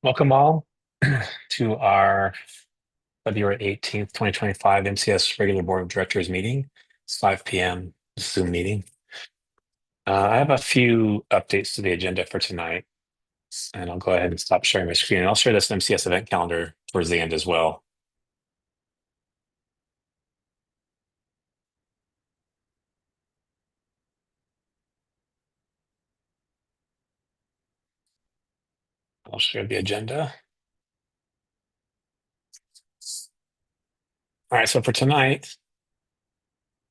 Welcome all to our February 18th, 2025 MCS Regular Board of Directors meeting. It's 5 p.m. Zoom meeting. I have a few updates to the agenda for tonight, and I'll go ahead and stop sharing my screen. And I'll share this MCS event calendar towards the end as well. I'll share the agenda. All right, so for tonight,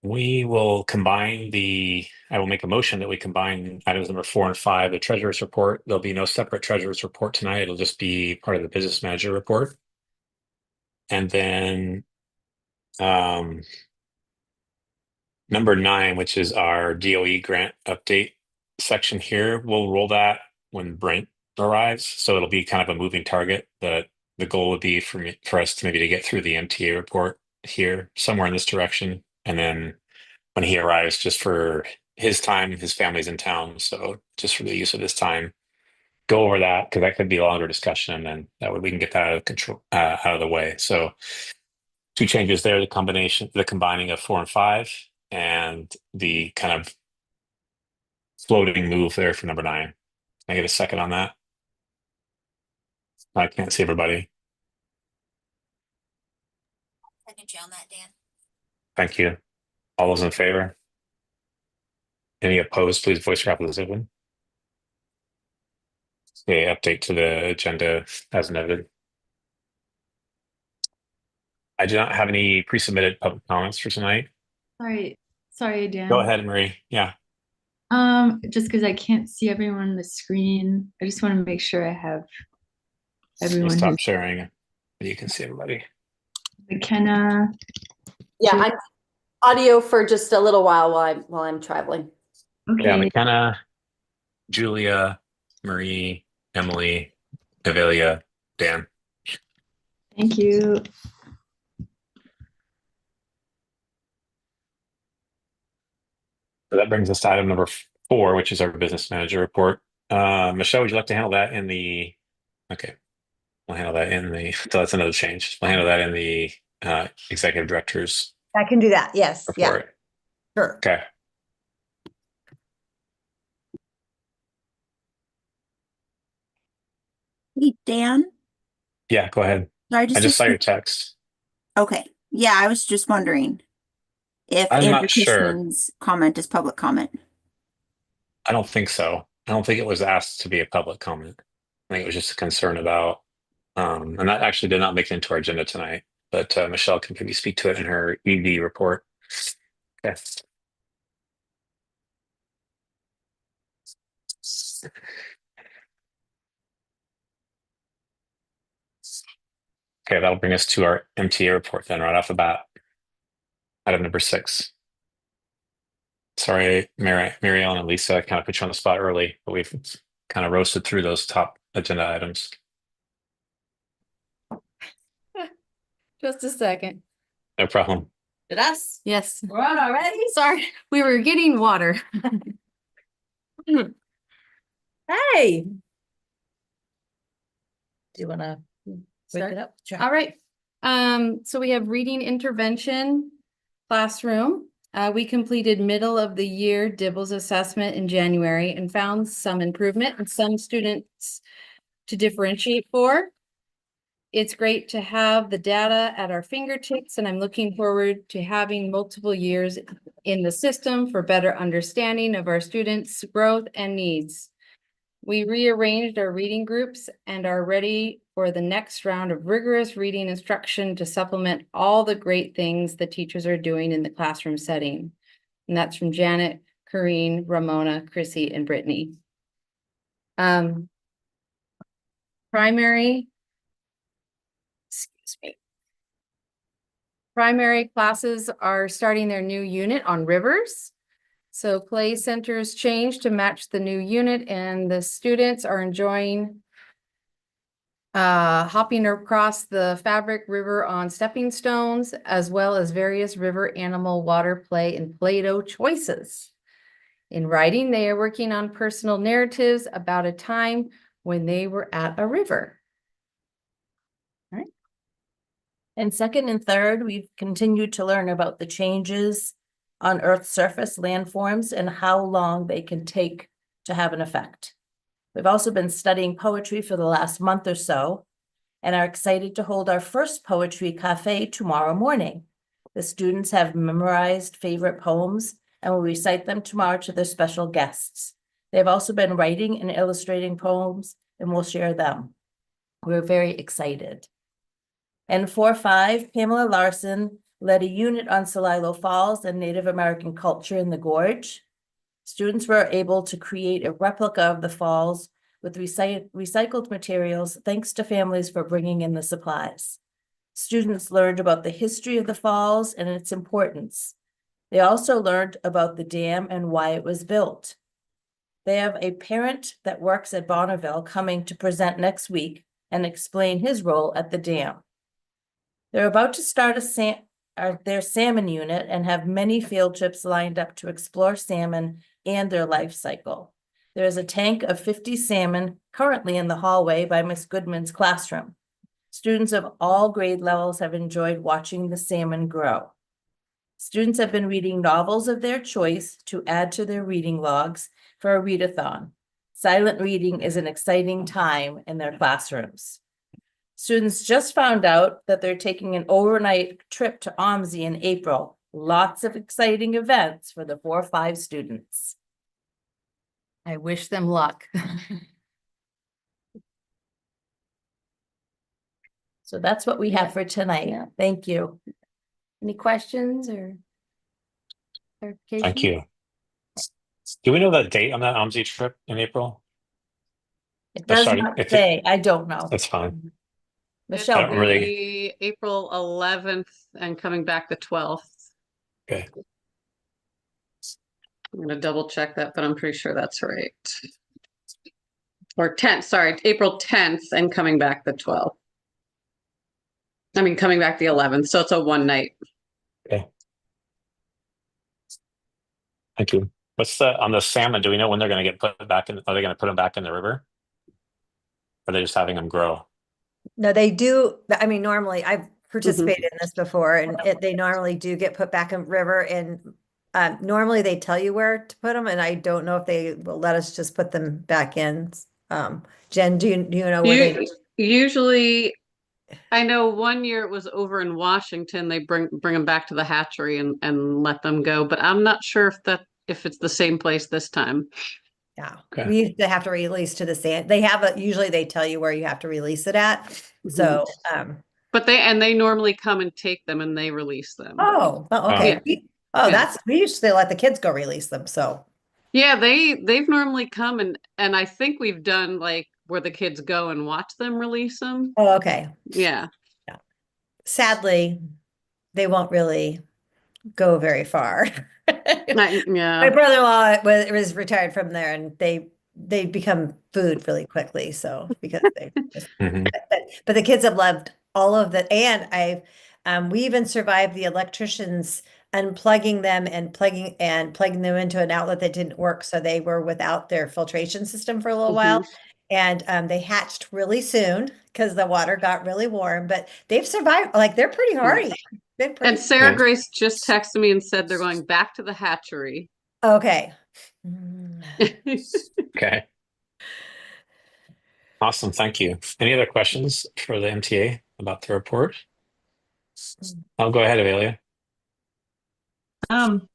we will I will make a motion that we combine items number 4 and 5, the treasurer's report. There'll be no separate treasurer's report tonight. It'll just be part of the business manager report. And then number 9, which is our DOE grant update section here, we'll roll that when Brent arrives. So it'll be kind of a moving target. The goal would be for us to maybe get through the MTA report here, somewhere in this direction. And then when he arrives, just for his time, his family's in town. So just for the use of this time, go over that because that could be a longer discussion. And then that way we can get that out of control, out of the way. So two changes there, the combining of 4 and 5 and the kind of floating move there for number 9. Can I get a second on that? I can't see everybody. Second you on that, Dan. Thank you. All those in favor? Any opposed, please voice your opposition. Okay, update to the agenda as noted. I do not have any pre-submitted public comments for tonight. Sorry, Dan. Go ahead, Marie. Yeah. Just because I can't see everyone on the screen, I just want to make sure I have everyone. Stop sharing. You can see everybody. McKenna. Yeah, I'm audio for just a little while I'm traveling. Okay. Yeah, McKenna, Julia, Marie, Emily, Avelia, Dan. Thank you. So that brings us to item number 4, which is our business manager report. Michelle, would you like to handle that in the? Okay, we'll handle that in the. So that's another change. We'll handle that in the executive director's I can do that. Yes. report. Yeah. Sure. Okay. Hey, Dan. Yeah, go ahead. Sorry, I just saw your text. Okay. Yeah, I was just wondering if I'm Andrew not sure. Kissman's comment is public comment. I don't think so. I don't think it was asked to be a public comment. I think it was just a concern about, and that actually did not make it into our agenda tonight, but Michelle can maybe speak to it in her ED report. Okay. Okay, that'll bring us to our MTA report then right off the bat. Item number 6. Sorry, Mary Ellen and Lisa, I kind of put you on the spot early, but we've kind of roasted through those top agenda items. Just a second. No problem. Did us? Yes. We're on already? Sorry, we were getting water. Hey. Do you want to Start it up? Sure. All right. So we have reading intervention classroom. We completed middle of the year Dibbles assessment in January and found some improvement in some students to differentiate for. It's great to have the data at our fingertips, and I'm looking forward to having multiple years in the system for better understanding of our students' growth and needs. We rearranged our reading groups and are ready for the next round of rigorous reading instruction to supplement all the great things the teachers are doing in the classroom setting. And that's from Janet, Corrine, Ramona, Chrissy, and Brittany. Primary classes are starting their new unit on rivers. So play centers changed to match the new unit, and the students are enjoying hopping across the Fabric River on stepping stones, as well as various river animal water play and Play-Doh choices. In writing, they are working on personal narratives about a time when they were at a river. And second and third, we've continued to learn about the changes on Earth's surface landforms and how long they can take to have an effect. We've also been studying poetry for the last month or so and are excited to hold our first poetry cafe tomorrow morning. The students have memorized favorite poems and will recite them tomorrow to their special guests. They've also been writing and illustrating poems and will share them. We're very excited. And 4-5, Pamela Larson led a unit on Celilo Falls and Native American culture in the gorge. Students were able to create a replica of the falls with recycled materials, thanks to families for bringing in the supplies. Students learned about the history of the falls and its importance. They also learned about the dam and why it was built. They have a parent that works at Bonneville coming to present next week and explain his role at the dam. They're about to start their salmon unit and have many field trips lined up to explore salmon and their life cycle. There is a tank of 50 salmon currently in the hallway by Miss Goodman's classroom. Students of all grade levels have enjoyed watching the salmon grow. Students have been reading novels of their choice to add to their reading logs for a readathon. Silent reading is an exciting time in their classrooms. Students just found out that they're taking an overnight trip to OMSI in April. Lots of exciting events for the 4-5 students. I wish them luck. So that's what we have for tonight. Yeah. Thank you. Any questions or clarification? Thank you. Do we know the date on that OMSI trip in April? It does Sorry, not if say, I don't know. That's fine. Michelle, I don't really- Be April 11th and coming back the 12th. Okay. I'm gonna double check that, but I'm pretty sure that's right. Or 10th, sorry, April 10th and coming back the 12th. I mean, coming back the 11th, so it's a one night. Okay. Thank you. What's on the salmon? Do we know when they're going to get put back in? Are they going to put them back in the river? Or are they just having them grow? No, they do. I mean, normally I've participated in this before, and they normally do get put back in river. And normally they tell you where to put them, and I don't know if they will let us just put them back in. Jen, do you know where they? Usually, I know one year it was over in Washington. They bring them back to the hatchery and let them go, but I'm not sure if it's the same place this time. Yeah, Okay. we used to have to release to the sand. They have usually they tell you where you have to release it at. So, But they normally come and take them and they release them. okay. Yeah. We usually let the kids go release them. So Yeah, they've normally come and I think we've done like where the kids go and watch them release them. oh, okay. Yeah. Sadly, they won't really go very far. My Yeah. brother-in-law was retired from there, and they become food really quickly. So because they, Mhm. but the kids have loved all of that, and we even survived the electricians unplugging them and plugging them into an outlet that didn't work, so they were without their filtration system for a little while. And they hatched really soon because the water got really warm, but they've survived. Like they're pretty hardy. And Sarah Yeah. Grace just texted me and said they're going back to the hatchery. Okay. Okay. Awesome. Thank you. Any other questions for the MTA about the report? I'll go ahead, Avelia.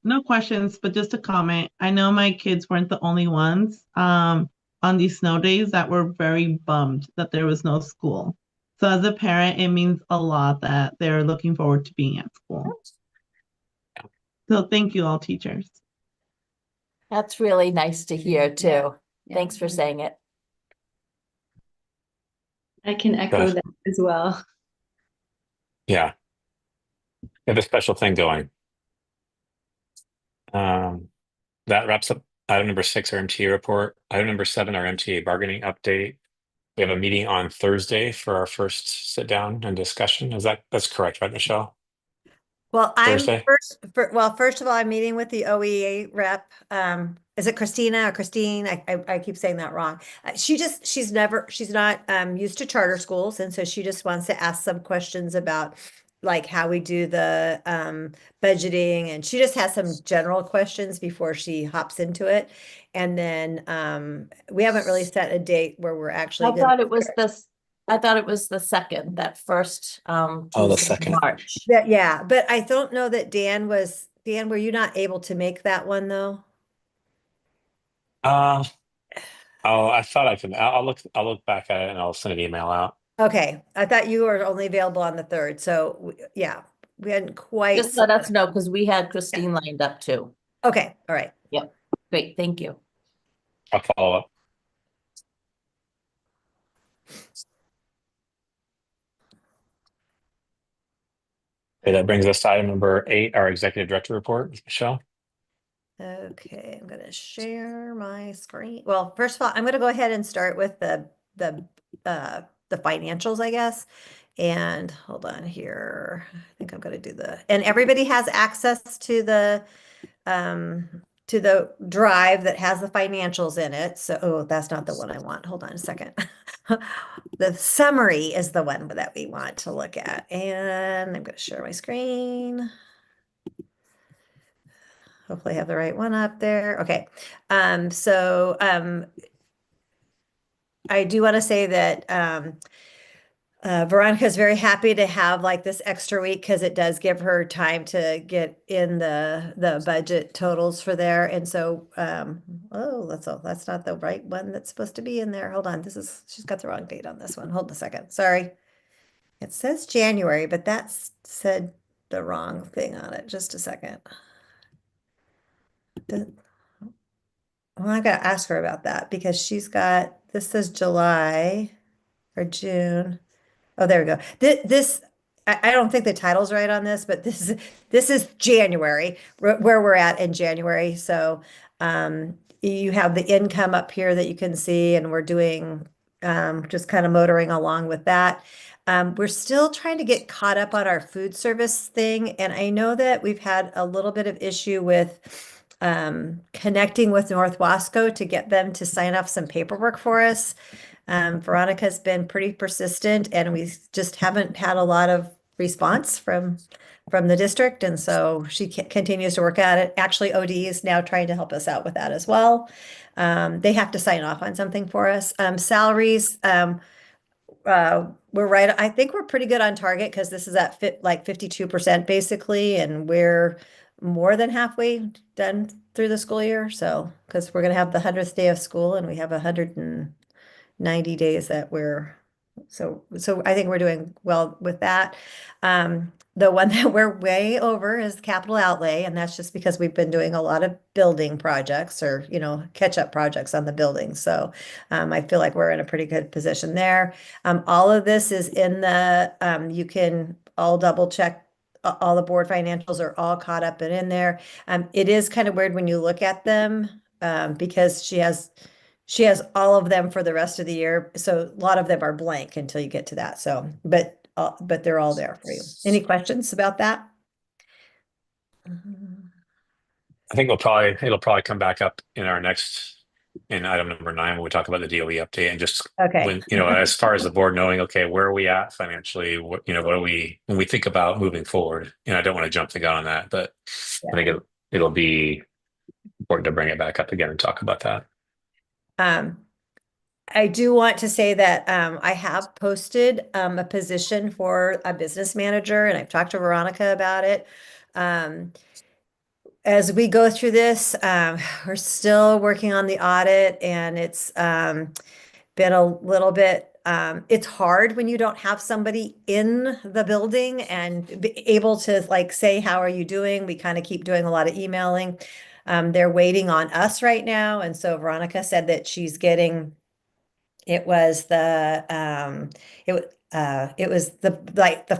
No questions, but just a comment. I know my kids weren't the only ones on these snow days that were very bummed that there was no school. So as a parent, it means a lot that they're looking forward to being at school. So thank you all teachers. That's really nice to hear too. Yeah. Thanks for saying it. I can echo Gosh. that as well. Yeah. We have a special thing going. That wraps up item number 6, our MTA report. Item number 7, our MTA bargaining update. We have a meeting on Thursday for our first sit down and discussion. That's correct, right, Michelle? Well, Thursday? first of all, I'm meeting with the OEA rep. Is it Christina or Christine? I keep saying that wrong. She's not used to charter schools. And so she just wants to ask some questions about like how we do the budgeting, and she just has some general questions before she hops into it. And then we haven't really set a date where we're actually I gonna thought it was I thought it was the second, that first Oh, the Tuesday in second. March. Yeah, but I don't know that Dan, were you not able to make that one though? Uh, oh, I thought I could. I'll look back at it and I'll send an email out. Okay, I thought you were only available on the 3rd, so yeah, we hadn't quite. Just let us know, because we had Christine lined up too. Okay, all right. Yep, great, thank you. I'll follow up. Okay, that brings us to item number 8, our executive director report. Michelle. Okay, I'm gonna share my screen. Well, first of all, I'm gonna go ahead and start with the financials, I guess. And hold on here. I think I'm gonna do and everybody has access to the drive that has the financials in it. So, oh, that's not the one I want. Hold on a second. The summary is the one that we want to look at. And I'm gonna share my screen. Hopefully I have the right one up there. Okay. I do want to say that Veronica is very happy to have like this extra week because it does give her time to get in the budget totals for there. And so, oh, that's not the right one that's supposed to be in there. Hold on, she's got the wrong date on this one. Hold on a second. Sorry. It says January, but that's said the wrong thing on it. Just a second. Well, I gotta ask her about that because this says July or June. Oh, there we go. I don't think the title's right on this, but this is January, where we're at in January. So you have the income up here that you can see, and we're doing just kind of motoring along with that. We're still trying to get caught up on our food service thing, and I know that we've had a little bit of issue with connecting with North Wasco to get them to sign off some paperwork for us. Veronica's been pretty persistent, and we just haven't had a lot of response from the district, and so she continues to work at it. Actually, OD is now trying to help us out with that as well. They have to sign off on something for us. Salaries, we're right. I think we're pretty good on target because this is at like 52% basically, and we're more than halfway done through the school year. So, because we're going to have the 100th day of school, and we have 190 days that so I think we're doing well with that. The one that we're way over is capital outlay, and that's just because we've been doing a lot of building projects or, catch-up projects on the building. So I feel like we're in a pretty good position there. All of this is in you can all double check. All the board financials are all caught up and in there. It is kind of weird when you look at them because she has all of them for the rest of the year. So a lot of them are blank until you get to that. So, but they're all there for you. Any questions about that? I think it'll probably come back up in item number 9 when we talk about the DOE update and just Okay. when, as far as the board knowing, okay, where are we at financially? What are we, when we think about moving forward, I don't want to jump the gun on that, but I think it'll be important to bring it back up again and talk about that. I do want to say that I have posted a position for a business manager, and I've talked to Veronica about it. As we go through this, we're still working on the audit, and it's been a little bit, it's hard when you don't have somebody in the building and be able to like say, how are you doing? We kind of keep doing a lot of emailing. They're waiting on us right now. And so Veronica said that she's getting, it was the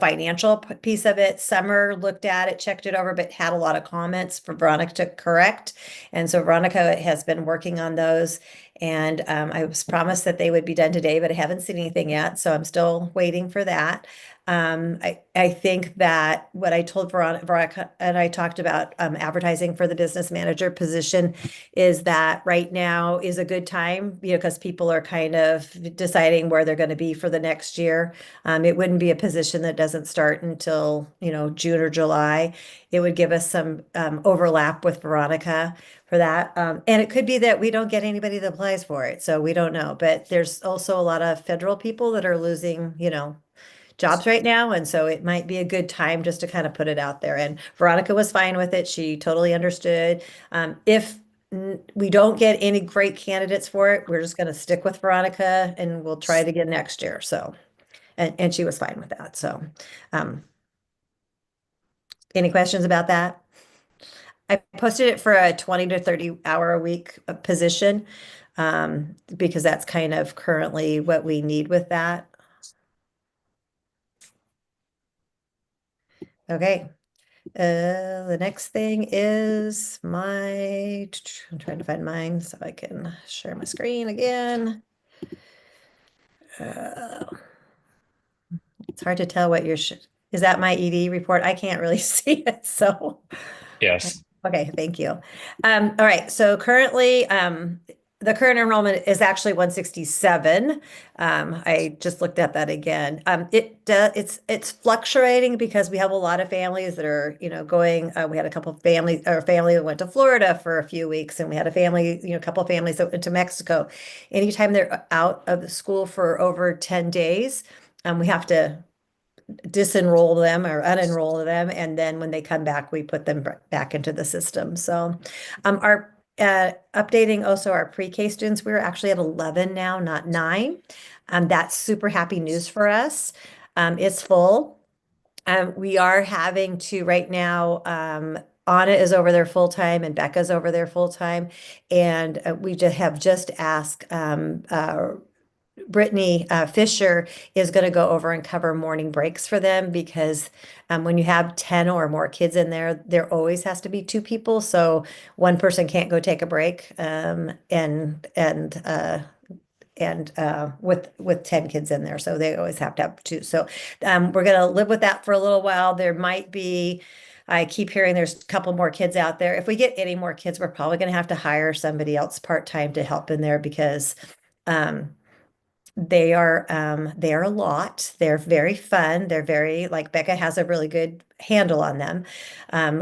financial piece of it. Summer looked at it, checked it over, but had a lot of comments for Veronica to correct. And so Veronica has been working on those. And I was promised that they would be done today, but I haven't seen anything yet. So I'm still waiting for that. I think that what I told Veronica and I talked about advertising for the business manager position is that right now is a good time, because people are kind of deciding where they're going to be for the next year. It wouldn't be a position that doesn't start until, June or July. It would give us some overlap with Veronica for that. And it could be that we don't get anybody that applies for it, so we don't know. But there's also a lot of federal people that are losing, jobs right now. And so it might be a good time just to kind of put it out there. And Veronica was fine with it. She totally understood. If we don't get any great candidates for it, we're just going to stick with Veronica and we'll try it again next year. So, and she was fine with that. So, any questions about that? I posted it for a 20 to 30 hour a week position, because that's kind of currently what we need with that. Okay. The next thing is I'm trying to find mine so I can share my screen again. It's hard to tell what is that my ED report? I can't really see it, so. Yes. Okay, thank you. All right, so currently, the current enrollment is actually 167. I just looked at that again. It's fluctuating because we have a lot of families that are, going. We had a couple of families, or a family that went to Florida for a few weeks, and we had a family, a couple of families that went to Mexico. Anytime they're out of the school for over 10 days, we have to disenroll them or unenroll them, and then when they come back, we put them back into the system. So, our updating also our pre-K students, we're actually at 11 now, not 9. That's super happy news for us. It's full. We are having to right now. Anna is over there full time and Becca's over there full time, and we just asked Brittany Fisher is going to go over and cover morning breaks for them because when you have 10 or more kids in there, there always has to be 2 people. So one person can't go take a break. With 10 kids in there. So they always have to have 2. So we're going to live with that for a little while. I keep hearing there's a couple more kids out there. If we get any more kids, we're probably going to have to hire somebody else part-time to help in there because they are a lot. They're very fun. They're very, like, Becca has a really good handle on them.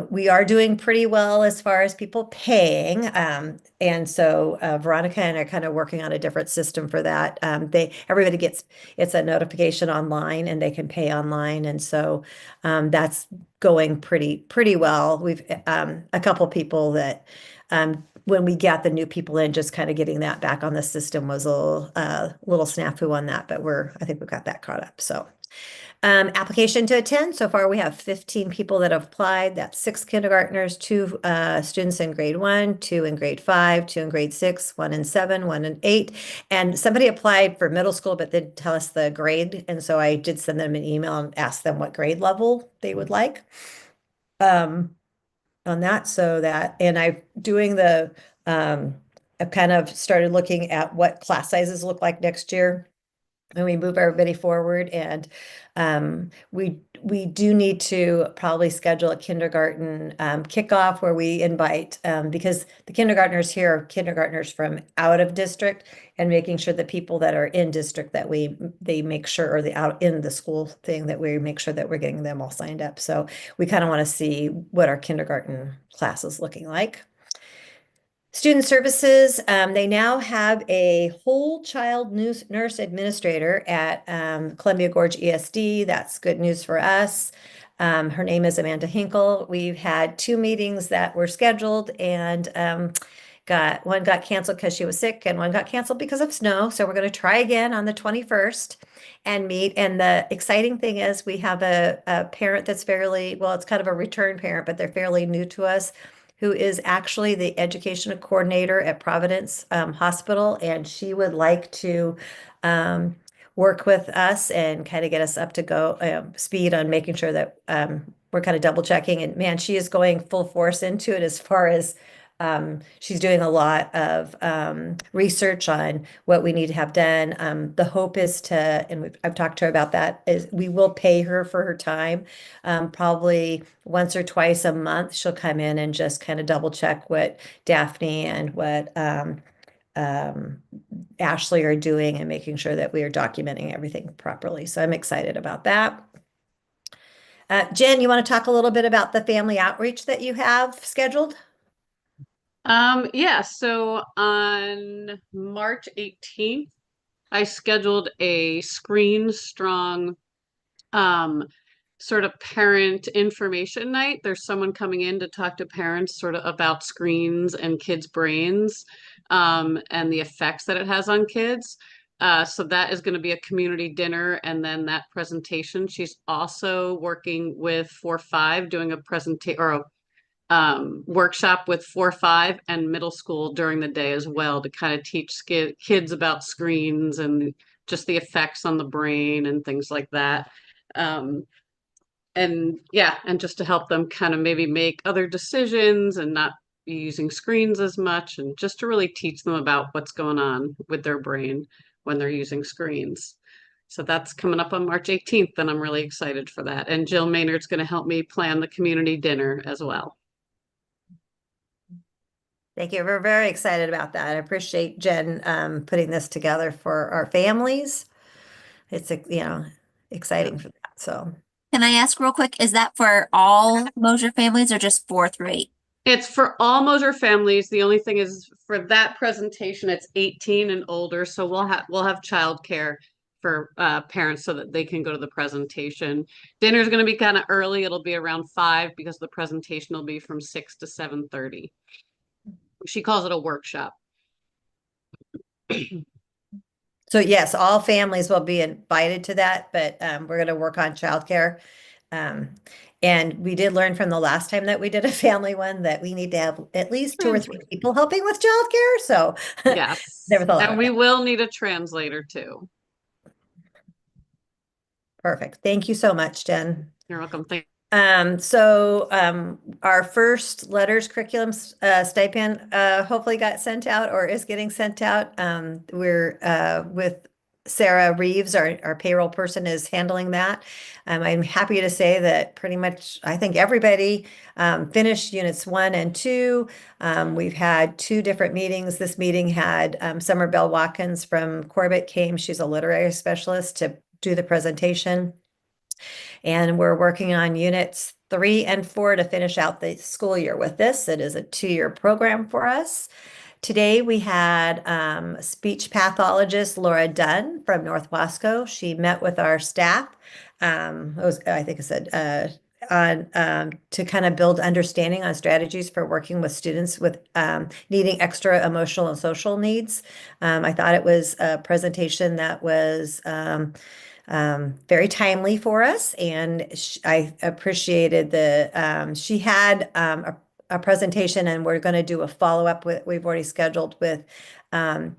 We are doing pretty well as far as people paying. And so Veronica and I are kind of working on a different system for that. Everybody gets, it's a notification online and they can pay online. And so that's going pretty well. We've a couple people that when we got the new people in, just kind of getting that back on the system was a little snafu on that, but I think we've got that caught up. So application to attend. So far, we have 15 people that have applied. That's 6 kindergartners, 2 students in grade 1, 2 in grade 5, 2 in grade 6, 1 in 7, 1 in 8. And somebody applied for middle school, but didn't tell us the grade. And so I did send them an email and asked them what grade level they would like. On that, and I've kind of started looking at what class sizes look like next year when we move everybody forward. And we do need to probably schedule a kindergarten kickoff where we invite, because the kindergartners here are kindergartners from out of district, and making sure the people that are in district that they make sure, or the out in the school thing, that we make sure that we're getting them all signed up. So we kind of want to see what our kindergarten class is looking like. Student services, they now have a whole child nurse administrator at Columbia Gorge ESD. That's good news for us. Her name is Amanda Hinkle. We've had 2 meetings that were scheduled, and one got canceled because she was sick, and one got canceled because of snow. So we're going to try again on the 21st and meet. And the exciting thing is we have a parent that's it's kind of a return parent, but they're fairly new to us, who is actually the education coordinator at Providence Hospital, and she would like to work with us and kind of get us up to speed on making sure that we're kind of double checking. And man, she is going full force into it as far as she's doing a lot of research on what we need to have done. The hope is I've talked to her about that, is we will pay her for her time. Probably once or twice a month, she'll come in and just kind of double check what Daphne and what Ashley are doing and making sure that we are documenting everything properly. So I'm excited about that. Jen, you want to talk a little bit about the family outreach that you have scheduled? Yeah, so on March 18th, I scheduled a Screen Strong sort of parent information night. There's someone coming in to talk to parents sort of about screens and kids' brains and the effects that it has on kids. So that is going to be a community dinner, and then that presentation. She's also working with 4-5, doing a presentation or a workshop with 4-5 and middle school during the day as well, to kind of teach kids about screens and just the effects on the brain and things like that. And yeah, and just to help them kind of maybe make other decisions and not be using screens as much, and just to really teach them about what's going on with their brain when they're using screens. So that's coming up on March 18th, and I'm really excited for that. And Jill Maynard's going to help me plan the community dinner as well. Thank you. We're very excited about that. I appreciate Jen putting this together for our families. It's, exciting for that. So Can I ask real quick, is that for all Mosier families or just 4 through 8? It's for all Mosier families. The only thing is for that presentation, it's 18 and older. So we'll have childcare for parents so that they can go to the presentation. Dinner is going to be kind of early. It'll be around 5 because the presentation will be from 6 to 7:30. She calls it a workshop. So yes, all families will be invited to that, but we're going to work on childcare. And we did learn from the last time that we did a family one that we need to have at least 2 or 3 people helping with childcare. So Yes, there was a lot and of we that. will need a translator too. Perfect. Thank you so much, Jen. You're welcome. Thank Our first letters curriculum stipend hopefully got sent out or is getting sent out. We're with Sarah Reeves, our payroll person, is handling that. I'm happy to say that pretty much I think everybody finished units 1 and 2. We've had 2 different meetings. This meeting had Summer Bell Watkins from Corbett came. She's a literary specialist to do the presentation. And we're working on units 3 and 4 to finish out the school year with this. It is a 2-year program for us. Today we had speech pathologist Laura Dunn from North Wasco. She met with our staff. I think I said on to kind of build understanding on strategies for working with students with needing extra emotional and social needs. I thought it was a presentation that was very timely for us, and I appreciated she had a presentation, and we're going to do a follow-up we've already scheduled with Abby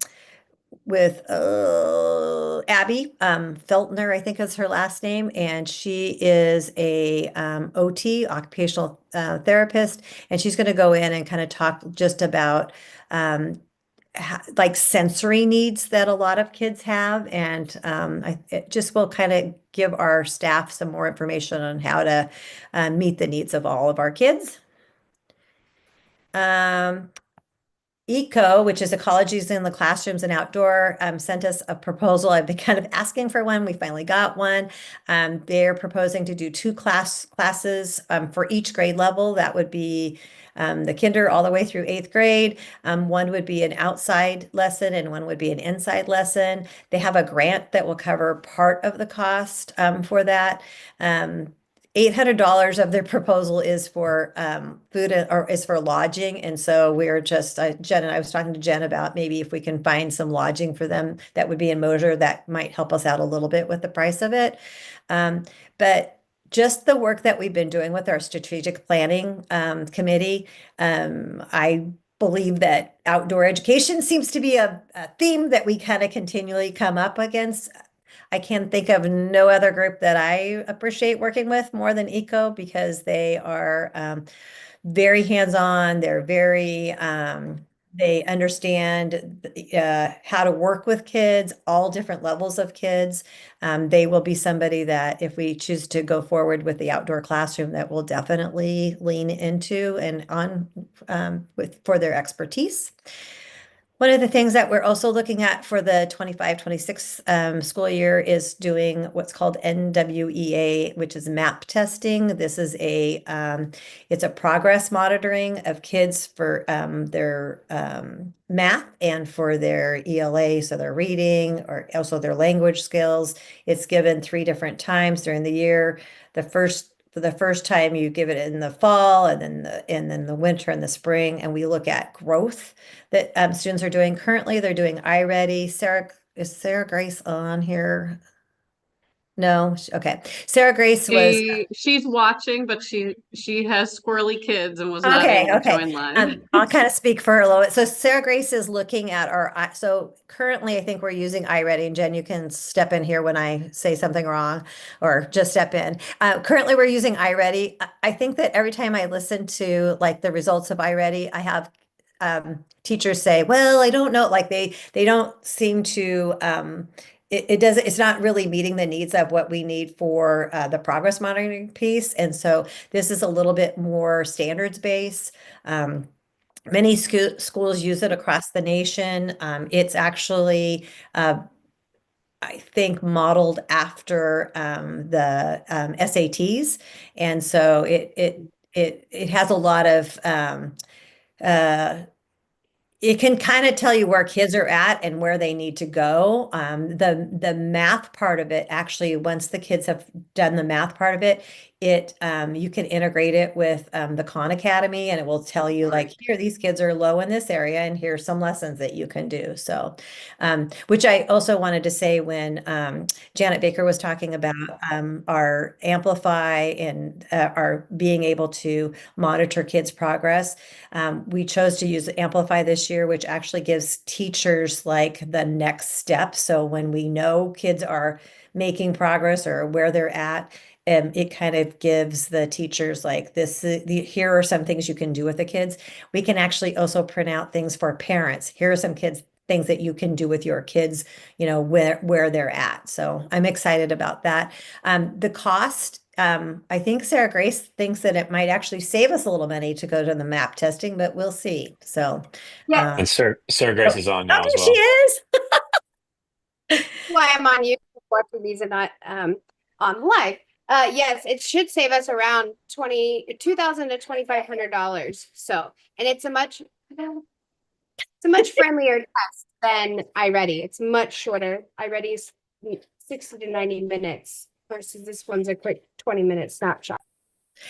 Feltner, I think is her last name, and she is a OT, occupational therapist, and she's going to go in and kind of talk just about like sensory needs that a lot of kids have, and it just will kind of give our staff some more information on how to meet the needs of all of our kids. ECO, which is Ecologies in the Classrooms and Outdoor, sent us a proposal. I've been kind of asking for one. We finally got one. They're proposing to do 2 classes for each grade level. That would be the kinder all the way through 8th grade. One would be an outside lesson and one would be an inside lesson. They have a grant that will cover part of the cost for that. $800 of their proposal is for food or is for lodging. And so we're just, Jen and I was talking to Jen about maybe if we can find some lodging for them that would be in Mosier, that might help us out a little bit with the price of it. But just the work that we've been doing with our strategic planning committee, I believe that outdoor education seems to be a theme that we kind of continually come up against. I can think of no other group that I appreciate working with more than ECO, because they are very hands-on. They're very, they understand how to work with kids, all different levels of kids. They will be somebody that if we choose to go forward with the outdoor classroom, that we'll definitely lean into and on for their expertise. One of the things that we're also looking at for the 25-26 school year is doing what's called NWEA, which is MAP testing. This is it's a progress monitoring of kids for their math and for their ELA, so their reading or also their language skills. It's given 3 different times during the year. For the first time, you give it in the fall, and then the winter and the spring, and we look at growth that students are doing. Currently, they're doing iReady. Is Sarah Grace on here? No? Okay. Sarah Grace was She's watching, but she has squirrely kids and was not able to okay. join live. I'll kind of speak for her a little bit. So Sarah Grace is looking at so currently I think we're using iReady, and Jen, you can step in here when I say something wrong or just step in. Currently we're using iReady. I think that every time I listen to like the results of iReady, I have teachers say, well, I don't know, like they don't seem to it's not really meeting the needs of what we need for the progress monitoring piece. And so this is a little bit more standards based. Many schools use it across the nation. It's actually, I think, modeled after the SATs, and so it has a lot of it can kind of tell you where kids are at and where they need to go. The math part of it, actually, once the kids have done the math part of it, you can integrate it with the Khan Academy, and it will tell you like, here, these kids are low in this area, and here's some lessons that you can do. So, which I also wanted to say when Janet Baker was talking about our Amplify and our being able to monitor kids' progress. We chose to use Amplify this year, which actually gives teachers like the next step. So when we know kids are making progress or where they're at, it kind of gives the teachers like this, here are some things you can do with the kids. We can actually also print out things for parents. Here are some things that you can do with your kids, where they're at. So I'm excited about that. The cost, I think Sarah Grace thinks that it might actually save us a little money to go to the map testing, but we'll see. So, Yeah. And Sarah Grace is on now okay, as she well. is. Why I'm on YouTube watching these and not on live. Yes, it should save us around $2,000 to $2,500. So, and it's a much friendlier test than iReady. It's much shorter. iReady is 60 to 90 minutes versus this one's a quick 20-minute snapshot.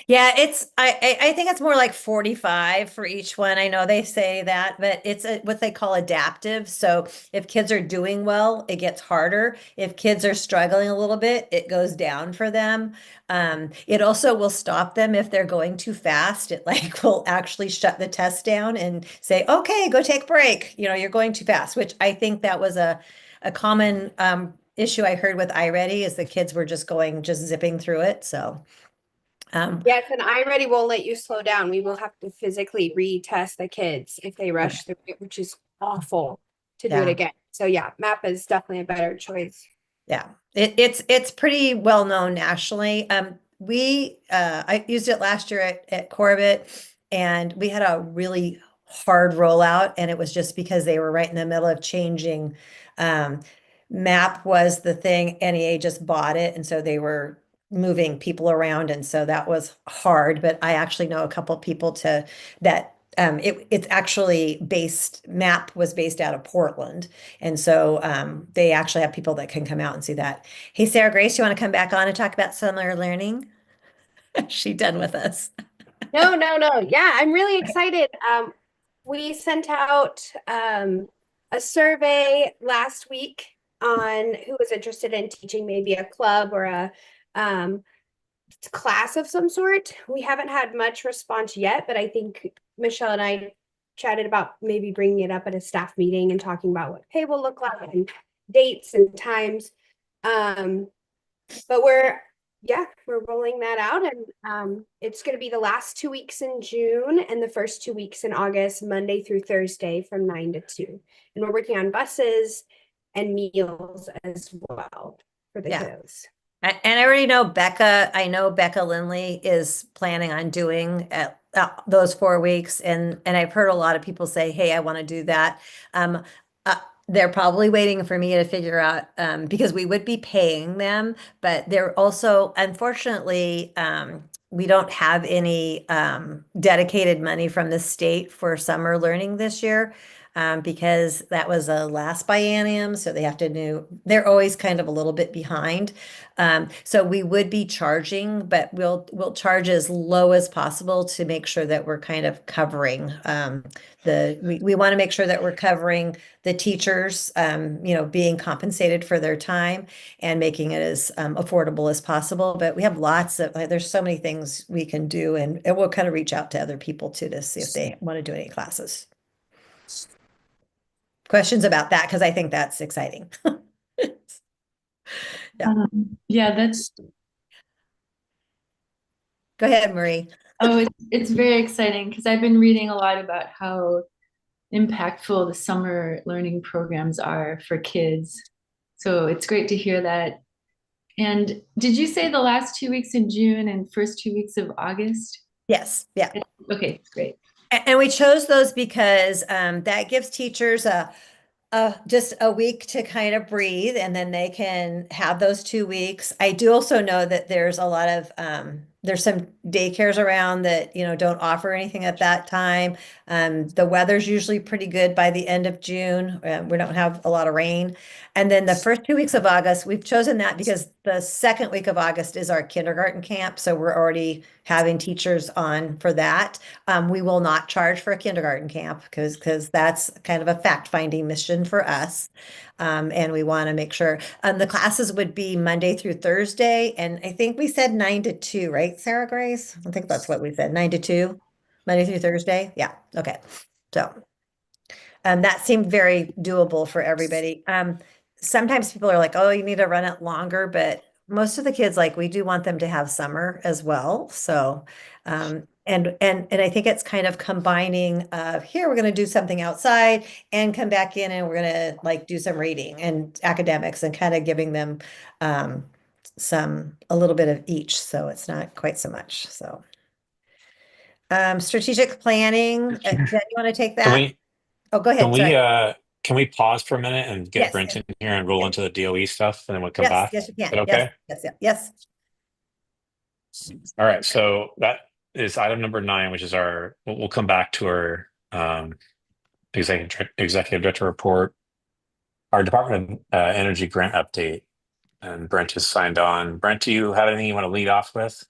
Yeah, I think it's more like 45 for each one. I know they say that, but it's what they call adaptive. So if kids are doing well, it gets harder. If kids are struggling a little bit, it goes down for them. It also will stop them if they're going too fast. It like will actually shut the test down and say, okay, go take a break. You're going too fast, which I think that was a common issue I heard with iReady is the kids were just zipping through it. So Yes, and iReady won't let you slow down. We will have to physically retest the kids if they rush through it, which is awful to do it Yeah. again. So yeah, MAP is definitely a better choice. Yeah, it's pretty well known nationally. I used it last year at Corbett, and we had a really hard rollout, and it was just because they were right in the middle of changing. MAP was the thing, NEA just bought it, and so they were moving people around, and so that was hard. But I actually know a couple of people that it's actually MAP was based out of Portland. And so they actually have people that can come out and see that. Hey, Sarah Grace, you want to come back on and talk about summer learning? She done with us. No. Yeah, I'm really excited. We sent out a survey last week on who was interested in teaching maybe a club or a class of some sort. We haven't had much response yet, but I think Michelle and I chatted about maybe bringing it up at a staff meeting and talking about what pay will look like and dates and times. But we're rolling that out, and it's going to be the last 2 weeks in June and the first 2 weeks in August, Monday through Thursday from 9 to 2. And we're working on buses and meals as well for the kiddos. And I already know Becca. I know Becca Lindley is planning on doing those 4 weeks, and I've heard a lot of people say, "Hey, I want to do that." Um, they're probably waiting for me to figure out because we would be paying them, but they're also, unfortunately, we don't have any dedicated money from the state for summer learning this year. Because that was a last biennium, so they have to do, they're always kind of a little bit behind. So we would be charging, but we'll charge as low as possible to make sure that we're kind of covering we want to make sure that we're covering the teachers, being compensated for their time and making it as affordable as possible. But we have lots of, like, there's so many things we can do, and we'll kind of reach out to other people too to see if they want to do any classes. Questions about that? Because I think that's exciting. Yeah. Yeah, that's, Go ahead, Marie. oh, it's very exciting because I've been reading a lot about how impactful the summer learning programs are for kids. So it's great to hear that. And did you say the last 2 weeks in June and first 2 weeks of August? Yes. Yeah. Okay, great. And we chose those because that gives teachers just a week to kind of breathe, and then they can have those 2 weeks. I do also know that there's a lot of there's some daycares around that don't offer anything at that time. The weather's usually pretty good by the end of June. We don't have a lot of rain, and then the first 2 weeks of August, we've chosen that because the second week of August is our kindergarten camp, so we're already having teachers on for that. We will not charge for a kindergarten camp because that's kind of a fact-finding mission for us. And we want to make sure the classes would be Monday through Thursday. And I think we said 9 to 2, right, Sarah Grace? I think that's what we said, 9 to 2, Monday through Thursday. Yeah. Okay. So that seemed very doable for everybody. Sometimes people are like, oh, you need to run it longer, but most of the kids, like, we do want them to have summer as well. So, and I think it's kind of combining here, we're going to do something outside and come back in and we're going to like do some reading and academics and kind of giving them a little bit of each. So it's not quite so much. So strategic planning, Jen, you want to take Can that? we Oh, go can ahead. we Sorry. can we pause for a minute and get Yes. Brent in here and roll into the DOE stuff, and then we'll come Yes. back? Yes, you Is can. that okay? Yes. Yes. Yes. All right. So that is item number 9, which is we'll come back to our executive director report, our Department of Energy grant update, and Brent has signed on. Brent, do you have anything you want to lead off with?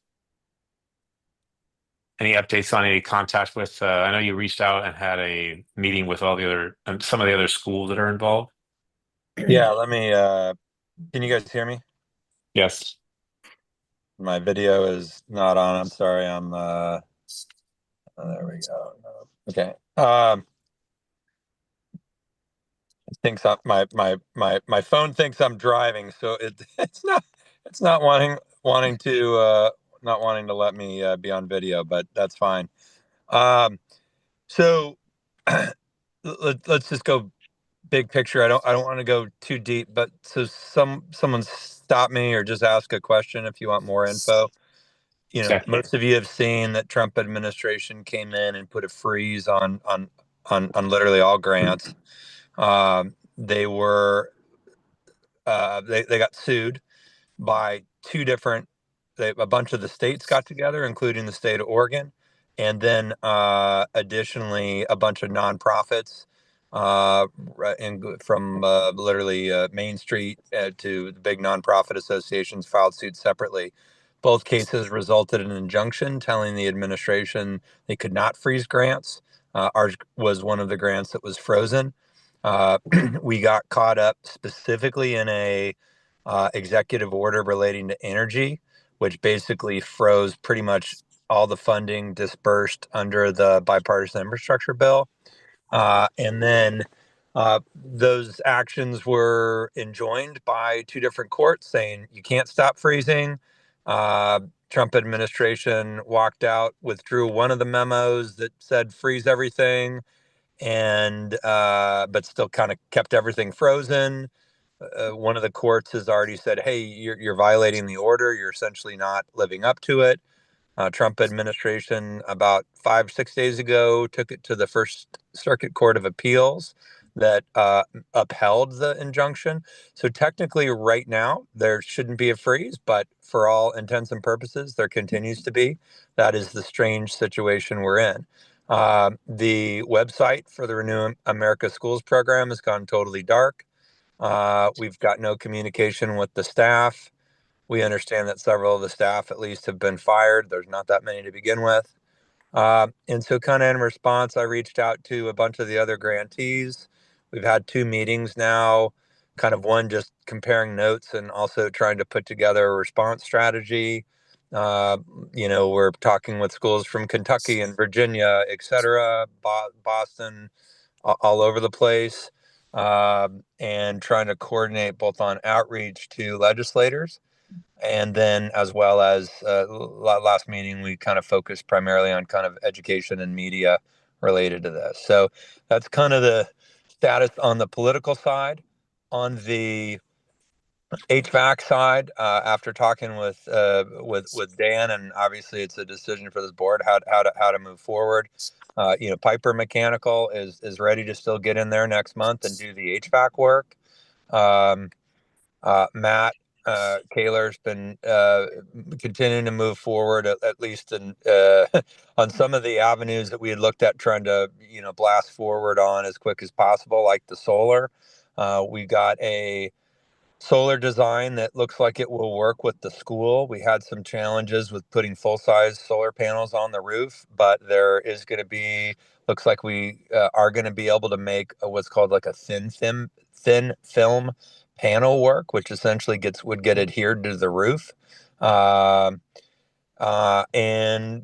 Any updates on any contact with? I know you reached out and had a meeting with some of the other schools that are involved. Yeah, let me can you guys hear me? Yes. My video is not on. I'm sorry. There we go. Okay. It thinks my phone thinks I'm driving, so it's not wanting to let me be on video, but that's fine. So let's just go big picture. I don't want to go too deep, but so someone stop me or just ask a question if you want more info. Okay. Most of you have seen that Trump administration came in and put a freeze on literally all grants. They were they got sued by a bunch of the states got together, including the state of Oregon, and then additionally a bunch of nonprofits from literally Main Street to the big nonprofit associations filed suit separately. Both cases resulted in an injunction telling the administration they could not freeze grants. Ours was one of the grants that was frozen. We got caught up specifically in a executive order relating to energy, which basically froze pretty much all the funding dispersed under the bipartisan infrastructure bill. And then those actions were enjoined by 2 different courts saying you can't stop freezing. Trump administration walked out, withdrew one of the memos that said freeze everything, and but still kind of kept everything frozen. One of the courts has already said, "Hey, you're violating the order. You're essentially not living up to it." Trump administration about 5, 6 days ago took it to the First Circuit Court of Appeals that upheld the injunction. So technically, right now, there shouldn't be a freeze, but for all intents and purposes, there continues to be. That is the strange situation we're in. The website for the Renew America Schools program has gone totally dark. We've got no communication with the staff. We understand that several of the staff, at least, have been fired. There's not that many to begin with. And so, kind of in response, I reached out to a bunch of the other grantees. We've had 2 meetings now, kind of one just comparing notes and also trying to put together a response strategy. Uh, we're talking with schools from Kentucky and Virginia, et cetera, Boston, all over the place, and trying to coordinate both on outreach to legislators and then as well as last meeting we kind of focused primarily on kind of education and media related to this. So that's kind of the status on the political side. On the HVAC side, after talking with Dan, and obviously it's a decision for this board how to move forward. Piper Mechanical is ready to still get in there next month and do the HVAC work. Matt Kaler's been continuing to move forward, at least in on some of the avenues that we had looked at, trying to blast forward on as quick as possible, like the solar. We got a solar design that looks like it will work with the school. We had some challenges with putting full-size solar panels on the roof, but there is going to be, looks like we are going to be able to make what's called like a thin film panel work, which essentially would get adhered to the roof. And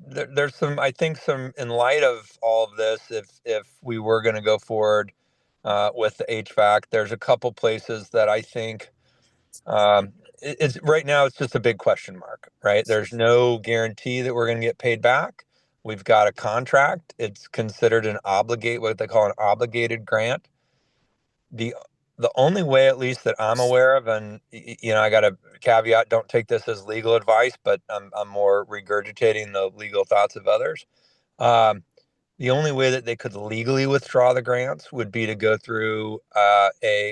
there's some, I think, some in light of all of this, if we were going to go forward with the HVAC, there's a couple places that I think it's right now it's just a big question mark, right? There's no guarantee that we're going to get paid back. We've got a contract. It's considered what they call an obligated grant. The only way, at least that I'm aware of, and I got a caveat, don't take this as legal advice, but I'm more regurgitating the legal thoughts of others. The only way that they could legally withdraw the grants would be to go through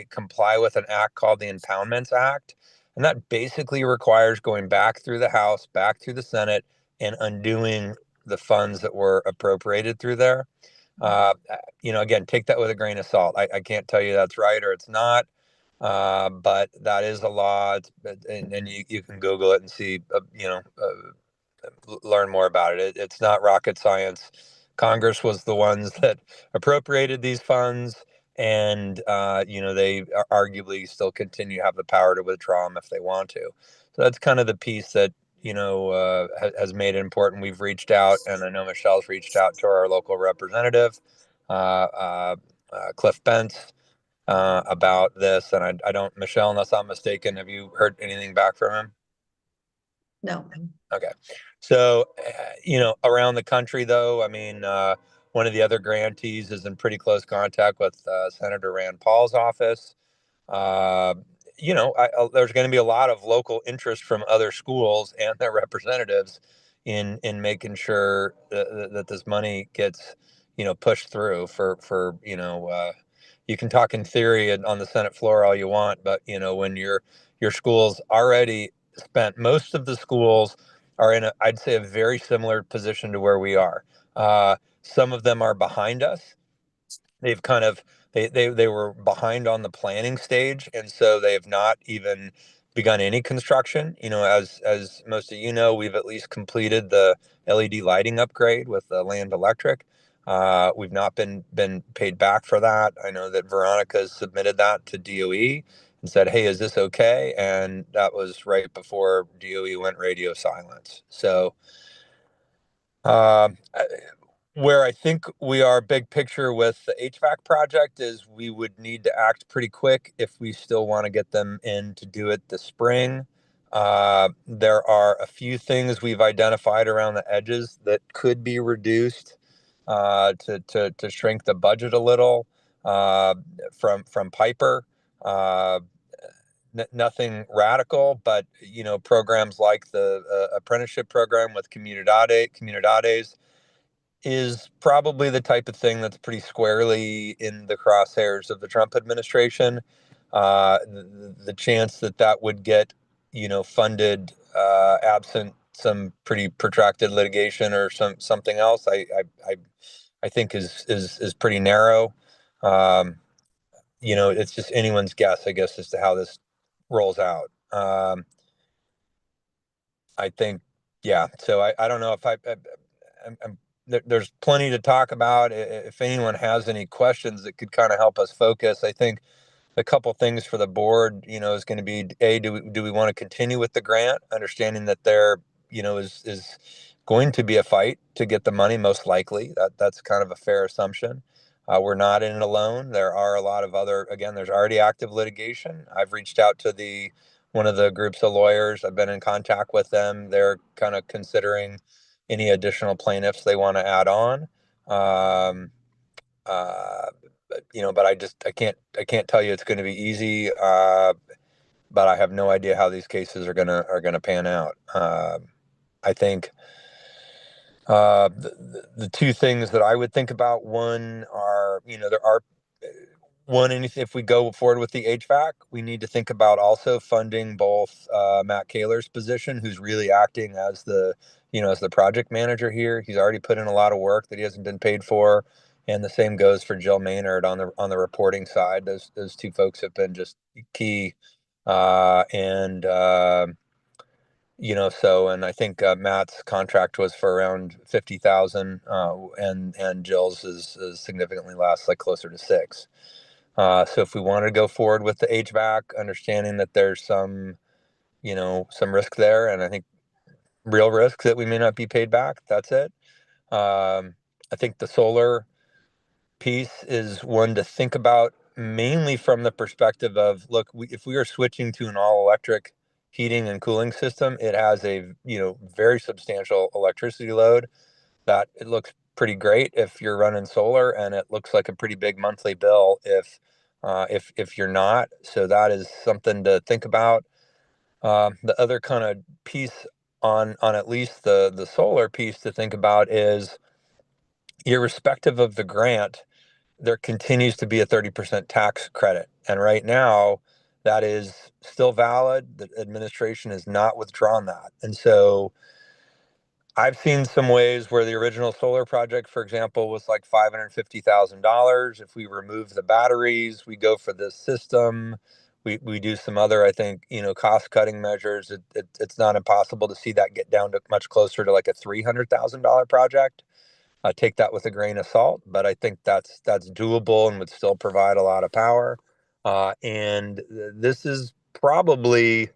comply with an act called the Impoundments Act. And that basically requires going back through the House, back through the Senate, and undoing the funds that were appropriated through there. Again, take that with a grain of salt. I can't tell you that's right or it's not, but that is a law. And you can Google it and see, learn more about it. It's not rocket science. Congress was the ones that appropriated these funds, and they arguably still continue to have the power to withdraw them if they want to. So that's kind of the piece that has made it important. We've reached out, and I know Michelle's reached out to our local representative, Cliff Bentz, about this. And I don't, Michelle, unless I'm mistaken, have you heard anything back from him? No. Okay. So, around the country, though, I mean, one of the other grantees is in pretty close contact with Senator Rand Paul's office. Uh, there's going to be a lot of local interest from other schools and their representatives in making sure that this money gets, pushed through you can talk in theory on the Senate floor all you want, but when your school's already spent, most of the schools are in I'd say a very similar position to where we are. Some of them are behind us. They've kind of they were behind on the planning stage, and so they have not even begun any construction. As most of we've at least completed the LED lighting upgrade with the Land Electric. We've not been paid back for that. I know that Veronica has submitted that to DOE and said, "Hey, is this okay?" And that was right before DOE went radio silence. So, where I think we are big picture with the HVAC project is we would need to act pretty quick if we still want to get them in to do it this spring. There are a few things we've identified around the edges that could be reduced to shrink the budget a little from Piper. nothing radical, but programs like the apprenticeship program with Comunidades is probably the type of thing that's pretty squarely in the crosshairs of the Trump administration. The chance that that would get, funded absent some pretty protracted litigation or something else, I think is pretty narrow. Um, it's just anyone's guess, I guess, as to how this rolls out. I think, yeah. So I don't know if there's plenty to talk about. If anyone has any questions that could kind of help us focus, I think a couple things for the board, is going to be do we want to continue with the grant, understanding that there, is going to be a fight to get the money, most likely. That's kind of a fair assumption. We're not in it alone. There are a lot of other, again, there's already active litigation. I've reached out to one of the groups of lawyers. I've been in contact with them. They're kind of considering any additional plaintiffs they want to add on. But I can't tell you it's going to be easy. But I have no idea how these cases are gonna pan out. I think the two things that I would think about, one are, there are one, and if we go forward with the HVAC, we need to think about also funding both Matt Kaler's position, who's really acting as the project manager here. He's already put in a lot of work that he hasn't been paid for, and the same goes for Jill Maynard on the reporting side. Those two folks have been just key, and and I think Matt's contract was for around 50,000, and Jill's is significantly less, like closer to 6. So if we want to go forward with the HVAC, understanding that there's some risk there, and I think real risk that we may not be paid back. That's it. I think the solar piece is one to think about, mainly from the perspective of, look, if we are switching to an all electric heating and cooling system, it has a very substantial electricity load that it looks pretty great if you're running solar, and it looks like a pretty big monthly bill if you're not. So that is something to think about. The other kind of piece on at least the solar piece to think about is, irrespective of the grant, there continues to be a 30% tax credit. And right now, that is still valid. The administration has not withdrawn that. And so I've seen some ways where the original solar project, for example, was like $550,000. If we remove the batteries, we go for this system. We do some other, I think, cost cutting measures. It's not impossible to see that get down to much closer to like a $300,000 project. Take that with a grain of salt, but I think that's doable and would still provide a lot of power. And this is probably,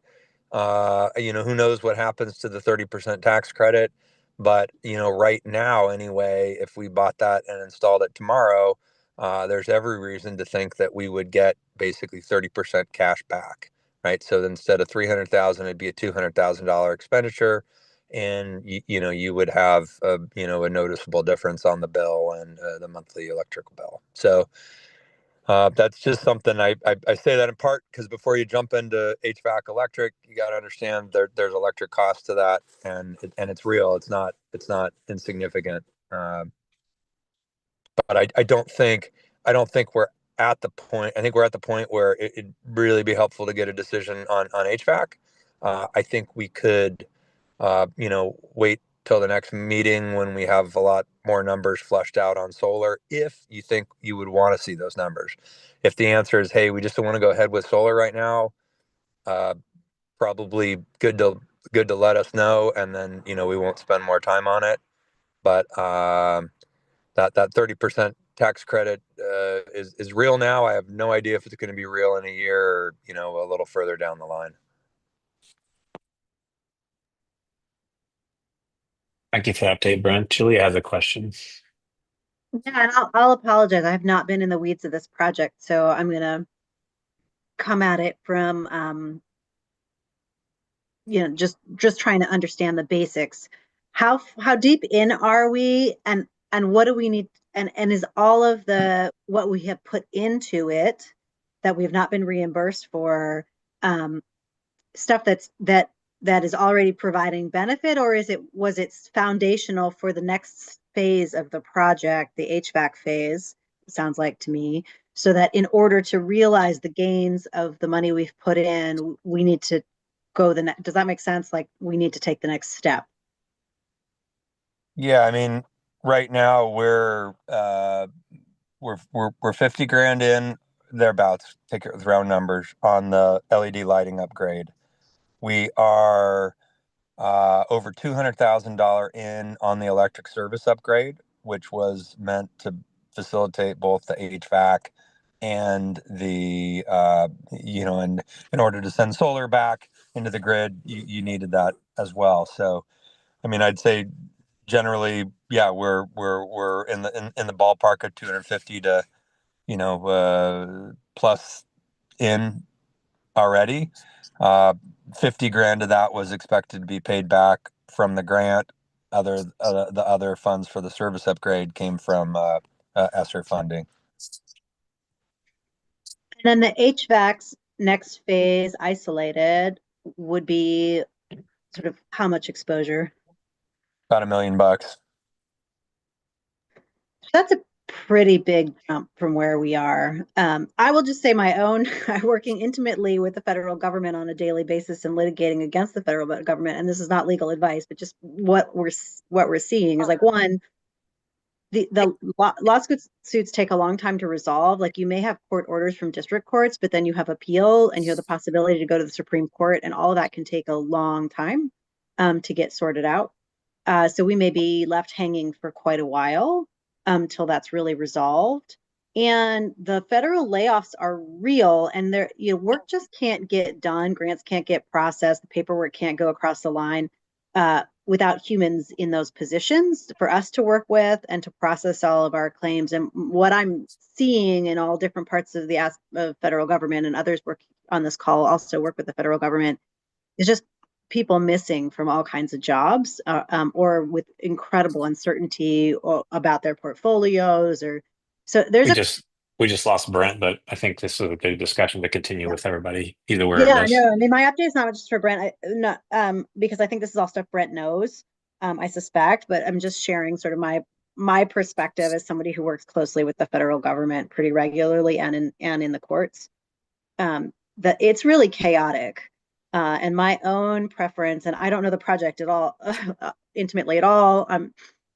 who knows what happens to the 30% tax credit, but right now anyway, if we bought that and installed it tomorrow, there's every reason to think that we would get basically 30% cash back, right? So instead of 300,000, it'd be a $200,000 expenditure, and you would have a noticeable difference on the bill and the monthly electrical bill. So that's just something I say that in part because before you jump into HVAC electric, you got to understand there's electric cost to that, and it's real. It's not insignificant. But I don't think we're at the point. I think we're at the point where it'd really be helpful to get a decision on HVAC. I think we could wait till the next meeting when we have a lot more numbers fleshed out on solar, if you think you would want to see those numbers. If the answer is, hey, we just don't want to go ahead with solar right now, probably good to let us know, and then we won't spend more time on it. But that 30% tax credit is real now. I have no idea if it's going to be real in a year or a little further down the line. Thank you for that update, Brent. Julia has a question. Yeah, and I'll apologize. I have not been in the weeds of this project, so I'm gonna come at it from just trying to understand the basics. How deep in are we, and what do we need, and is all of the what we have put into it that we have not been reimbursed for stuff that is already providing benefit, or was it foundational for the next phase of the project, the HVAC phase, sounds like to me, so that in order to realize the gains of the money we've put in, we need to go the next, does that make sense? Like we need to take the next step. Yeah, I mean, right now we're 50 grand in, thereabouts, take it with round numbers, on the LED lighting upgrade. We are over $200,000 in on the electric service upgrade, which was meant to facilitate both the HVAC and the and in order to send solar back into the grid, you needed that as well. So, I mean, I'd say generally, yeah, we're in the ballpark of 250 to plus in already. 50 grand of that was expected to be paid back from the grant. The other funds for the service upgrade came from ESSER funding. And then the HVAC's next phase, isolated, would be sort of how much exposure? About $1 million. That's a pretty big jump from where we are. I will just say my own, I'm working intimately with the federal government on a daily basis and litigating against the federal government. And this is not legal advice, but just what we're seeing is like, one, the lawsuits take a long time to resolve. Like you may have court orders from district courts, but then you have appeal and you have the possibility to go to the Supreme Court, and all of that can take a long time to get sorted out. So we may be left hanging for quite a while till that's really resolved. And the federal layoffs are real, and work just can't get done. Grants can't get processed. The paperwork can't go across the line without humans in those positions for us to work with and to process all of our claims. And what I'm seeing in all different parts of the federal government, and others work on this call also work with the federal government, is just people missing from all kinds of jobs or with incredible uncertainty about their portfolios. Or so there's we just lost Brent, but I think this is a good discussion to continue with everybody, either where it yeah, goes. no, I mean, my update is not just for Brent, not because I think this is all stuff Brent knows, I suspect, but I'm just sharing sort of my perspective as somebody who works closely with the federal government pretty regularly and in the courts. That it's really chaotic. And my own preference, and I don't know the project at all intimately at all,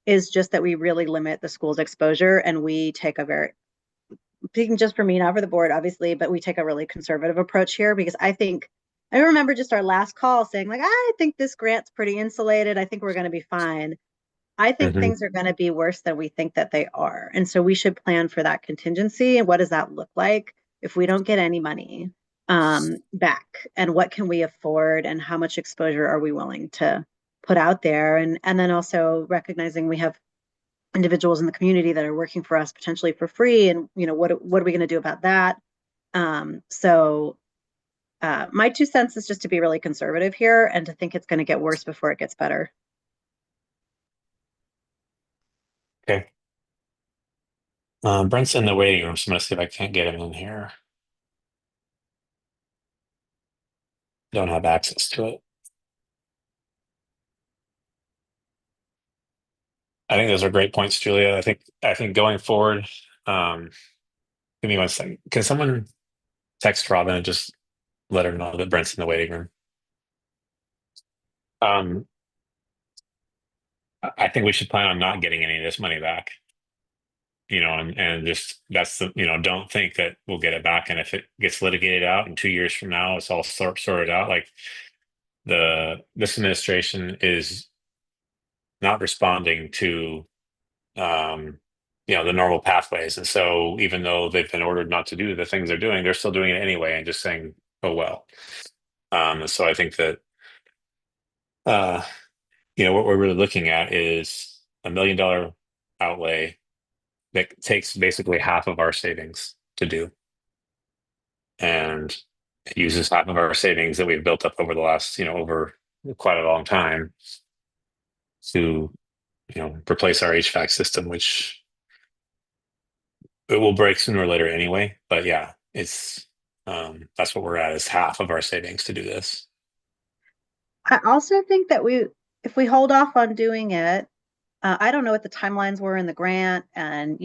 is just that we really limit the school's exposure, and we take a very, speaking just for me, not for the board, obviously, but we take a really conservative approach here, because I remember just our last call saying like, I think this grant's pretty insulated. I think we're going to be fine. I think things are going to be worse than we think that they are. And so we should plan for that contingency. And what does that look like if we don't get any money back? And what can we afford? And how much exposure are we willing to put out there? And then also recognizing we have individuals in the community that are working for us potentially for free. And, what are we going to do about that? So my 2 cents is just to be really conservative here and to think it's going to get worse before it gets better. Okay. Brent's in the waiting room, so I'm gonna see if I can't get him in here. Don't have access to it. I think those are great points, Julia. I think going forward, give me 1 second. Can someone text Robin and just let her know that Brent's in the waiting room? I think we should plan on not getting any of this money back. And just that's don't think that we'll get it back. And if it gets litigated out in 2 years from now, it's all sorted out. Like this administration is not responding to the normal pathways. And so even though they've been ordered not to do the things they're doing, they're still doing it anyway and just saying, oh well. So I think that what we're really looking at is $1 million outlay that takes basically half of our savings to do, and it uses half of our savings that we've built up over the last over quite a long time to replace our HVAC system, which it will break sooner or later anyway. But yeah, it's That's what we're at, is half of our savings to do this. I also think that if we hold off on doing it, I don't know what the timelines were in the grant and,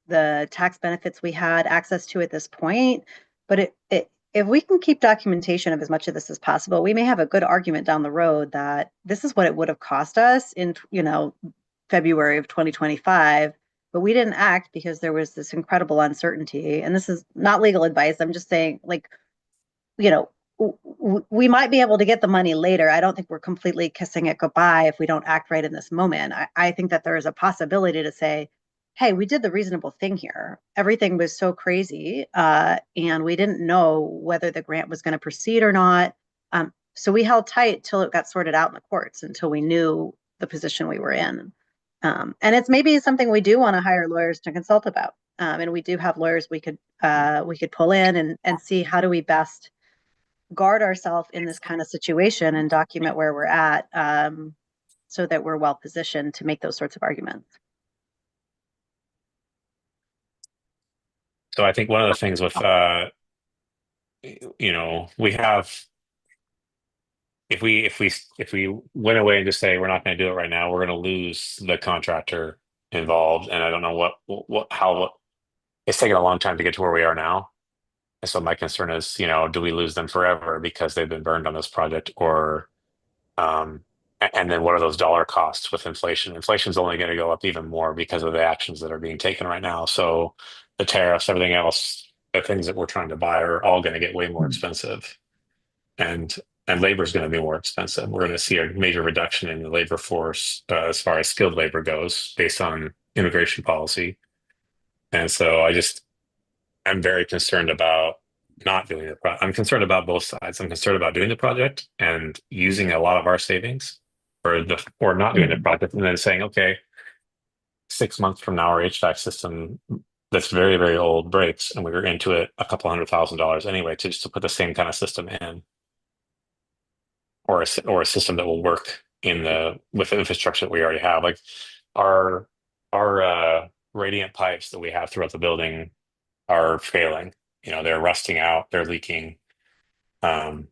the tax benefits we had access to at this point, but if we can keep documentation of as much of this as possible, we may have a good argument down the road that this is what it would have cost us in, February of 2025, but we didn't act because there was this incredible uncertainty. And this is not legal advice. I'm just saying, like, you know, we might be able to get the money later. I don't think we're completely kissing it goodbye if we don't act right in this moment. I think that there is a possibility to say, hey, we did the reasonable thing here. Everything was so crazy, and we didn't know whether the grant was going to proceed or not. So we held tight till it got sorted out in the courts, until we knew the position we were in. And it's maybe something we do want to hire lawyers to consult about. And we do have lawyers we could pull in and see how do we best guard ourselves in this kind of situation and document where we're at, so that we're well positioned to make those sorts of arguments. So I think one of the things with, we have, if we went away and just say we're not going to do it right now, we're going to lose the contractor involved, and I don't know how it's taken a long time to get to where we are now. And so my concern is, do we lose them forever because they've been burned on this project, or and then what are those dollar costs with inflation? Inflation's only going to go up even more because of the actions that are being taken right now. So the tariffs, everything else, the things that we're trying to buy are all going to get way more expensive, and labor is going to be more expensive. We're going to see a major reduction in the labor force, as far as skilled labor goes, based on immigration policy. And so I'm very concerned about not doing the project. I'm concerned about both sides. I'm concerned about doing the project and using a lot of our savings, or not doing the project and then saying, okay, 6 months from now, our HVAC system that's very, very old breaks, and we were into it a couple $100,000 anyway, to put the same kind of system in, or a system that will work with the infrastructure that we already have. Like our radiant pipes that we have throughout the building are failing. They're rusting out, they're leaking. I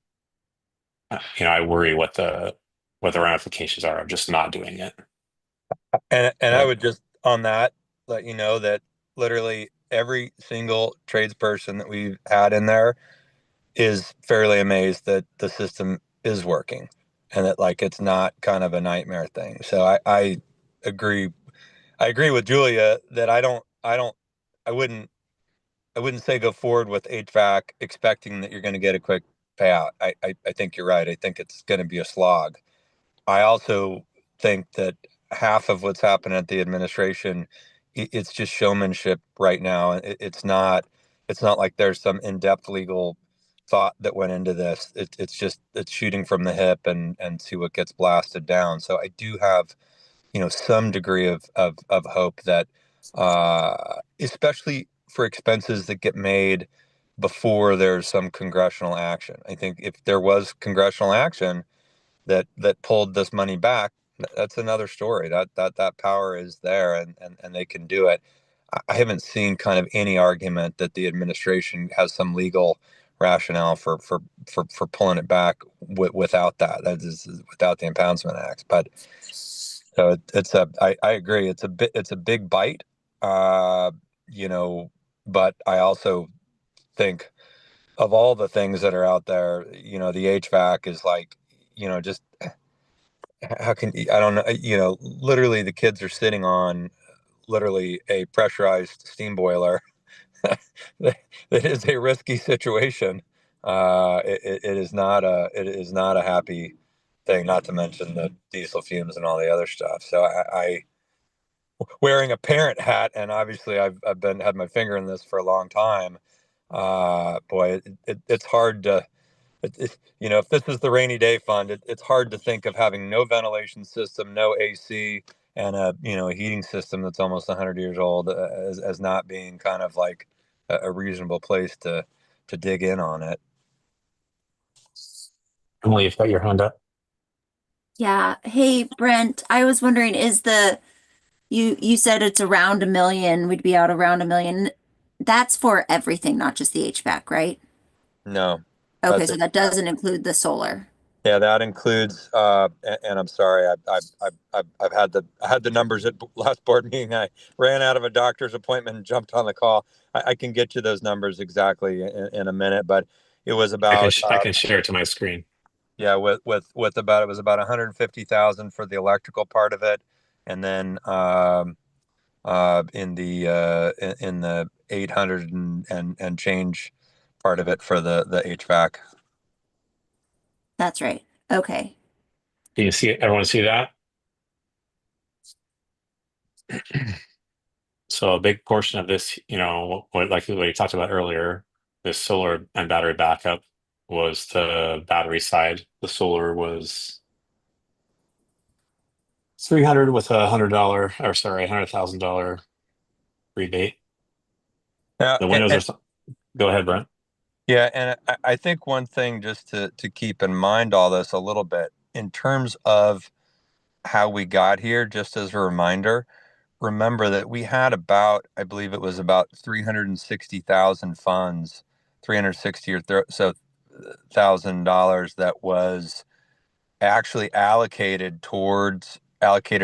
worry what the ramifications are of just not doing it. And I But would just on that let you know that literally every single tradesperson that we've had in there is fairly amazed that the system is working and that like it's not kind of a nightmare thing. So I agree. I agree with Julia that I wouldn't say go forward with HVAC expecting that you're going to get a quick payout. I think you're right. I think it's going to be a slog. I also think that half of what's happened at the administration, it's just showmanship right now. It's not like there's some in-depth legal thought that went into this. It's shooting from the hip and see what gets blasted down. So I do have, some degree of hope that, especially for expenses that get made before there's some congressional action. I think if there was congressional action that pulled this money back, that's another story. That power is there, and they can do it. I haven't seen kind of any argument that the administration has some legal rationale for pulling it back without that. That is without the Impoundment Act. But so I agree. It's a big bite. Uh, but I also think of all the things that are out there, the HVAC is like, just how can I don't know, literally the kids are sitting on literally a pressurized steam boiler. that is a risky situation. It is not a happy thing, not to mention the diesel fumes and all the other stuff. So I wearing a parent hat, and obviously I've been had my finger in this for a long time. Boy, it's hard to, if this is the rainy day fund, it's hard to think of having no ventilation system, no AC, and a heating system that's almost 100 years old, as not being kind of like a reasonable place to dig in on it. Emily, you've got your hand up. Yeah. Hey, Brent, I was wondering, you said it's around 1 million, we'd be out around 1 million. That's for everything, not just the HVAC, right? No. Okay, That's so that doesn't include the solar. Yeah, that includes, and I'm sorry, I had the numbers at last board meeting. I ran out of a doctor's appointment and jumped on the call. I can get you those numbers exactly in a minute, but it was about, I can share it to my screen. yeah, with about, it was about 150,000 for the electrical part of it, and then in the 800 and change part of it for the HVAC. That's right. Okay. Can you see it? Everyone see that? So a big portion of this, like what you talked about earlier, this solar and battery backup was the battery side. The solar was 300 with $100, or sorry, $100,000 rebate. Yeah, The windows are. Go ahead, Brent. yeah, and I think one thing just to keep in mind all this a little bit in terms of how we got here, just as a reminder, remember that we had about, I believe it was about 360,000 funds, 360 or so $1,000 that was actually allocated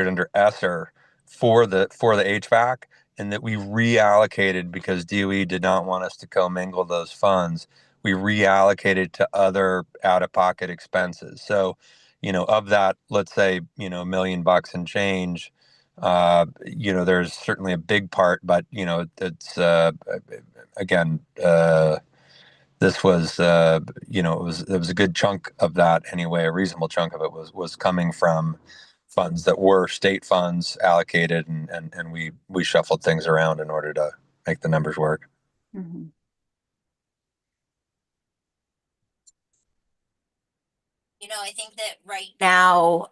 under ESSER for the HVAC, and that we reallocated because DOE did not want us to commingle those funds. We reallocated to other out-of-pocket expenses. So, of that, let's say, $1 million and change, there's certainly a big part, but it's again, this was it was a good chunk of that anyway. A reasonable chunk of it was coming from funds that were state funds allocated, and we shuffled things around in order to make the numbers work. Mhm. I think that right now,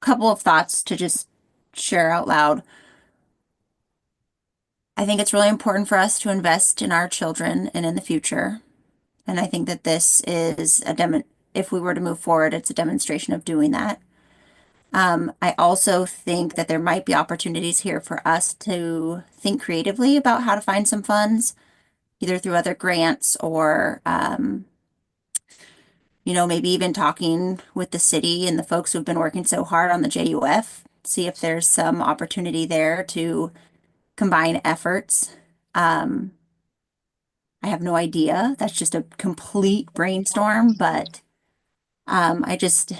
couple of thoughts to just share out loud. I think it's really important for us to invest in our children and in the future. And I think that this is if we were to move forward, it's a demonstration of doing that. I also think that there might be opportunities here for us to think creatively about how to find some funds, either through other grants or, maybe even talking with the city and the folks who've been working so hard on the JUF, see if there's some opportunity there to combine efforts. I have no idea. That's just a complete brainstorm, but I just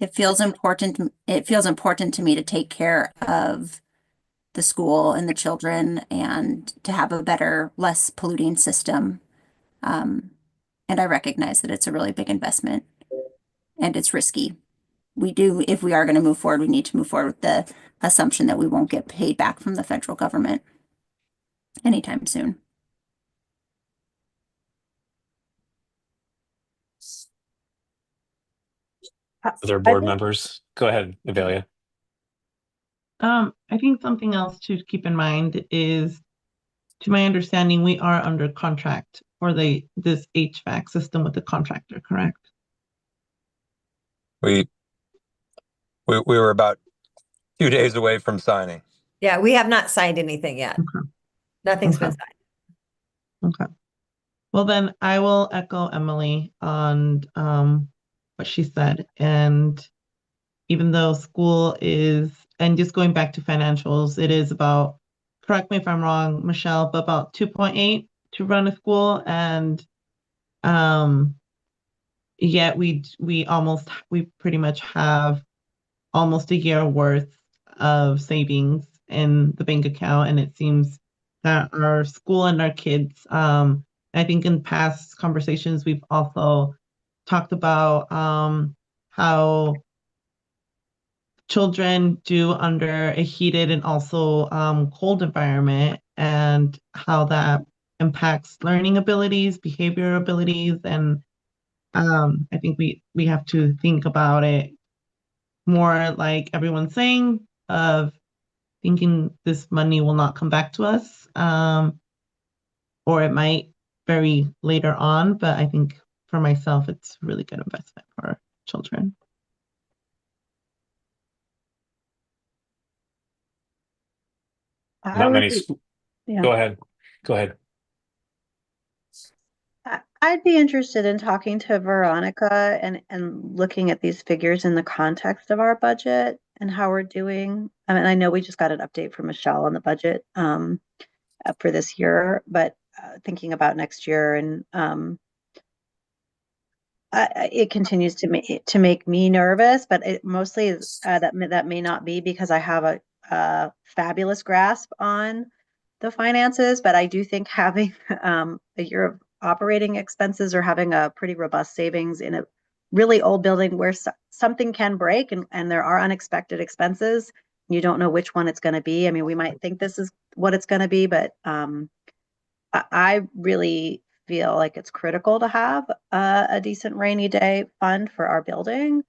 it feels important. It feels important to me to take care of the school and the children and to have a better, less polluting system. And I recognize that it's a really big investment and it's risky. If we are going to move forward, we need to move forward with the assumption that we won't get paid back from the federal government anytime soon. Other I board think members, go ahead, Avelia. I think something else to keep in mind is, to my understanding, we are under contract for this HVAC system with the contractor, correct? We were about 2 days away from signing. Yeah, we have not signed anything yet. Okay. Nothing's been Okay. signed. Okay. Well, then I will echo Emily on what she said. And even though school is, and just going back to financials, it is about, correct me if I'm wrong, Michelle, but about 2.8 to run a school. And yet we pretty much have almost a year worth of savings in the bank account. And it seems that our school and our kids, I think in past conversations, we've also talked about how children do under a heated and also cold environment, and how that impacts learning abilities, behavior abilities. And I think we have to think about it more like everyone's saying, of thinking this money will not come back to us, or it might very later on. But I think for myself, it's a really good investment for our children. I not would many be, schools. yeah. Go ahead. Go ahead. I'd be interested in talking to Veronica and looking at these figures in the context of our budget and how we're doing. I mean, I know we just got an update from Michelle on the budget for this year, but thinking about next year and it continues to make me nervous, but it mostly is that may not be because I have a fabulous grasp on the finances, but I do think having a year of operating expenses or having a pretty robust savings in a really old building where something can break and there are unexpected expenses, you don't know which one it's going to be. I mean, we might think this is what it's going to be, but I really feel like it's critical to have a decent rainy day fund for our building.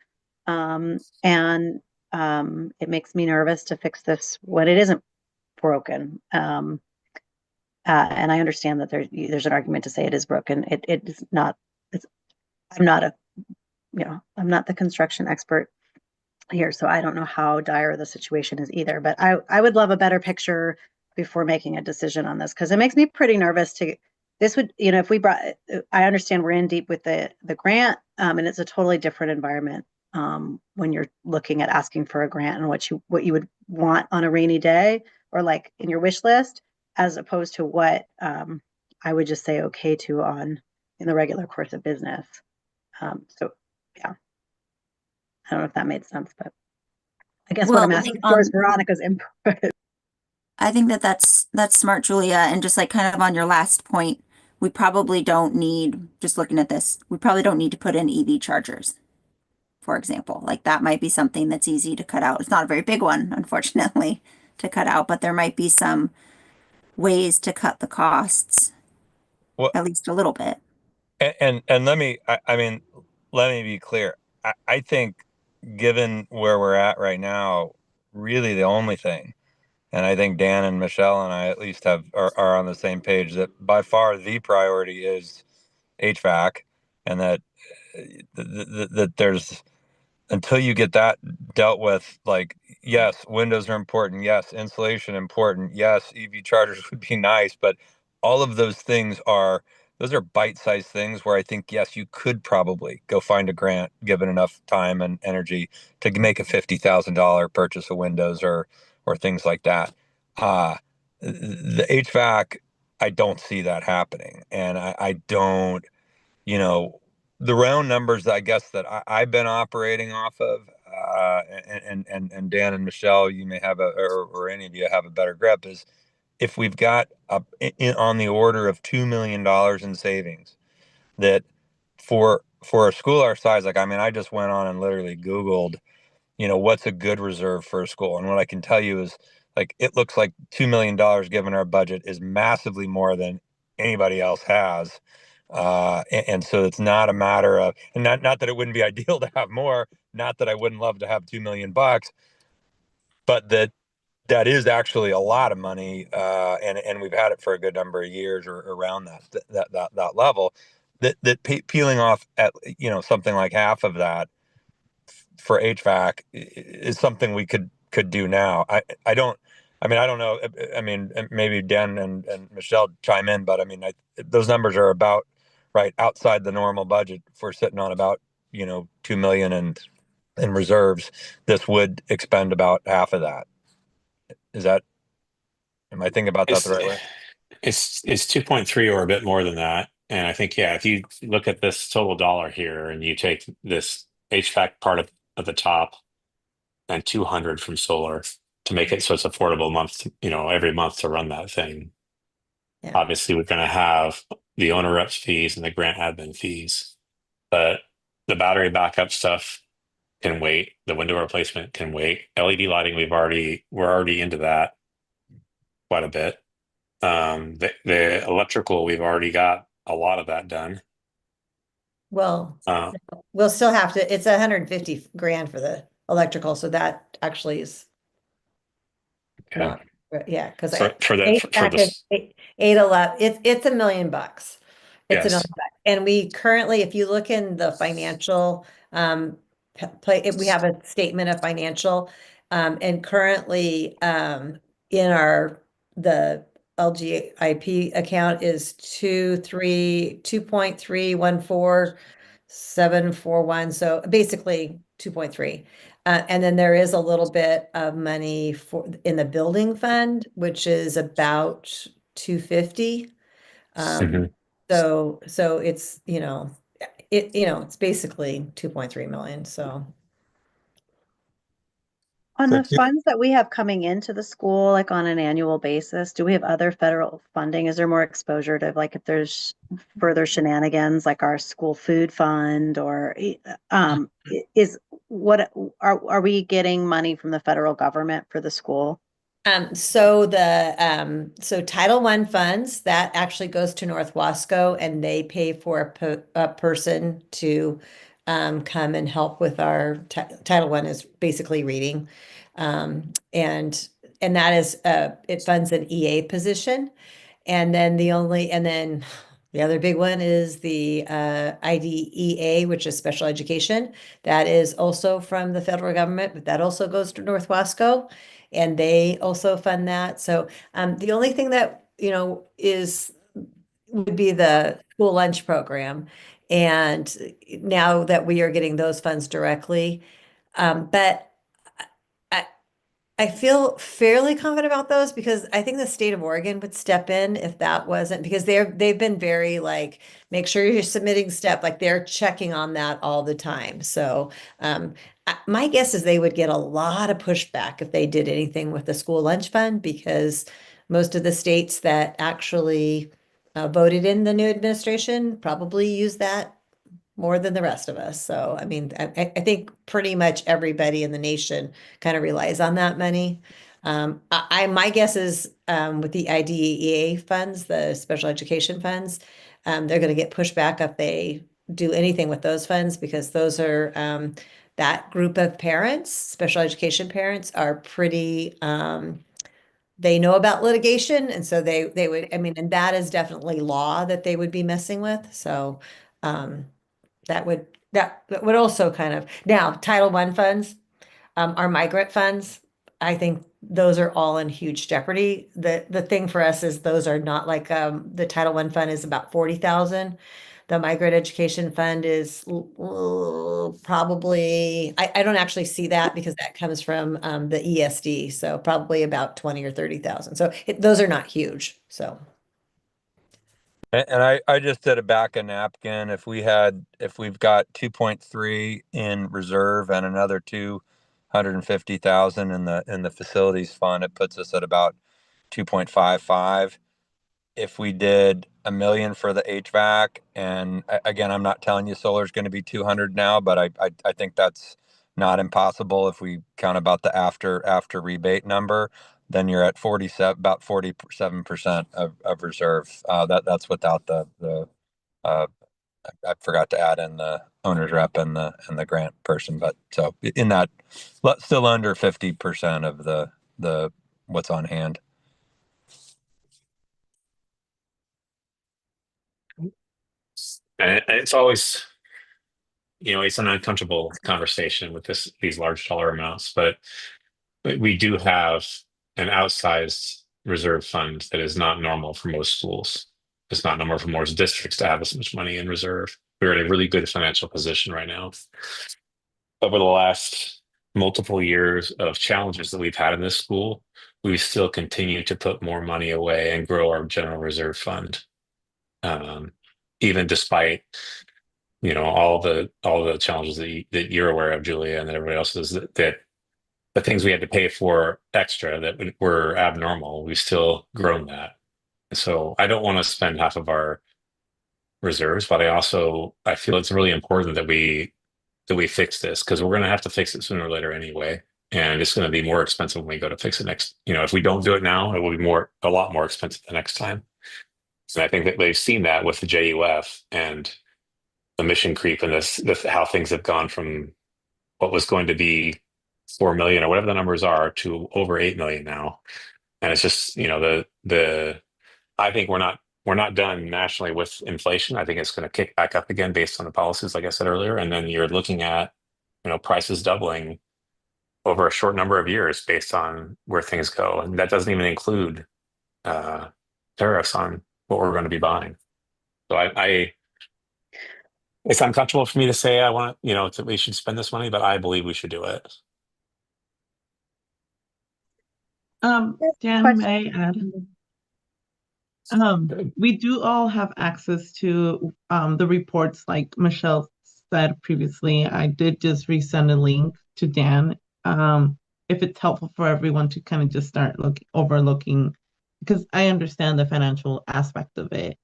And it makes me nervous to fix this when it isn't broken. And I understand that there's an argument to say it is broken. It is not. It's, I'm not a, I'm not the construction expert here, so I don't know how dire the situation is either. But I would love a better picture before making a decision on this because it makes me pretty nervous to. This would, if we brought, I understand we're in deep with the grant, and it's a totally different environment when you're looking at asking for a grant and what you would want on a rainy day or like in your wish list, as opposed to what I would just say okay to on in the regular course of business. So yeah, I don't know if that made sense, but I guess what Well, I'm I think asking for is Veronica's input. I think that's smart, Julia. And just like kind of on your last point, we probably don't need, just looking at this, we probably don't need to put in EV chargers, for example. Like that might be something that's easy to cut out. It's not a very big one, unfortunately, to cut out, but there might be some ways to cut the costs Well, at least a little bit. and I mean, let me be clear. I think given where we're at right now, really the only thing, and I think Dan and Michelle and I at least are on the same page that by far the priority is HVAC, and that that there's until you get that dealt with, like, yes, windows are important. Yes, insulation important. Yes, EV chargers would be nice, but all of those are bite-sized things where I think, yes, you could probably go find a grant given enough time and energy to make a $50,000 purchase of windows or things like that. The HVAC, I don't see that happening. And I don't, you know, the round numbers, I guess, that I've been operating off of, and Dan and Michelle, you may have or any of you have a better grip, is if we've got on the order of $2 million in savings, that for a school our size, like, I mean, I just went on and literally Googled, what's a good reserve for a school, and what I can tell you is, like, it looks like $2 million given our budget is massively more than anybody else has. And so it's not a matter of, and not that it wouldn't be ideal to have more, not that I wouldn't love to have $2 million, but that is actually a lot of money, and we've had it for a good number of years or around that level. Peeling off at something like half of that for HVAC is something we could do now. I don't. I mean, I don't know. I mean, maybe Dan and Michelle chime in, but I mean, those numbers are about right outside the normal budget. If we're sitting on about 2 million in reserves, this would expend about half of that. Is that? Am I thinking about that the It's right way? it's 2.3 or a bit more than that. And I think, yeah, if you look at this total dollar here and you take this HVAC part of the top and 200 from solar to make it so it's affordable month, every month to run that thing. Yeah. Obviously, we're going to have the owner reps fees and the grant admin fees, but the battery backup stuff can wait. The window replacement can wait. LED lighting, we're already into that quite a bit. The electrical, we've already got a lot of that done. Well, Uh, we'll still have to, it's 150 grand for the electrical, so that actually is okay. not, yeah, because For the for HVAC is this, 811, it's $1 million. It's $1 million. yes. And we currently, if you look in the financial, we have a statement of financial, and currently, in our the LGIP account is 2.314,741. So basically 2.3. And then there is a little bit of money for in the building fund, which is about 250. Mhm. So it's, it's basically 2.3 million. So On So the two, funds that we have coming into the school, like on an annual basis, do we have other federal funding? Is there more exposure to like if there's further shenanigans like our school food fund or is what are we getting money from the federal government for the school? So Title I funds that actually goes to North Wasco and they pay for a person to come and help with our Title I is basically reading. And that is it funds an EA position. And then the other big one is the IDEA, which is special education. That is also from the federal government, but that also goes to North Wasco, and they also fund that. So the only thing that, is would be the school lunch program. And now that we are getting those funds directly, but I, I feel fairly confident about those because I think the state of Oregon would step in if that wasn't because they've been very like make sure you're submitting step like they're checking on that all the time. So my guess is they would get a lot of pushback if they did anything with the school lunch fund because most of the states that actually voted in the new administration probably use that more than the rest of us. So, I mean, I think pretty much everybody in the nation kind of relies on that money. My guess is with the IDEA funds, the special education funds, they're going to get pushback if they do anything with those funds because those are that group of parents, special education parents, are pretty. They know about litigation, and so they would. I mean, and that is definitely law that they would be messing with. So. Um, that would also kind of now Title I funds, our migrant funds. I think those are all in huge jeopardy. The thing for us is those are not like the Title I fund is about 40,000. The migrant education fund is probably I don't actually see that because that comes from the ESD, so probably about 20 or 30,000. So those are not huge. So and I just did a back of napkin. If we've got 2.3 in reserve and another 250,000 in the facilities fund, it puts us at about 2.55. If we did a million for the HVAC, and again, I'm not telling you solar is going to be 200 now, but I think that's not impossible if we count about the after rebate number. Then you're at 47, about 47% of reserve. That's without the uh, I forgot to add in the owner's rep and the grant person, but so in that, still under 50% of the what's on hand. And it's always, it's an uncomfortable conversation with these large dollar amounts, but we do have an outsized reserve fund that is not normal for most schools. It's not normal for most districts to have this much money in reserve. We're in a really good financial position right now. Over the last multiple years of challenges that we've had in this school, we still continue to put more money away and grow our general reserve fund. Even despite all the challenges that you're aware of, Julia, and that everybody else is that the things we had to pay for extra that were abnormal, we've still grown that. So I don't want to spend half of our reserves, but I feel it's really important that we fix this because we're going to have to fix it sooner or later anyway. And it's going to be more expensive when we go to fix it next. If we don't do it now, it will be a lot more expensive the next time. And I think that they've seen that with the JUF and the mission creep and this how things have gone from what was going to be 4 million or whatever the numbers are to over 8 million now. And it's just, the I think we're not done nationally with inflation. I think it's going to kick back up again based on the policies, like I said earlier. And then you're looking at, prices doubling over a short number of years based on where things go. And that doesn't even include tariffs on what we're going to be buying. So it's uncomfortable for me to say I want, we should spend this money, but I believe we should do it. Dan, Question. may I add? We do all have access to the reports, like Michelle said previously. I did just resend a link to Dan. If it's helpful for everyone to kind of just start overlooking, because I understand the financial aspect of it.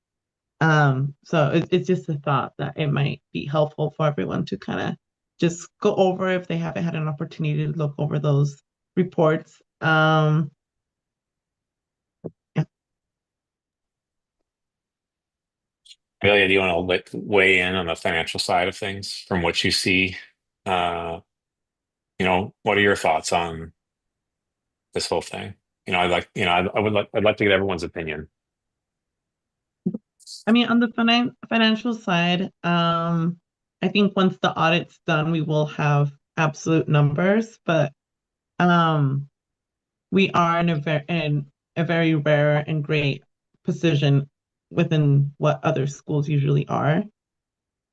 So it's just a thought that it might be helpful for everyone to kind of just go over if they haven't had an opportunity to look over those reports. Amelia, do you want to weigh in on the financial side of things from what you see? Uh, what are your thoughts on this whole thing? I'd like to get everyone's opinion. I mean, on the financial side, I think once the audit's done, we will have absolute numbers, but we are in a very rare and great position within what other schools usually are.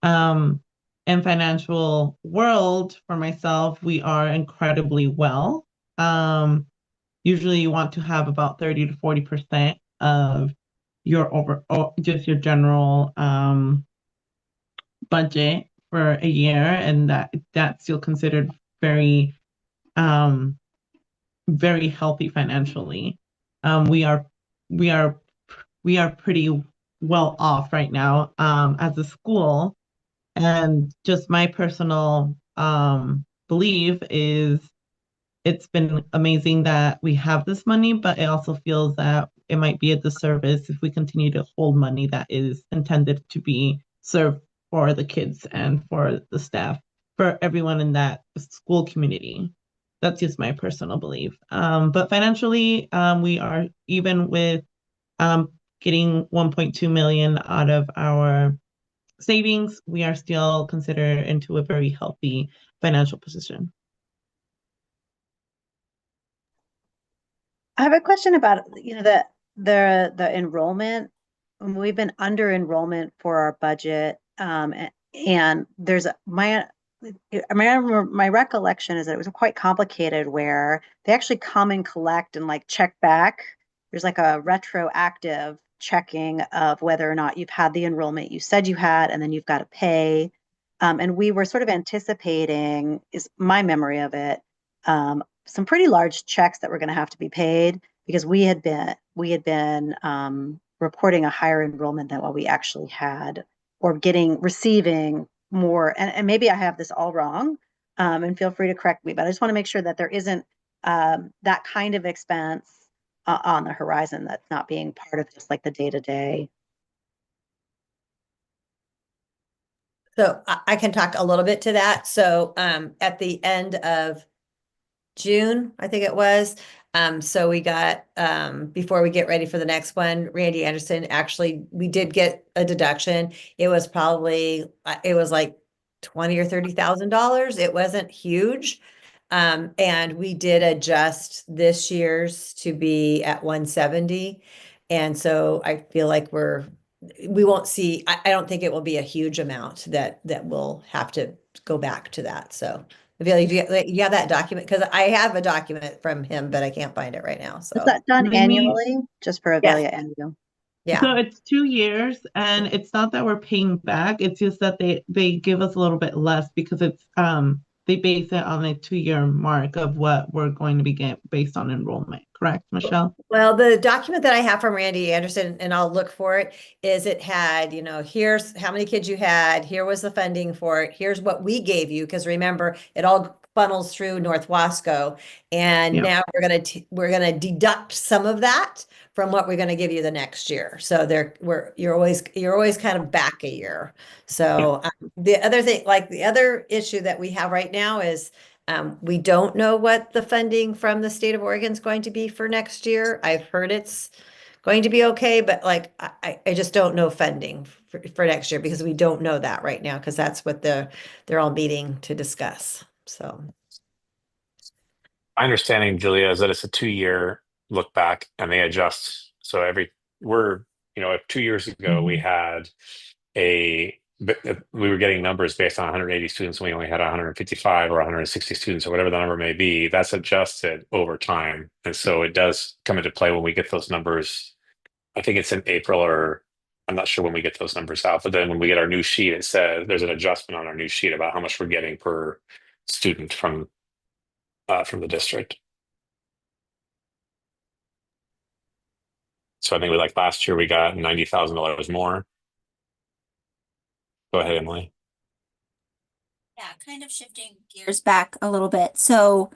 In financial world, for myself, we are incredibly well. Usually you want to have about 30 to 40% of just your general budget for a year, and that's still considered very um very healthy financially. We are we are we are pretty well off right now as a school, and just my personal belief is it's been amazing that we have this money, but it also feels that it might be a disservice if we continue to hold money that is intended to be served for the kids and for the staff, for everyone in that school community. That's just my personal belief. But financially, we are even with getting 1.2 million out of our savings, we are still considered into a very healthy financial position. I have a question about, the enrollment. We've been under enrollment for our budget. And there's my recollection is that it was quite complicated where they actually come and collect and like check back. There's like a retroactive checking of whether or not you've had the enrollment you said you had, and then you've got to pay. And we were sort of anticipating, is my memory of it, some pretty large checks that were going to have to be paid because we had been reporting a higher enrollment than what we actually had, or receiving more. And maybe I have this all wrong, and feel free to correct me, but I just want to make sure that there isn't that kind of expense on the horizon that's not being part of just like the day to day. So I can talk a little bit to that. So at the end of June, I think it was. So we got, before we get ready for the next one, Randy Anderson, actually, we did get a deduction. It was like 20 or $30,000. It wasn't huge. And we did adjust this year's to be at 170. And so I feel like we won't see, I don't think it will be a huge amount that will have to go back to that. So you have that document, because I have a document from him, but I can't find it right now. Is So that done Maybe- annually, just for Avelia and you? yeah. So it's 2 years, and it's not that we're paying back. It's just that they give us a little bit less because it's they base it on a 2-year mark of what we're going to be getting based on enrollment. Correct, Michelle? Well, the document that I have from Randy Anderson, and I'll look for it, is it had, here's how many kids you had, here was the funding for it, here's what we gave you, because remember, it all funnels through North Wasco, and Yeah. now we're gonna deduct some of that from what we're gonna give you the next year. So you're always kind of back a year. So the other thing, like the other issue that we have right now is we don't know what the funding from the state of Oregon is going to be for next year. I've heard it's going to be okay, but like I just don't know funding for next year, because we don't know that right now, because that's what they're all meeting to discuss. So My understanding, Julia, is that it's a 2-year look back and they adjust So we're, 2 years ago, we had we were getting numbers based on 180 students, and we only had 155 or 160 students or whatever the number may be. That's adjusted over time. And so it does come into play when we get those numbers. I think it's in April, or I'm not sure when we get those numbers out, but then when we get our new sheet, it says there's an adjustment on our new sheet about how much we're getting per student from the district. So I think last year we got $90,000 more. Go ahead, Emily. Yeah, kind of shifting gears back a little bit. So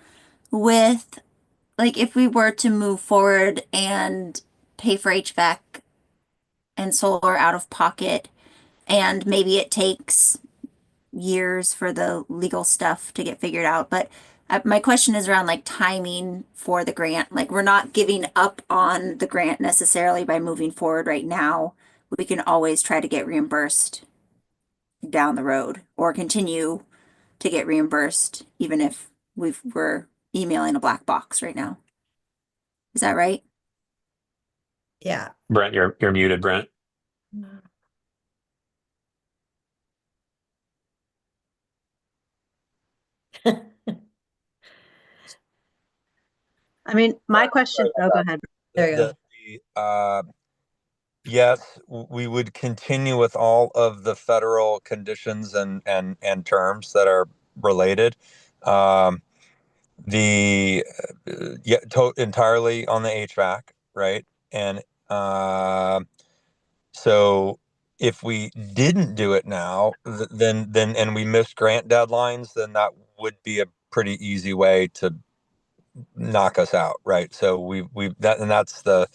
with if we were to move forward and pay for HVAC and solar out of pocket, and maybe it takes years for the legal stuff to get figured out, but my question is around timing for the grant. We're not giving up on the grant necessarily by moving forward right now. We can always try to get reimbursed down the road or continue to get reimbursed even if we're emailing a black box right now. Is that right? Yeah. Brent, you're muted, Brent. I mean, my question, oh, go ahead. There you go. Yes, we would continue with all of the federal conditions and terms that are related. The yeah, entirely on the HVAC, right? And so if we didn't do it now, then and we missed grant deadlines, then that would be a pretty easy way to knock us out, right? So we that and that's so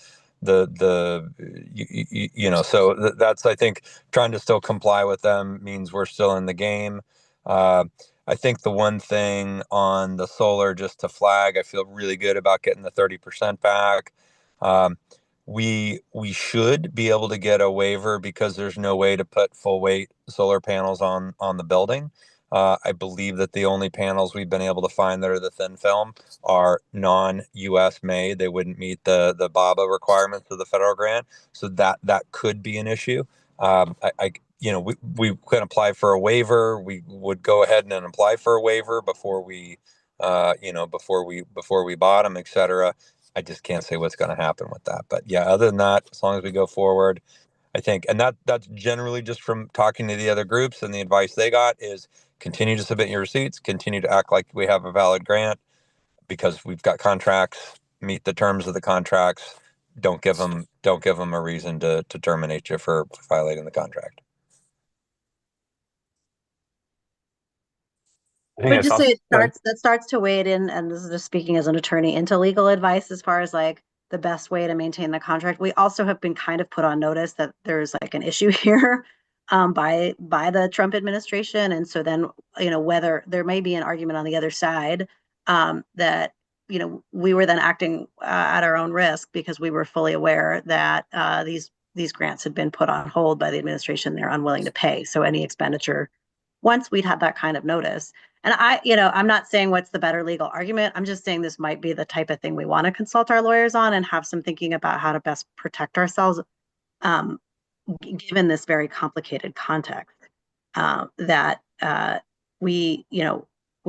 that's, I think, trying to still comply with them means we're still in the game. uh, I think the one thing on the solar, just to flag, I feel really good about getting the 30% back. um, we should be able to get a waiver because there's no way to put full weight solar panels on the building. I believe that the only panels we've been able to find that are the thin film are non-U.S. made. They wouldn't meet the BABA requirements of the federal grant, so that could be an issue. We can apply for a waiver. We would go ahead and apply for a waiver before we, before we bought them, et cetera. I just can't say what's going to happen with that. But yeah, other than that, as long as we go forward, I think, and that's generally just from talking to the other groups, and the advice they got is continue to submit your receipts, continue to act like we have a valid grant because we've got contracts, meet the terms of the contracts. Don't give them a reason to terminate you for violating the contract. I I think would that's just say awesome. that starts to wade in, and this is just speaking as an attorney, into legal advice as far as the best way to maintain the contract. We also have been kind of put on notice that there's an issue here by the Trump administration. And so then, whether there may be an argument on the other side that, we were then acting at our own risk because we were fully aware that these grants had been put on hold by the administration. They're unwilling to pay. So any expenditure, once we'd had that kind of notice. And I'm not saying what's the better legal argument. I'm just saying this might be the type of thing we want to consult our lawyers on and have some thinking about how to best protect ourselves, given this very complicated context. That we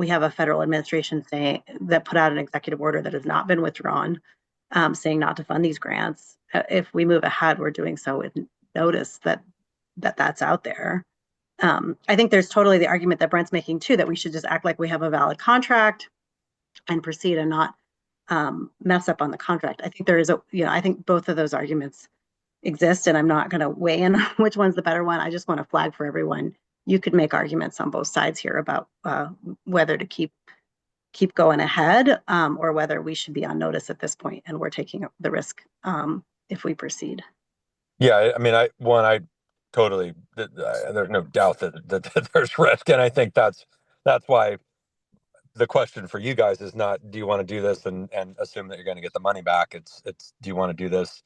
have a federal administration saying that put out an executive order that has not been withdrawn, saying not to fund these grants. If we move ahead, we're doing so with notice that's out there. I think there's totally the argument that Brent's making too, that we should just act like we have a valid contract and proceed and not mess up on the contract. I think there is I think both of those arguments exist, and I'm not going to weigh in on which one's the better one. I just want to flag for everyone. You could make arguments on both sides here about whether to keep going ahead or whether we should be on notice at this point and we're taking the risk if we proceed. Yeah, I mean, I totally, there's no doubt that there's risk, and I think that's why the question for you guys is not, do you want to do this and assume that you're going to get the money back? It's do you want to do this?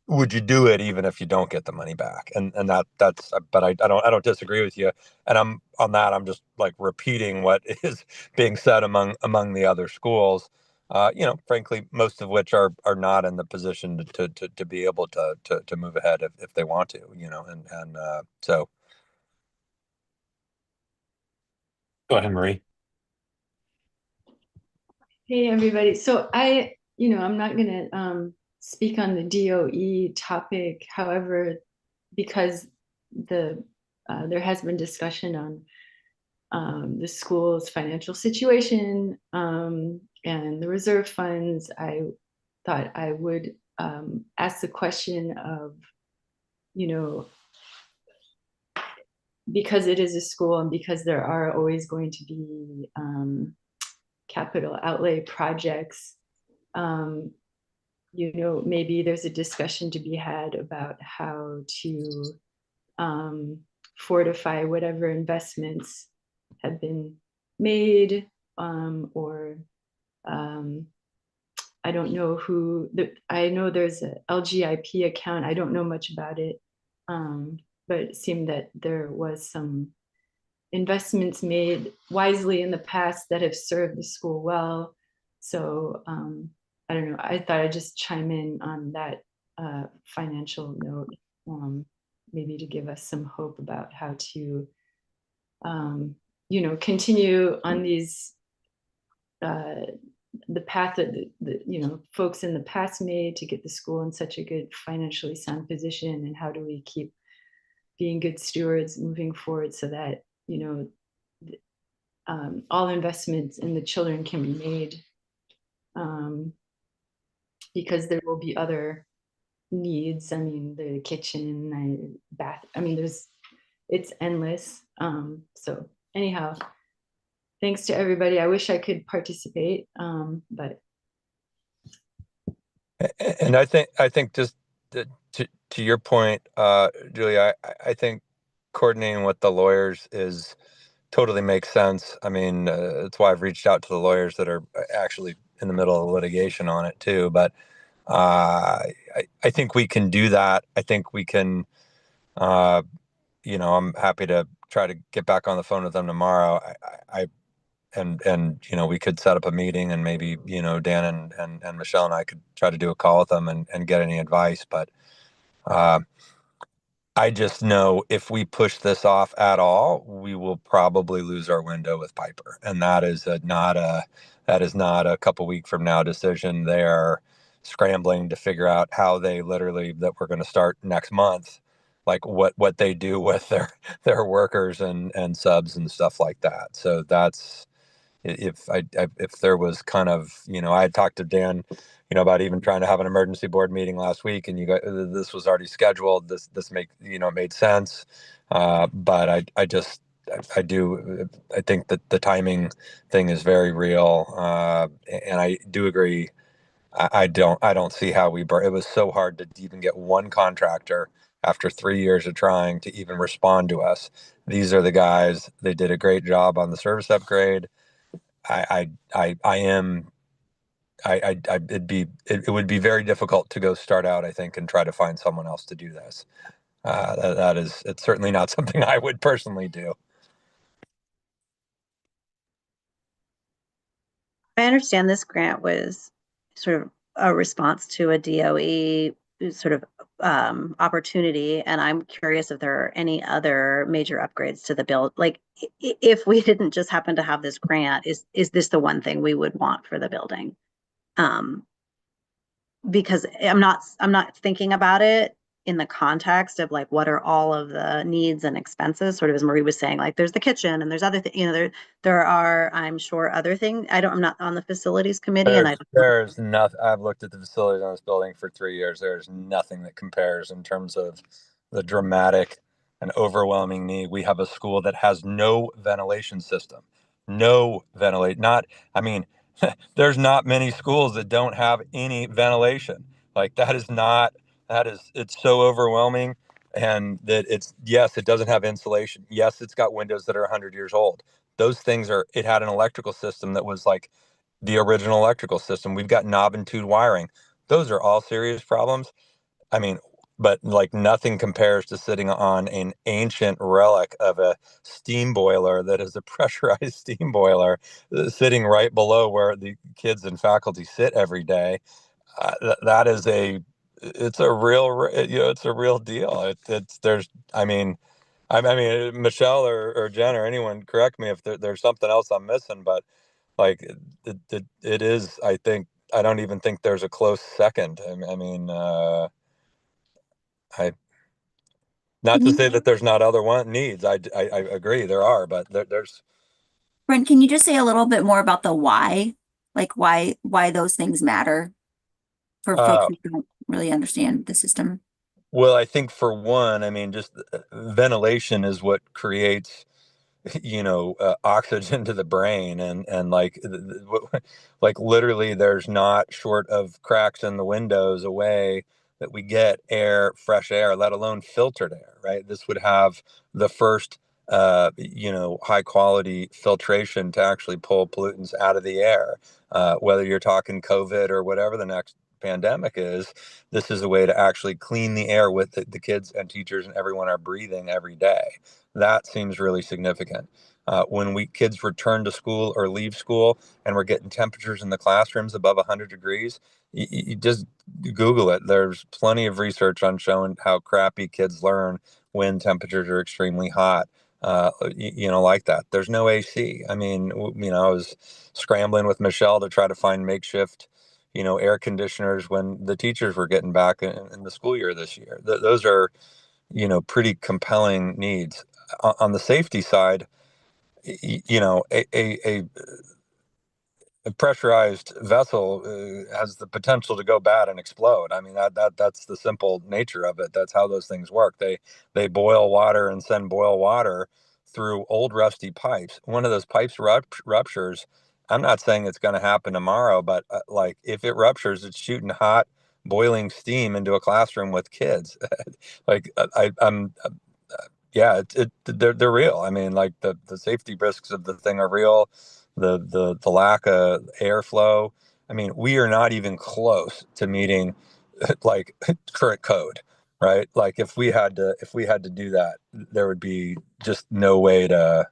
Would you do it even if you don't get the money back? And that's, but I don't disagree with you. And I'm on that. I'm just repeating what is being said among the other schools. frankly, most of which are not in the position to be able to move ahead if they want to, and so. Go ahead, Marie. Hey, everybody. So I'm not going to speak on the DOE topic. However, because there has been discussion on the school's financial situation and the reserve funds, I thought I would ask the question of, because it is a school and because there are always going to be capital outlay projects, maybe there's a discussion to be had about how to fortify whatever investments have been made, or I don't know I know there's a LGIP account. I don't know much about it, but it seemed that there was some investments made wisely in the past that have served the school well. So I don't know. I thought I'd just chime in on that financial note, maybe to give us some hope about how to, continue on these the path that the folks in the past made to get the school in such a good financially sound position, and how do we keep being good stewards moving forward so that all investments in the children can be made, because there will be other needs. I mean, the kitchen, bath. I mean, it's endless. So anyhow, thanks to everybody. I wish I could participate, but. And I think just to your point, Julia, I think coordinating with the lawyers is totally makes sense. I mean, that's why I've reached out to the lawyers that are actually in the middle of litigation on it too. But I think we can do that. I think we can. I'm happy to try to get back on the phone with them tomorrow. And we could set up a meeting, and maybe Dan and Michelle and I could try to do a call with them and get any advice. But I just know if we push this off at all, we will probably lose our window with Piper, and that is not a couple week from now decision. They are scrambling to figure out how they literally that we're going to start next month, like what they do with their workers and subs and stuff like that. So that's if there was kind of I had talked to Dan about even trying to have an emergency board meeting last week, and this was already scheduled. This made sense, but I think that the timing thing is very real, and I do agree. I don't see how it was so hard to even get one contractor after 3 years of trying to even respond to us. These are the guys. They did a great job on the service upgrade. I am it would be very difficult to go start out, I think, and try to find someone else to do this. It's certainly not something I would personally do. I understand this grant was sort of a response to a DOE sort of opportunity, and I'm curious if there are any other major upgrades to the build. Like, if we didn't just happen to have this grant, is this the one thing we would want for the building? Because I'm not thinking about it in the context of like what are all of the needs and expenses, sort of as Marie was saying, like there's the kitchen and there's other things, there are, I'm sure, other things. I'm not on the facilities committee, and There's nothing. I've looked at the facilities on this building for 3 years. There's nothing that compares in terms of the dramatic and overwhelming need. We have a school that has no ventilation system. No ventilate. Not, I mean, there's not many schools that don't have any ventilation. Like it's so overwhelming. And that yes, it doesn't have insulation. Yes, it's got windows that are 100 years old. It had an electrical system that was like the original electrical system. We've got knob and tube wiring. Those are all serious problems. I mean, but like nothing compares to sitting on an ancient relic of a steam boiler that is a pressurized steam boiler sitting right below where the kids and faculty sit every day. That is it's a real, it's a real deal. It's there's, I mean, Michelle or Jen or anyone, correct me if there's something else I'm missing, but like it is, I think, I don't even think there's a close second. I mean, I, not Can to you, say that there's not other needs. I agree there are, but there's, Brent, can you just say a little bit more about the why? Like why those things matter for folks uh, who don't really understand the system? well, I think for one, I mean, just ventilation is what creates oxygen to the brain, and like like literally there's not, short of cracks in the windows, a way that we get fresh air, let alone filtered air, right? This would have the first high quality filtration to actually pull pollutants out of the air, whether you're talking COVID or whatever the next pandemic is. This is a way to actually clean the air with the kids and teachers and everyone are breathing every day. That seems really significant. When kids return to school or leave school and we're getting temperatures in the classrooms above 100 degrees, you just Google it. There's plenty of research on showing how crappy kids learn when temperatures are extremely hot. Like that. There's no AC. I mean, I was scrambling with Michelle to try to find makeshift, air conditioners when the teachers were getting back in the school year this year. Those are, pretty compelling needs. On the safety side, a pressurized vessel has the potential to go bad and explode. I mean, that's the simple nature of it. That's how those things work. They boil water and send boil water through old rusty pipes. One of those pipes ruptures. I'm not saying it's going to happen tomorrow, but like if it ruptures, it's shooting hot, boiling steam into a classroom with kids. Like I'm yeah, they're real. I mean, like the safety risks of the thing are real. The lack of airflow. I mean, we are not even close to meeting like current code, right? Like if we had to do that, there would be just no way to.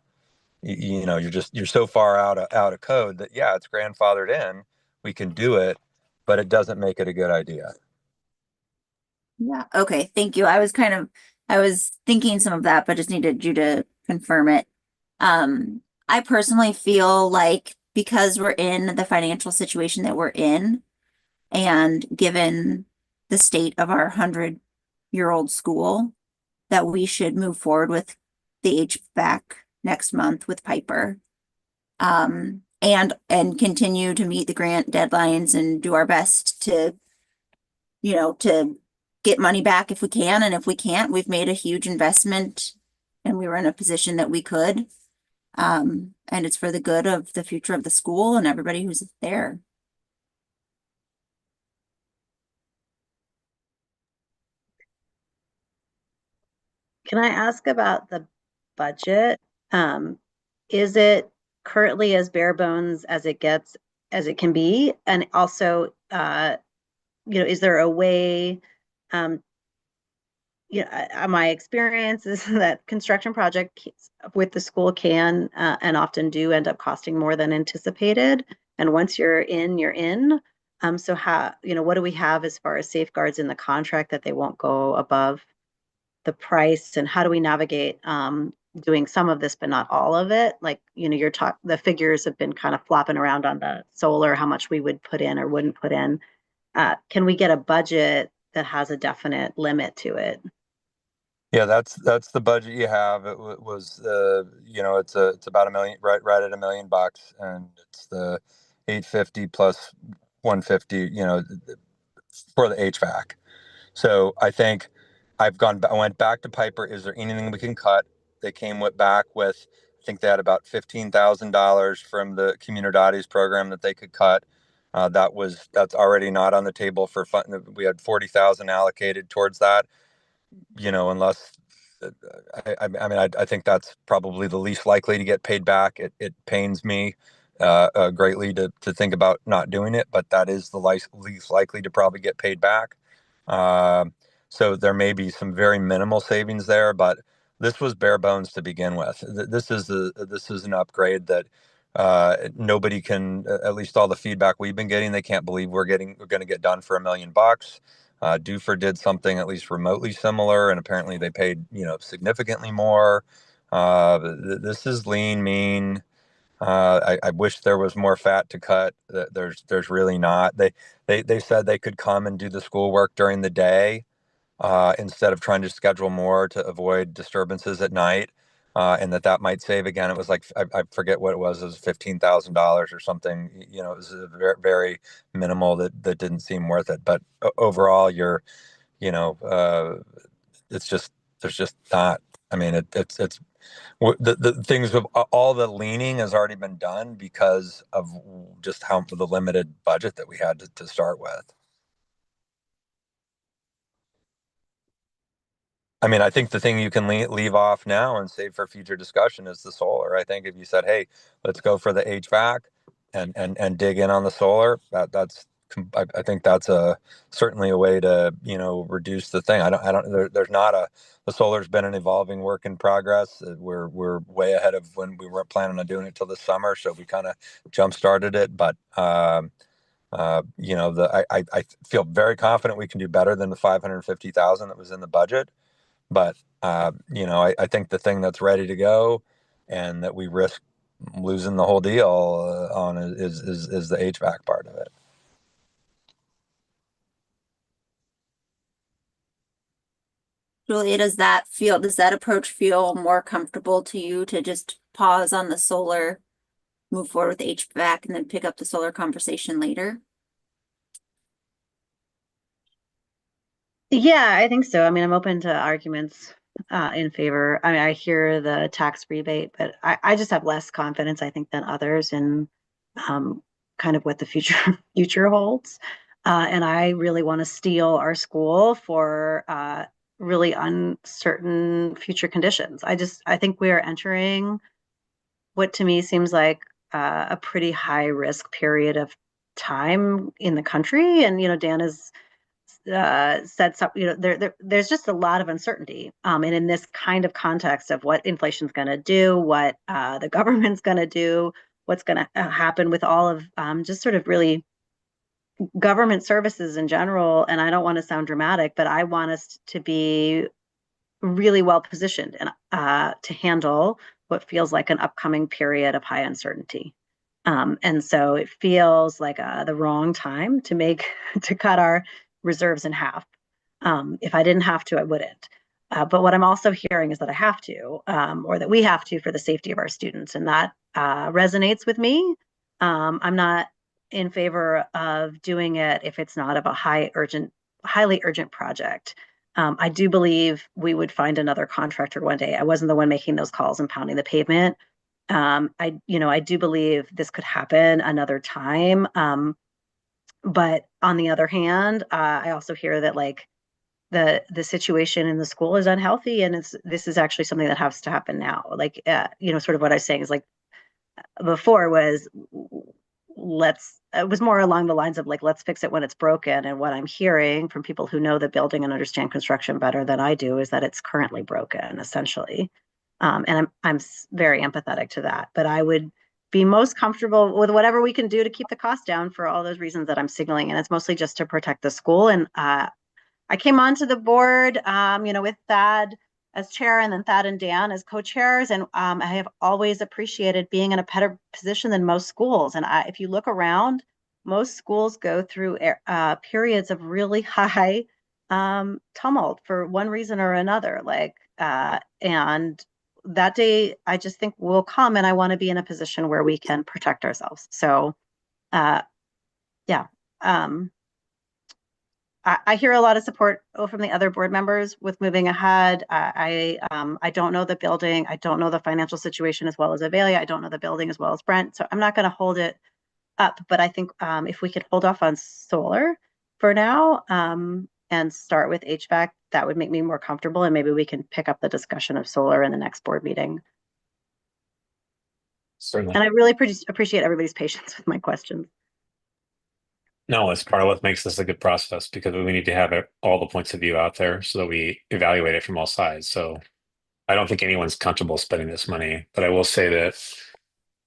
You're so far out of code that, yeah, it's grandfathered in. We can do it, but it doesn't make it a good idea. Yeah. Okay. Thank you. I was thinking some of that, but just needed you to confirm it. I personally feel like because we're in the financial situation that we're in, and given the state of our 100-year-old school, that we should move forward with the HVAC next month with Piper. And continue to meet the grant deadlines and do our best to get money back if we can. And if we can't, we've made a huge investment and we were in a position that we could. And it's for the good of the future of the school and everybody who's there. Can I ask about the budget? Is it currently as bare bones as it gets, as it can be? And also, is there a way, um, my experience is that construction project with the school can and often do end up costing more than anticipated. And once you're in, you're in. So how, what do we have as far as safeguards in the contract that they won't go above the price, and how do we navigate doing some of this but not all of it? Like, the figures have been kind of flopping around on the solar, how much we would put in or wouldn't put in. Can we get a budget that has a definite limit to it? Yeah, that's the budget you have. Was it's about $1 million, right at $1 million, and it's the 850 plus 150, for the HVAC. So I think I went back to Piper. Is there anything we can cut? They back with, I think they had about $15,000 from the Comunidades program that they could cut. That's already not on the table for fun. We had 40,000 allocated towards that, unless I think that's probably the least likely to get paid back. It pains me greatly to think about not doing it, but that is the least likely to probably get paid back. So there may be some very minimal savings there, but this was bare bones to begin with. This is an upgrade that nobody can, at least all the feedback we've been getting, they can't believe we're going to get done for $1 million. Dufer did something at least remotely similar, and apparently they paid, significantly more. This is lean, mean. I wish there was more fat to cut. There's really not. They said they could come and do the schoolwork during the day instead of trying to schedule more to avoid disturbances at night, and that might save. Again, it was like I forget what it was. It was $15,000 or something. It was very, very minimal that didn't seem worth it. But overall, you know, uh, it's just there's just not. I mean, it's the things of all the leaning has already been done because of just how the limited budget that we had to start with. I mean, I think the thing you can leave off now and save for future discussion is the solar. I think if you said, "Hey, let's go for the HVAC and dig in on the solar," I think that's certainly a way to reduce the thing. There's not the solar's been an evolving work in progress. We're way ahead of when we weren't planning on doing it till this summer, so we kind of jump started it. But I feel very confident we can do better than the 550,000 that was in the budget. But I think the thing that's ready to go, and that we risk losing the whole deal on is the HVAC part of it. Julia, does that approach feel more comfortable to you to just pause on the solar, move forward with HVAC, and then pick up the solar conversation later? Yeah, I think so. I mean, I'm open to arguments in favor. I mean, I hear the tax rebate, but I just have less confidence, I think, than others in kind of what the future holds. And I really want to steel our school for really uncertain future conditions. I think we are entering what to me seems like a pretty high risk period of time in the country. And, Dan has said something, there's just a lot of uncertainty. And in this kind of context of what inflation's going to do, what the government's going to do, what's going to happen with all of just sort of really government services in general. And I don't want to sound dramatic, but I want us to be really well positioned and to handle what feels like an upcoming period of high uncertainty. And so it feels like the wrong time to cut our reserves in half. If I didn't have to, I wouldn't. But what I'm also hearing is that I have to, or that we have to for the safety of our students. And that resonates with me. I'm not in favor of doing it if it's not of a highly urgent project. I do believe we would find another contractor one day. I wasn't the one making those calls and pounding the pavement. I do believe this could happen another time. But on the other hand, I also hear that like the situation in the school is unhealthy, and this is actually something that has to happen now. Like, sort of what I was saying is like before was it was more along the lines of like, let's fix it when it's broken. And what I'm hearing from people who know the building and understand construction better than I do is that it's currently broken, essentially. And I'm very empathetic to that. But I would be most comfortable with whatever we can do to keep the cost down for all those reasons that I'm signaling. And it's mostly just to protect the school. And I came onto the board, with Thad as chair, and then Thad and Dan as co-chairs. And I have always appreciated being in a better position than most schools. And if you look around, most schools go through periods of really high tumult for one reason or another. And that day, I just think will come, and I want to be in a position where we can protect ourselves. So, yeah. I hear a lot of support from the other board members with moving ahead. I don't know the building. I don't know the financial situation as well as Avelia. I don't know the building as well as Brent. So I'm not going to hold it up. But I think if we could hold off on solar for now and start with HVAC, that would make me more comfortable. And maybe we can pick up the discussion of solar in the next board meeting. Certainly. And I really appreciate everybody's patience with my questions. No, it's part of what makes this a good process because we need to have all the points of view out there so that we evaluate it from all sides. So I don't think anyone's comfortable spending this money, but I will say that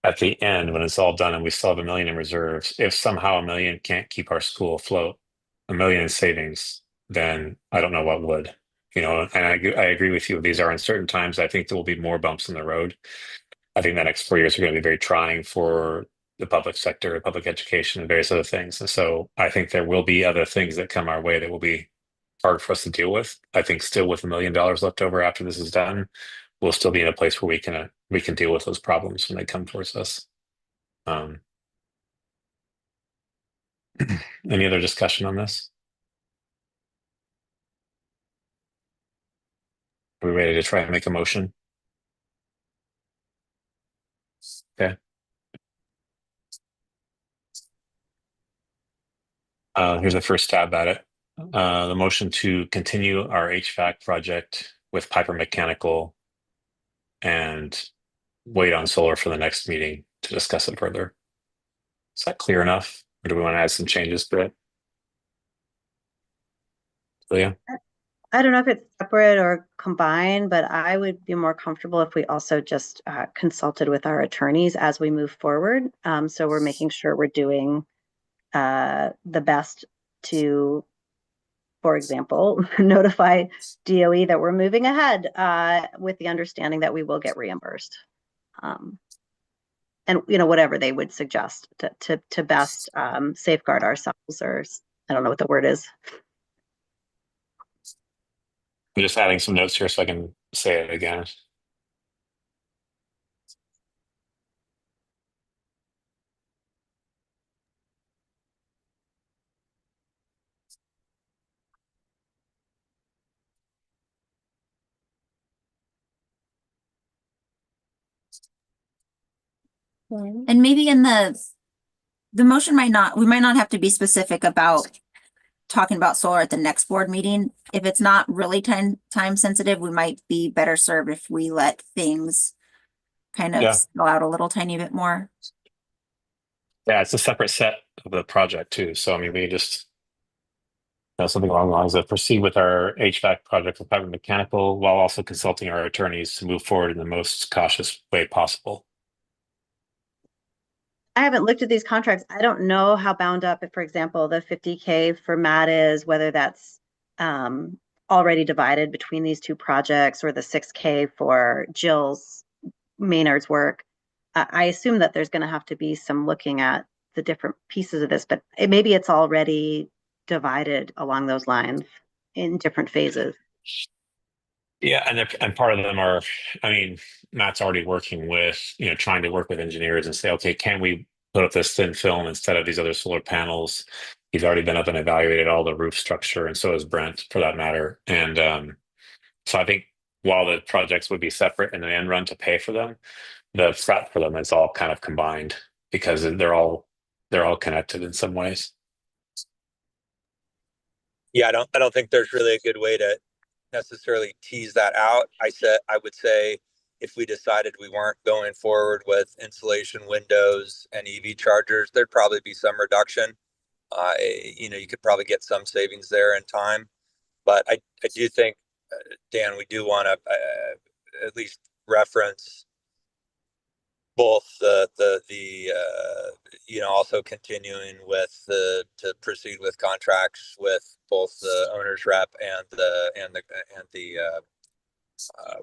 at the end, when it's all done and we still have 1 million in reserves, if somehow 1 million can't keep our school afloat, 1 million in savings, then I don't know what would. And I agree with you. These are uncertain times. I think there will be more bumps in the road. I think the next 4 years are going to be very trying for the public sector, public education, and various other things. And so I think there will be other things that come our way that will be hard for us to deal with. I think still with $1 million left over after this is done, we'll still be in a place where we can deal with those problems when they come towards us. Um, any other discussion on this? Are we ready to try and make a motion? Okay. Here's the first stab at it. The motion to continue our HVAC project with Piper Mechanical and wait on solar for the next meeting to discuss it further. Is that clear enough? Or do we want to add some changes to it? Leah? I don't know if it's separate or combined, but I would be more comfortable if we also just consulted with our attorneys as we move forward. So we're making sure we're doing the best to, for example, notify DOE that we're moving ahead with the understanding that we will get reimbursed. And whatever they would suggest to best safeguard ourselves, or I don't know what the word is. I'm just adding some notes here so I can say it again. And maybe in the motion we might not have to be specific about talking about solar at the next board meeting. If it's not really time sensitive, we might be better served if we let things kind of Yeah. go out a little tiny bit more. Yeah, it's a separate set of the project too. So I mean, we just something along the lines of proceed with our HVAC project with Piper Mechanical while also consulting our attorneys to move forward in the most cautious way possible. I haven't looked at these contracts. I don't know how bound up, if, for example, the 50K for Matt is, whether that's already divided between these two projects, or the 6K for Jill's Maynard's work. I assume that there's going to have to be some looking at the different pieces of this, but maybe it's already divided along those lines in different phases. Yeah, and part of them are, I mean, Matt's already working with, trying to work with engineers and say, okay, can we put up this thin film instead of these other solar panels? He's already been up and evaluated all the roof structure, and so has Brent, for that matter. And so I think while the projects would be separate in the end run to pay for them, the prep for them is all kind of combined because they're all connected in some ways. Yeah, I don't think there's really a good way to necessarily tease that out. I would say if we decided we weren't going forward with insulation windows and EV chargers, there'd probably be some reduction. You could probably get some savings there in time, but I do think, Dan, we do want to at least reference both also continuing with to proceed with contracts with both the owner's rep and the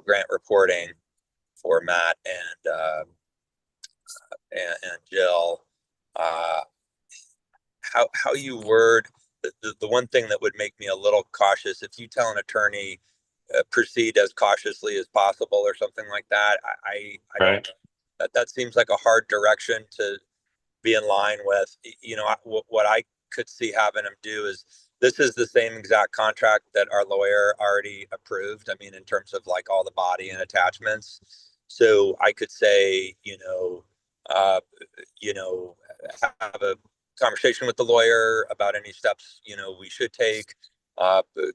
grant reporting for Matt and Jill. How you word the one thing that would make me a little cautious, if you tell an attorney proceed as cautiously as possible or something like that, I Right. don't, that seems like a hard direction to be in line with. What I could see having them do is, this is the same exact contract that our lawyer already approved. I mean, in terms of like all the body and attachments. So I could say, have a conversation with the lawyer about any steps, we should take,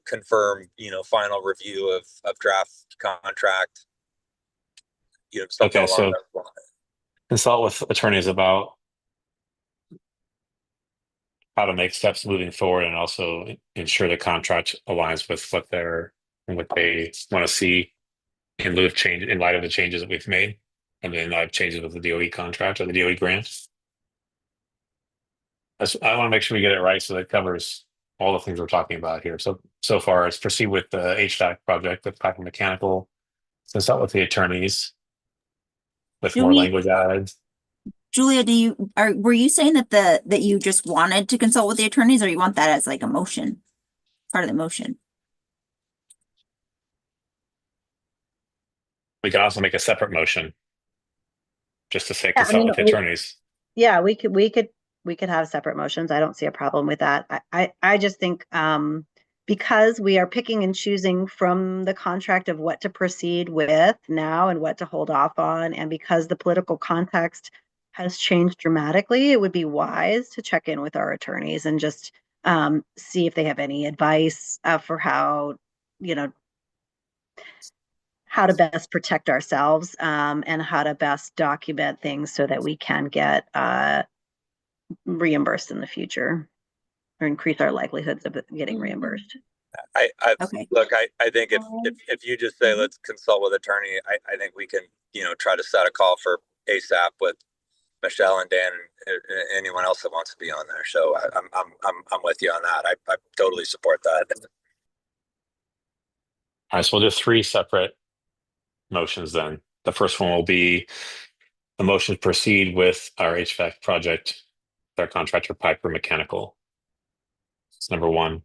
confirm, final review of draft contract, something Okay, along so those lines. consult with attorneys about how to make steps moving forward and also ensure the contract aligns with what they want to see in lieu of change, in light of the changes that we've made, and then changes with the DOE contract or the DOE grant. I want to make sure we get it right so that covers all the things we're talking about here. So far, it's proceed with the HVAC project with Piper Mechanical, consult with the attorneys with Do more we, language added. Julia, were you saying that you just wanted to consult with the attorneys, or you want that as like a motion, part of the motion? We can also make a separate motion just to say Yeah, I consult mean, with the attorneys. yeah, we could have separate motions. I don't see a problem with that. I just think because we are picking and choosing from the contract of what to proceed with now and what to hold off on, and because the political context has changed dramatically, it would be wise to check in with our attorneys and just see if they have any advice for how, you know, how to best protect ourselves and how to best document things so that we can get reimbursed in the future or increase our likelihoods of getting reimbursed. Okay. Look, I think if you just say let's consult with attorney, I think we can, try to set a call for ASAP with Michelle and Dan and anyone else that wants to be on there. So I'm with you on that. I totally support that. All right, so we'll do 3 separate motions then. The first one will be the motion to proceed with our HVAC project with our contractor Piper Mechanical. That's number 1.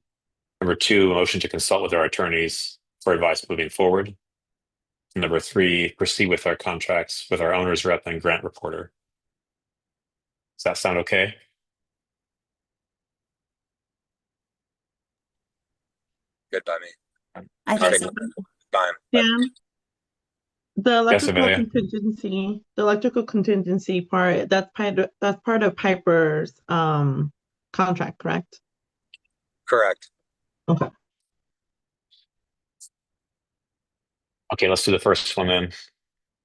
Number 2, a motion to consult with our attorneys for advice moving forward. Number 3, proceed with our contracts with our owner's rep and grant reporter. Does that sound okay? Good by me. I think so. Fine. Dan, the Amelia. electrical contingency part, that's part of Piper's contract, correct? Correct. Okay. Okay, let's do the first one then.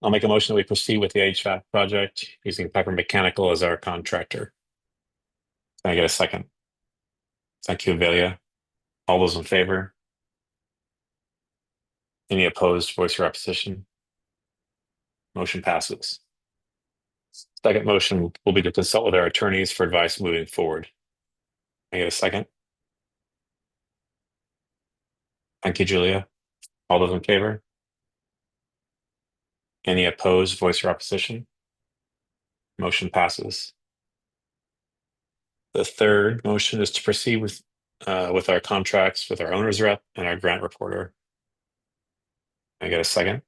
I'll make a motion that we proceed with the HVAC project using Piper Mechanical as our contractor. Can I get a second? Thank you, Avelia. All those in favor? Any opposed? Voice your opposition. Motion passes. Second motion will be to consult with our attorneys for advice moving forward. Can I get a second? Thank you, Julia. All those in favor? Any opposed? Voice your opposition. Motion passes. The third motion is to proceed with our contracts with our owner's rep and our grant reporter. Can I get a second?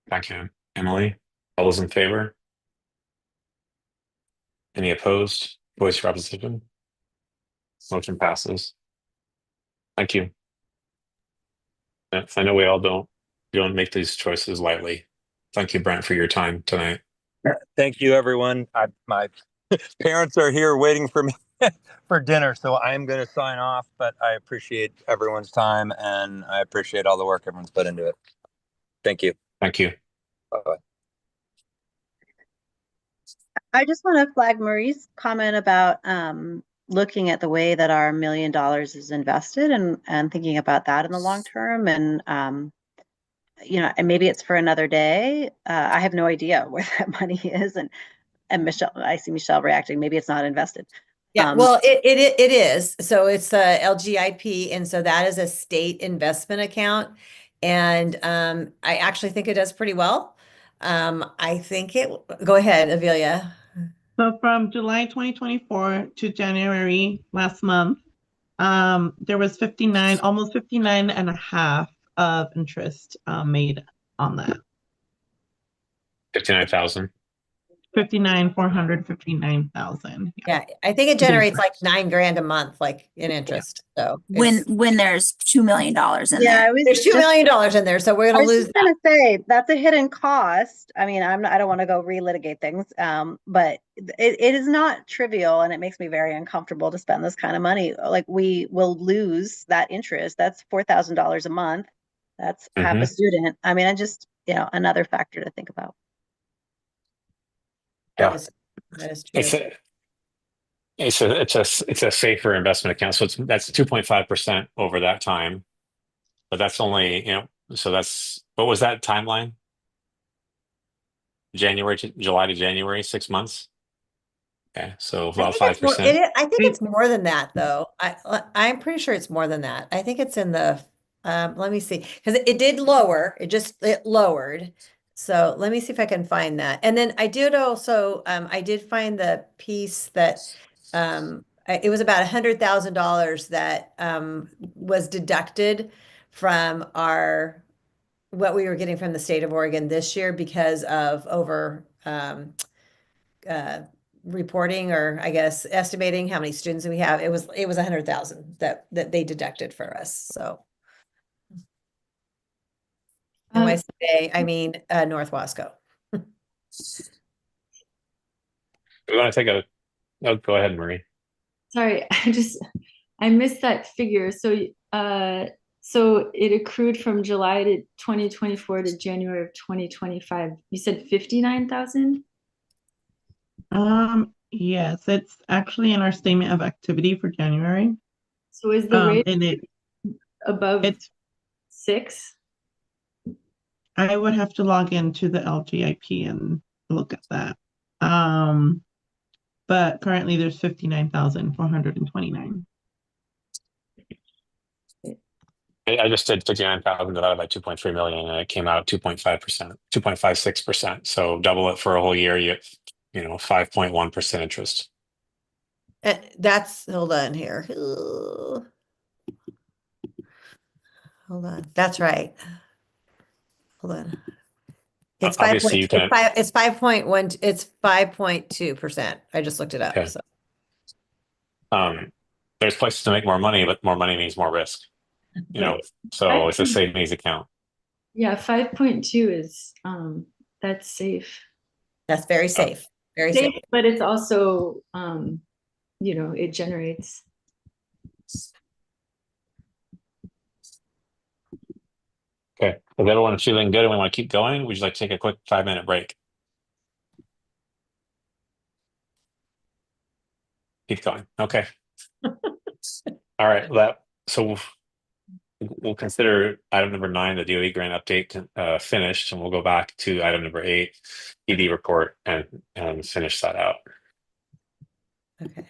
Thank you, Emily. All those in favor? Any opposed? Voice your opposition. Motion passes. Thank you. I know we all don't make these choices lightly. Thank you, Brent, for your time tonight. Thank you, everyone. My parents are here waiting for me for dinner, so I'm going to sign off, but I appreciate everyone's time and I appreciate all the work everyone's put into it. Thank you. Thank you. Bye-bye. I just want to flag Marie's comment about looking at the way that our $1 million is invested and thinking about that in the long term. And, and maybe it's for another day. I have no idea where that money is. And Michelle, I see Michelle reacting. Maybe it's not invested. Yeah, well, it is. So it's the LGIP, and so that is a state investment account. And I actually think it does pretty well. I think go ahead, Avilia. So from July 2024 to January last month, there was almost 59 and a half of interest made on that. 59,000. 459,000. Yeah, I think it generates like $9,000 a month, like in interest. So When there's $2 million in there. there's $2 million in there, so we're I gonna was lose just gonna say that's a hidden cost. I mean, I don't want to go relitigate things, but it is not trivial, and it makes me very uncomfortable to spend this kind of money. Like we will lose that interest. That's $4,000 a month. That's half a student. I mean, I just another factor to think about. Yeah. That is true. It's a, it's a safer investment account. So that's 2.5% over that time. But that's only, so what was that timeline? July to January, 6 months. Okay, so I about think it's more, 5%. I think it's more than that though. I'm pretty sure it's more than that. I think it's in the, let me see, because it did lower, it lowered. So let me see if I can find that. And then I did also, I did find the piece that, it was about $100,000 that, was deducted from what we were getting from the state of Oregon this year because of uh, reporting, or I guess estimating how many students we have. It was 100,000 that they deducted for us. So and when I say, I mean North Wasco. We want to take a, oh, go ahead, Marie. Sorry, I missed that figure. So it accrued from July to 2024 to January of 2025. You said 59,000? Yes, it's actually in our statement of activity for January. So is the rate And above it's 6? I would have to log into the LGIP and look at that. But currently there's 59,429. I just did 59,000 divided by 2.3 million, and it came out 2.5%, 2.56%. So double it for a whole year, you 5.1% interest. That's, hold on here. Ooh. Hold on. That's right. Hold on. It's Obviously, you can. it's 5.1, it's 5.2%. I just looked it up. Okay. So There's places to make more money, but more money means more risk. So it's a savings account. Yeah, 5.2 is that's safe. that's very safe. Very safe. But it's also it generates. Okay. Is everyone feeling good and we want to keep going? Would you like to take a quick 5-minute break? Keep going. Okay. All right. So we'll consider item number 9, the DOE grant update, finished, and we'll go back to item number 8, ED report, and finish that out. Okay.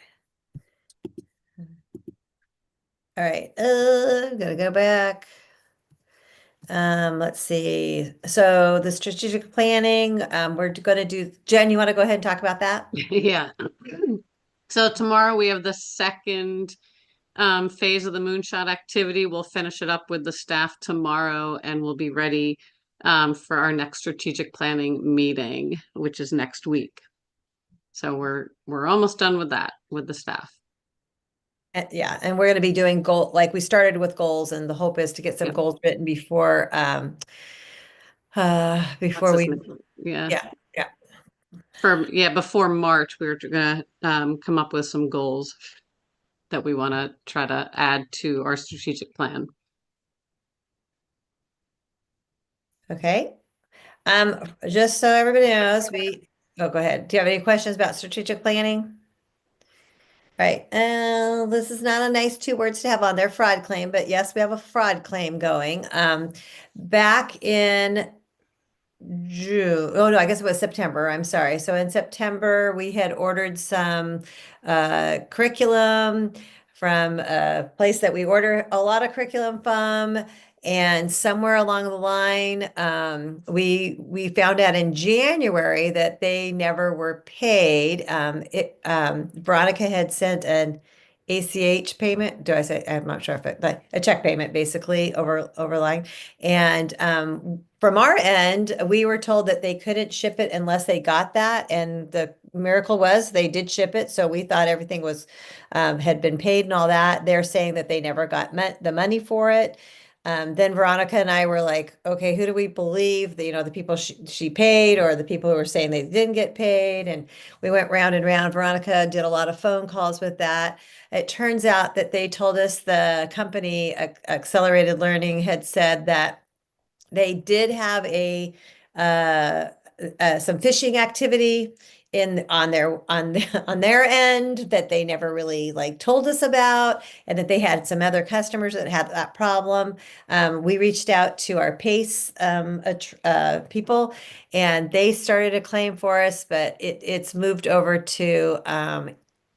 All right. I'm gonna go back. Let's see. So the strategic planning, we're gonna do, Jen, you want to go ahead and talk about that? Yeah. So tomorrow we have the second phase of the moonshot activity. We'll finish it up with the staff tomorrow, and we'll be ready for our next strategic planning meeting, which is next week. So we're almost done with that with the staff. Yeah, and we're going to be doing like we started with goals, and the hope is to get some goals written before we yeah yeah before March we're gonna come up with some goals that we want to try to add to our strategic plan. Okay. Just so everybody knows, go ahead. Do you have any questions about strategic planning? Right. This is not a nice 2 words to have on there, fraud claim, but yes, we have a fraud claim going. Back in June, oh no, I guess it was September. I'm sorry. So in September, we had ordered some curriculum from a place that we order a lot of curriculum from. And somewhere along the line, we found out in January that they never were paid. Veronica had sent an ACH payment. Do I say? I'm not sure if it, but a check payment basically over line. And from our end, we were told that they couldn't ship it unless they got that. And the miracle was they did ship it. So we thought everything was had been paid and all that. They're saying that they never got the money for it. Then Veronica and I were like, okay, who do we believe? The people she paid, or the people who were saying they didn't get paid? And we went round and round. Veronica did a lot of phone calls with that. It turns out that they told us, the company Accelerated Learning had said that they did have some phishing activity on their end that they never really like told us about, and that they had some other customers that had that problem. We reached out to our PACE people, and they started a claim for us, but it's moved over to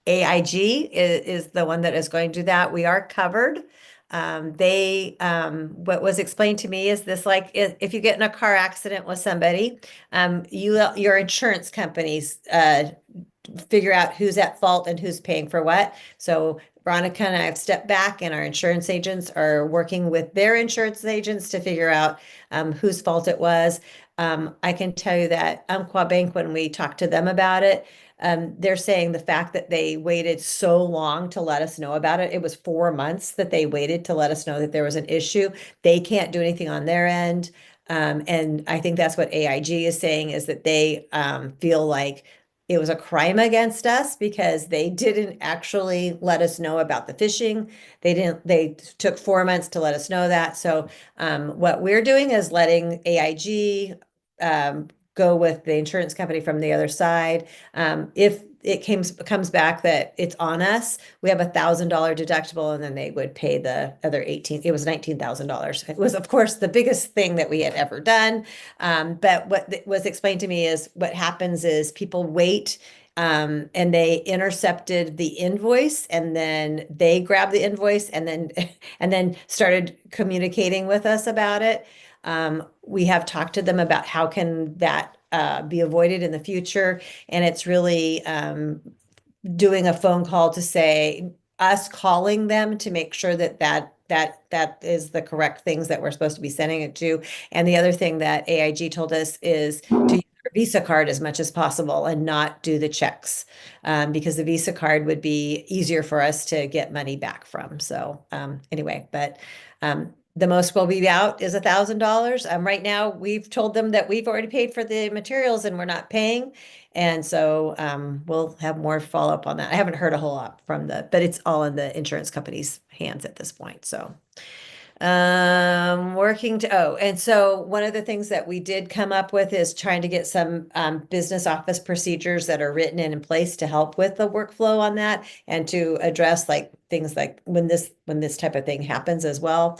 AIG is the one that is going to do that. We are covered. What was explained to me is this, like, if you get in a car accident with somebody, your insurance companies, figure out who's at fault and who's paying for what. So Veronica and I have stepped back, and our insurance agents are working with their insurance agents to figure out, whose fault it was. I can tell you that Umpqua Bank, when we talked to them about it, they're saying the fact that they waited so long to let us know about it, it was 4 months that they waited to let us know that there was an issue. They can't do anything on their end. And I think that's what AIG is saying, is that they feel like it was a crime against us because they didn't actually let us know about the phishing. They took 4 months to let us know that. So what we're doing is letting AIG go with the insurance company from the other side. If it comes back that it's on us, we have $1,000 deductible, and then they would pay the other 18. It was $19,000. It was, of course, the biggest thing that we had ever done. But what was explained to me is what happens is people wait, and they intercepted the invoice, and then they grabbed the invoice, and then and then started communicating with us about it. We have talked to them about how can that be avoided in the future, and it's really doing a phone call to say, us calling them to make sure that is the correct things that we're supposed to be sending it to. And the other thing that AIG told us is to use our Visa card as much as possible and not do the checks, because the Visa card would be easier for us to get money back from. So anyway, but the most we'll be out is $1,000. Right now, we've told them that we've already paid for the materials and we're not paying. And so we'll have more follow up on that. I haven't heard a whole lot but it's all in the insurance company's hands at this point. So and so one of the things that we did come up with is trying to get some business office procedures that are written and in place to help with the workflow on that, and to address like things like when this type of thing happens as well.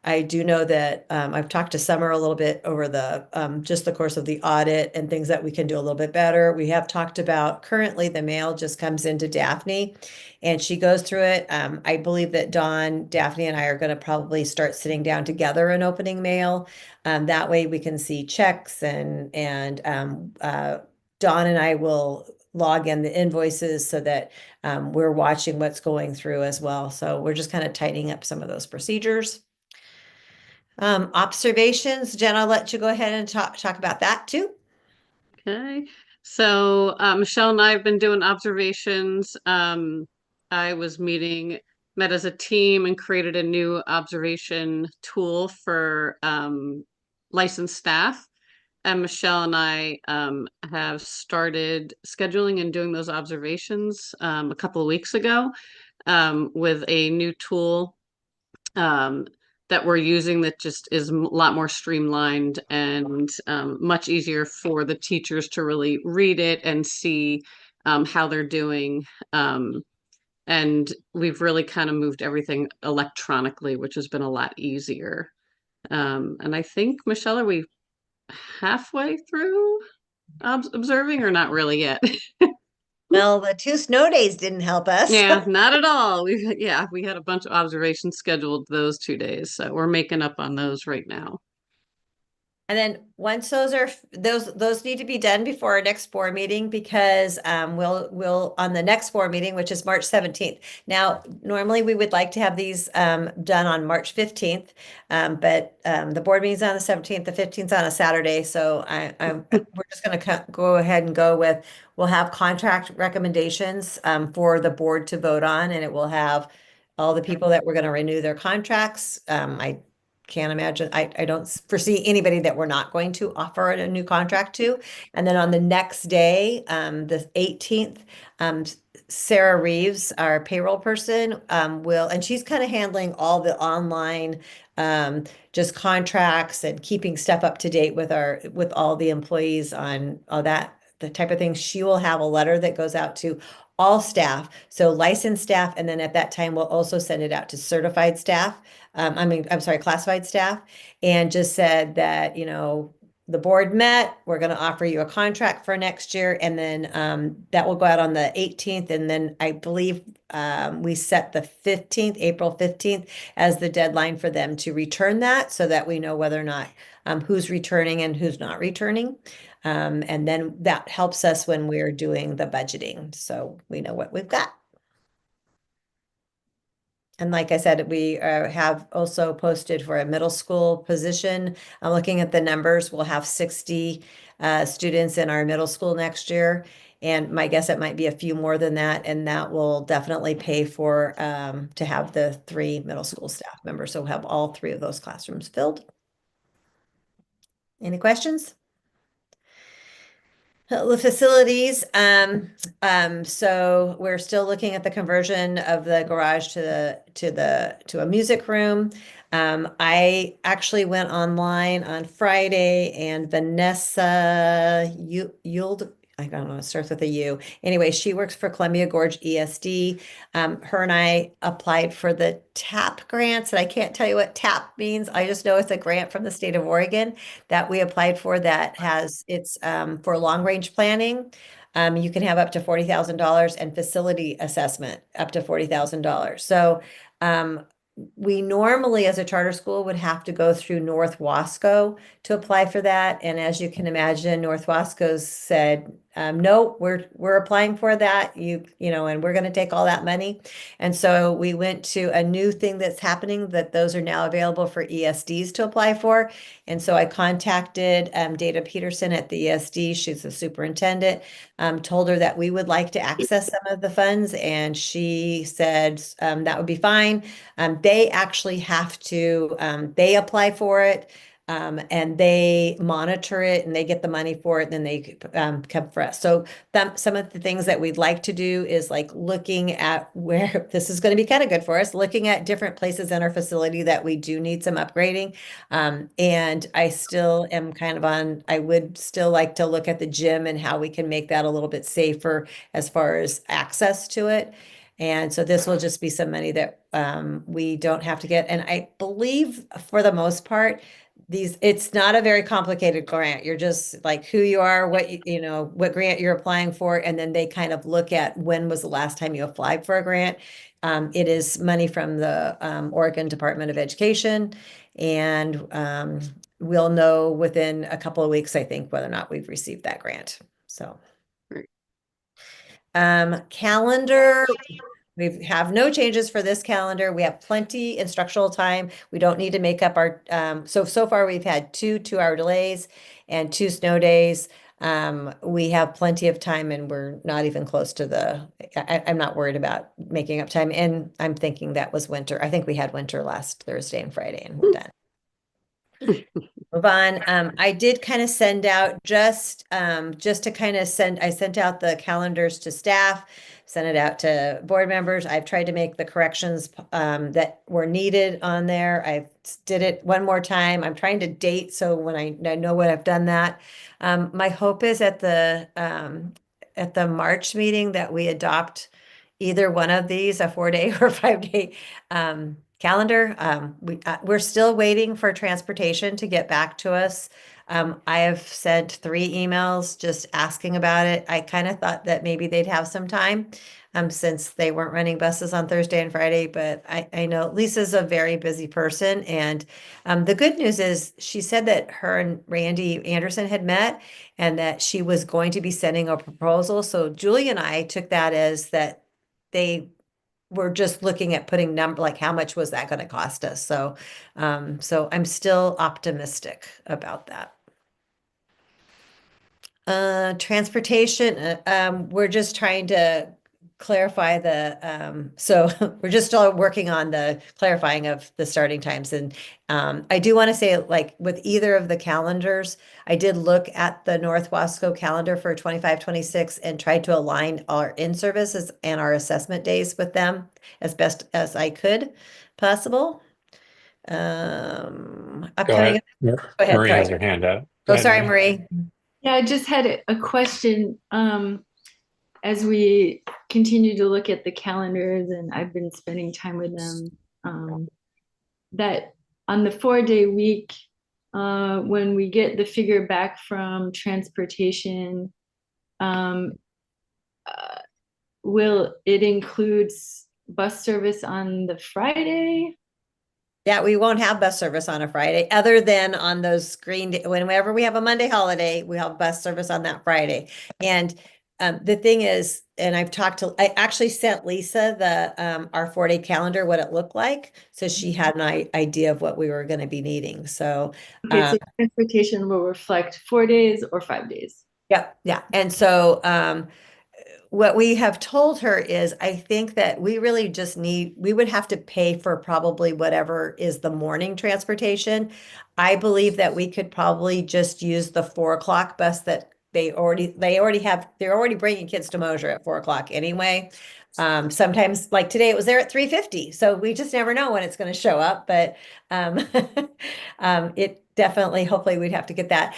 I do know that I've talked to Summer a little bit over the just the course of the audit and things that we can do a little bit better. We have talked about, currently the mail just comes into Daphne and she goes through it. I believe that Daphne and I are going to probably start sitting down together and opening mail. That way we can see checks, and Dawn and I will log in the invoices so that we're watching what's going through as well. So we're just kind of tightening up some of those procedures. Observations, Jen, I'll let you go ahead and talk about that too. Okay, so Michelle and I have been doing observations. I was met as a team and created a new observation tool for licensed staff. And Michelle and I have started scheduling and doing those observations a couple of weeks ago with a new tool that we're using that just is a lot more streamlined and much easier for the teachers to really read it and see how they're doing. And we've really kind of moved everything electronically, which has been a lot easier. And I think, Michelle, are we halfway through observing or not really yet? Well, the 2 snow days didn't help us. Yeah, not at all. We had a bunch of observations scheduled those 2 days, so we're making up on those right now. And then once those need to be done before our next board meeting, because we'll on the next board meeting, which is March 17th. Now, normally we would like to have these done on March 15th, but the board meeting's on the 17th, the 15th on a Saturday. So we're just going to go ahead and we'll have contract recommendations for the board to vote on, and it will have all the people that we're going to renew their contracts. I can't imagine. I don't foresee anybody that we're not going to offer a new contract to. And then on the next day, the 18th, Sarah Reeves, our payroll person, and she's kind of handling all the online just contracts and keeping stuff up to date with all the employees on all that the type of thing, she will have a letter that goes out to all staff. So licensed staff, and then at that time, we'll also send it out to certified staff. I'm sorry, classified staff, and just said that, the board met, we're going to offer you a contract for next year, and then that will go out on the 18th, and then I believe we set the 15th, April 15th, as the deadline for them to return that, so that we know whether or not who's returning and who's not returning. And then that helps us when we're doing the budgeting, so we know what we've got. And like I said, we have also posted for a middle school position. I'm looking at the numbers. We'll have 60 students in our middle school next year. And my guess, it might be a few more than that. And that will definitely pay for to have the 3 middle school staff members. So we'll have all 3 of those classrooms filled. Any questions? The facilities, so we're still looking at the conversion of the garage to a music room. I actually went online on Friday, and Vanessa Yuld, I don't know, it starts with a U. Anyway, she works for Columbia Gorge ESD. Her and I applied for the TAP grants, and I can't tell you what TAP means. I just know it's a grant from the state of Oregon that we applied for that it's for long range planning. You can have up to $40,000, and facility assessment up to $40,000. So we normally, as a charter school, would have to go through North Wasco to apply for that. And as you can imagine, North Wasco said, no, we're applying for that. And we're going to take all that money. And so we went to a new thing that's happening, that those are now available for ESDs to apply for. And so I contacted Data Peterson at the ESD. She's the superintendent. Told her that we would like to access some of the funds, and she said that would be fine. They actually have to, they apply for it, and they monitor it, and they get the money for it, and then they come for us. So some of the things that we'd like to do is like looking at where this is going to be kind of good for us, looking at different places in our facility that we do need some upgrading. And I still am I would still like to look at the gym and how we can make that a little bit safer as far as access to it. And so this will just be some money that we don't have to get. And I believe for the most part, it's not a very complicated grant. You're just like who you are, what grant you're applying for, and then they kind of look at when was the last time you applied for a grant. It is money from the Oregon Department of Education, and we'll know within a couple of weeks, I think, whether or not we've received that grant. So, calendar. We have no changes for this calendar. We have plenty instructional time. We don't need to make up our, so far we've had 2 2-hour delays and 2 snow days. We have plenty of time, and we're not even close to I'm not worried about making up time. And I'm thinking that was winter. I think we had winter last Thursday and Friday, and we're done. Move on. I did kind of send out just to kind of I sent out the calendars to staff, sent it out to board members. I've tried to make the corrections that were needed on there. I did it one more time. I'm trying to date, so when I know what I've done that. My hope is at the March meeting that we adopt either one of these, a 4-day or 5-day calendar. We're still waiting for transportation to get back to us. I have sent 3 emails just asking about it. I kind of thought that maybe they'd have some time since they weren't running buses on Thursday and Friday, but I know Lisa's a very busy person. And the good news is she said that her and Randy Anderson had met and that she was going to be sending a proposal. So Julie and I took that as that they we're just looking at putting like how much was that going to cost us? So, so I'm still optimistic about that. Transportation, we're just trying to clarify so we're just still working on the clarifying of the starting times. And I do want to say, like with either of the calendars, I did look at the North Wasco calendar for 25-26 and tried to align our in-services and our assessment days with them as best as I could possible. Go Upcoming. ahead. Go ahead, Marie sorry. has her hand up. Go Oh, ahead, sorry, Marie. Marie. Yeah, I just had a question. As we continue to look at the calendars, and I've been spending time with them, that on the 4-day week, when we get the figure back from transportation, uh, will it include bus service on the Friday? Yeah, we won't have bus service on a Friday, other than on those whenever we have a Monday holiday, we have bus service on that Friday. And the thing is, and I actually sent Lisa our 4-day calendar, what it looked like. So she had an idea of what we were going to be needing. So, Okay, so transportation will reflect 4 days or 5 days. yeah, yeah. And so, what we have told her is, I think that we really just we would have to pay for probably whatever is the morning transportation. I believe that we could probably just use the 4 o'clock bus that they're already bringing kids to Mosier at 4 o'clock anyway. Sometimes like today it was there at 3:50. So we just never know when it's going to show up, but, it definitely, hopefully we'd have to get that.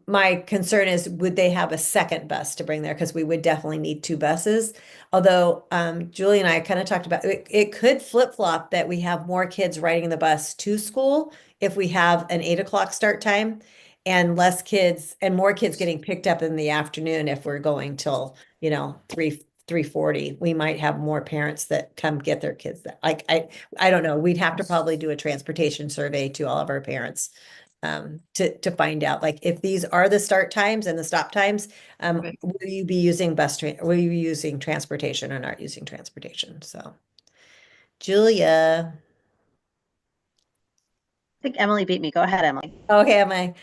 My concern is, would they have a second bus to bring there? Because we would definitely need 2 buses. Although Julie and I kind of talked about it could flip-flop that we have more kids riding the bus to school if we have an 8 o'clock start time, and less kids and more kids getting picked up in the afternoon if we're going till, 3:40. We might have more parents that come get their kids. I don't know. We'd have to probably do a transportation survey to all of our parents to find out, like, if these are the start times and the stop times, Right. will you be using will you be using transportation or not using transportation? So, Julia. I think Emily beat me. Go ahead, Emily. Okay, am I?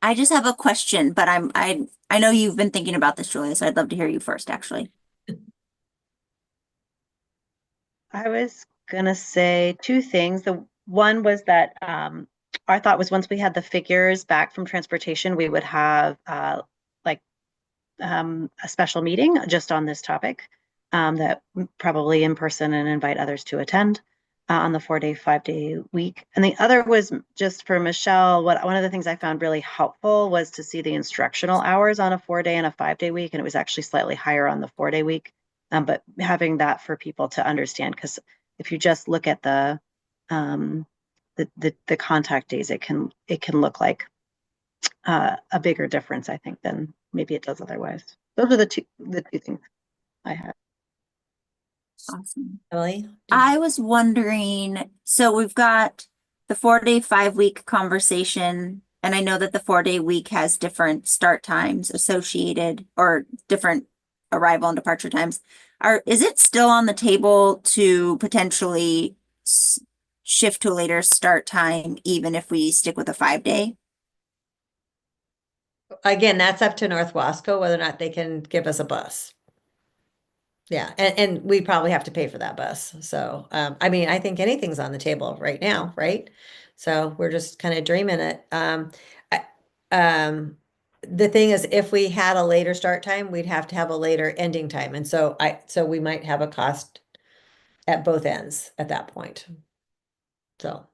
I just have a question, but I know you've been thinking about this, Julia, so I'd love to hear you first, actually. I was gonna say 2 things. The one was that our thought was, once we had the figures back from transportation, we would have like a special meeting just on this topic, that probably in person, and invite others to attend on the 4-day, 5-day week. And the other was just for Michelle. One of the things I found really helpful was to see the instructional hours on a 4-day and a 5-day week, and it was actually slightly higher on the 4-day week. But having that for people to understand, because if you just look at the contact days, it can look like a bigger difference, I think, than maybe it does otherwise. Those are the two things I had. Awesome. Emily? I was wondering, so we've got the 4-day, 5-week conversation, and I know that the 4-day week has different start times associated, or different arrival and departure times. Is it still on the table to potentially shift to a later start time, even if we stick with a 5-day? Again, that's up to North Wasco whether or not they can give us a bus. Yeah, and we probably have to pay for that bus. So, I mean, I think anything's on the table right now, right? So we're just kind of dreaming it. I, the thing is, if we had a later start time, we'd have to have a later ending time, and so we might have a cost at both ends at that point. So,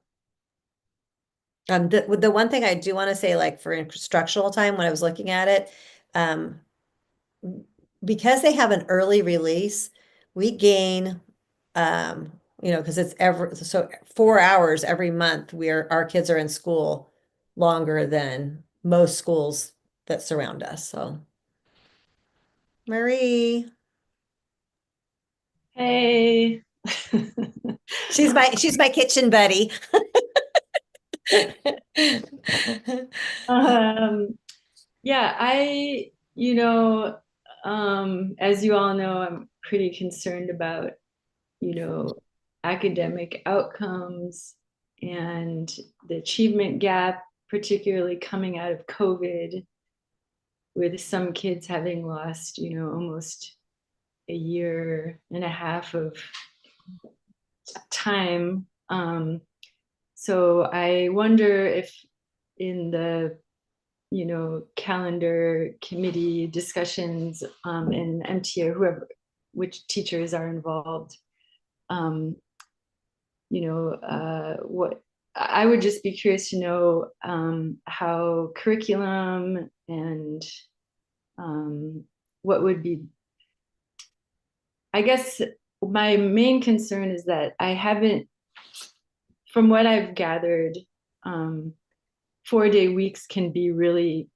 the one thing I do want to say, like for instructional time, when I was looking at it, because they have an early release, we gain, because it's 4 hours every month where our kids are in school longer than most schools that surround us. So, Marie, Hey. she's my kitchen buddy. Yeah, as you all know, I'm pretty concerned about, academic outcomes and the achievement gap, particularly coming out of COVID, with some kids having lost, almost a year and a half of time. So I wonder if in the calendar committee discussions, and MTA, which teachers are involved, what I would just be curious to know how curriculum and what would be, I guess my main concern is that I haven't, from what I've gathered, 4-day weeks can be really,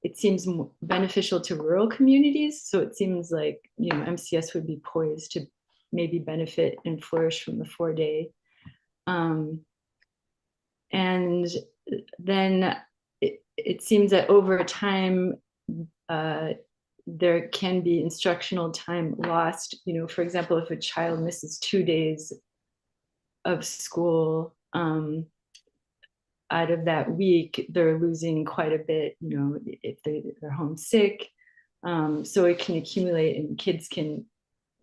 it seems beneficial to rural communities. So it seems like, MCS would be poised to maybe benefit and flourish from the 4-day. And then it seems that over time, there can be instructional time lost. For example, if a child misses 2 days of school out of that week, they're losing quite a bit, if they're homesick. So it can accumulate and kids can,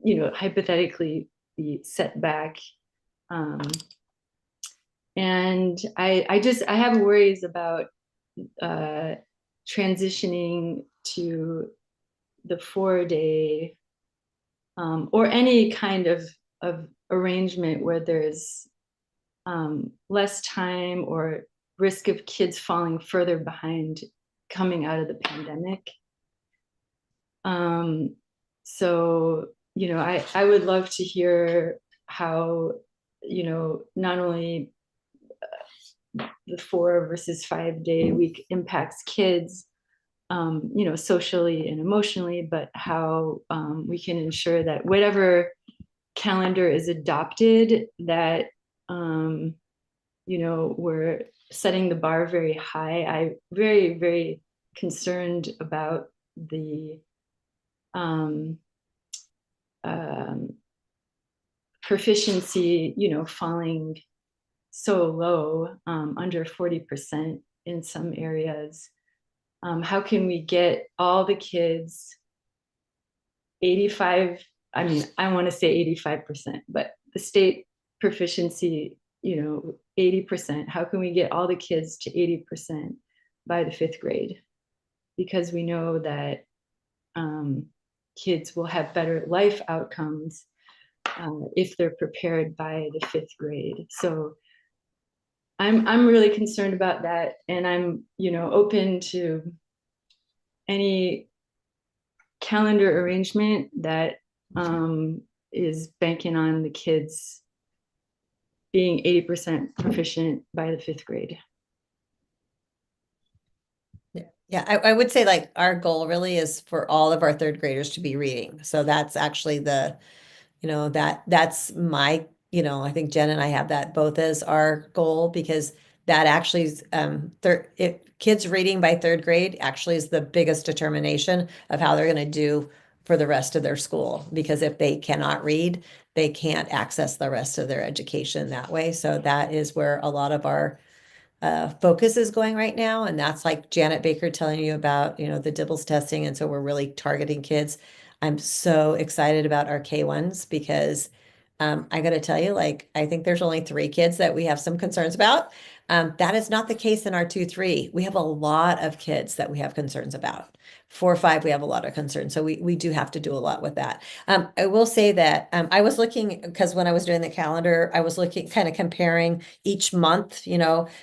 hypothetically be set back. And I have worries about transitioning to the 4-day or any kind of arrangement where there's less time or risk of kids falling further behind coming out of the pandemic. So, I would love to hear how, not only the 4 versus 5-day week impacts kids, socially and emotionally, but how we can ensure that whatever calendar is adopted, that we're setting the bar very high. I'm very, very concerned about the proficiency, falling so low, under 40% in some areas. How can we get all the kids 85? I mean, I want to say 85%, but the state proficiency, 80%. How can we get all the kids to 80% by the 5th grade? Because we know that kids will have better life outcomes if they're prepared by the 5th grade. So I'm really concerned about that, and I'm open to any calendar arrangement that is banking on the kids being 80% proficient by the 5th grade. Yeah, I would say like our goal really is for all of our 3rd graders to be reading. So that's actually that's my, I think Jen and I have that both as our goal, because that actually is, kids reading by 3rd grade actually is the biggest determination of how they're going to do for the rest of their school. Because if they cannot read, they can't access the rest of their education that way. So that is where a lot of our focus is going right now. And that's like Janet Baker telling you about, the Dibbles testing. And so we're really targeting kids. I'm so excited about our K1s because I got to tell you, like, I think there's only 3 kids that we have some concerns about. That is not the case in our 2-3. We have a lot of kids that we have concerns about. 4-5, we have a lot of concerns. So we do have to do a lot with that. I will say that I was looking, because when I was doing the calendar, I was looking, kind of comparing each month,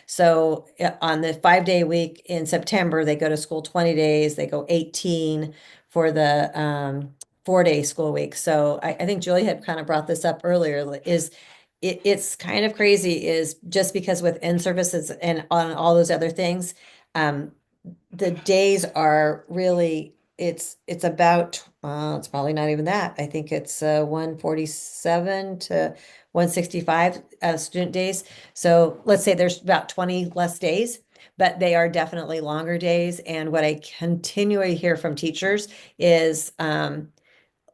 So on the 5-day week in September, they go to school 20 days, they go 18 for the 4-day school week. So I think Julie had kind of brought this up earlier, is it's kind of crazy, is just because with in-services and on all those other things, the days are really, it's about, it's probably not even that. I think it's 147 to 165 student days. So let's say there's about 20 less days, but they are definitely longer days. And what I continually hear from teachers is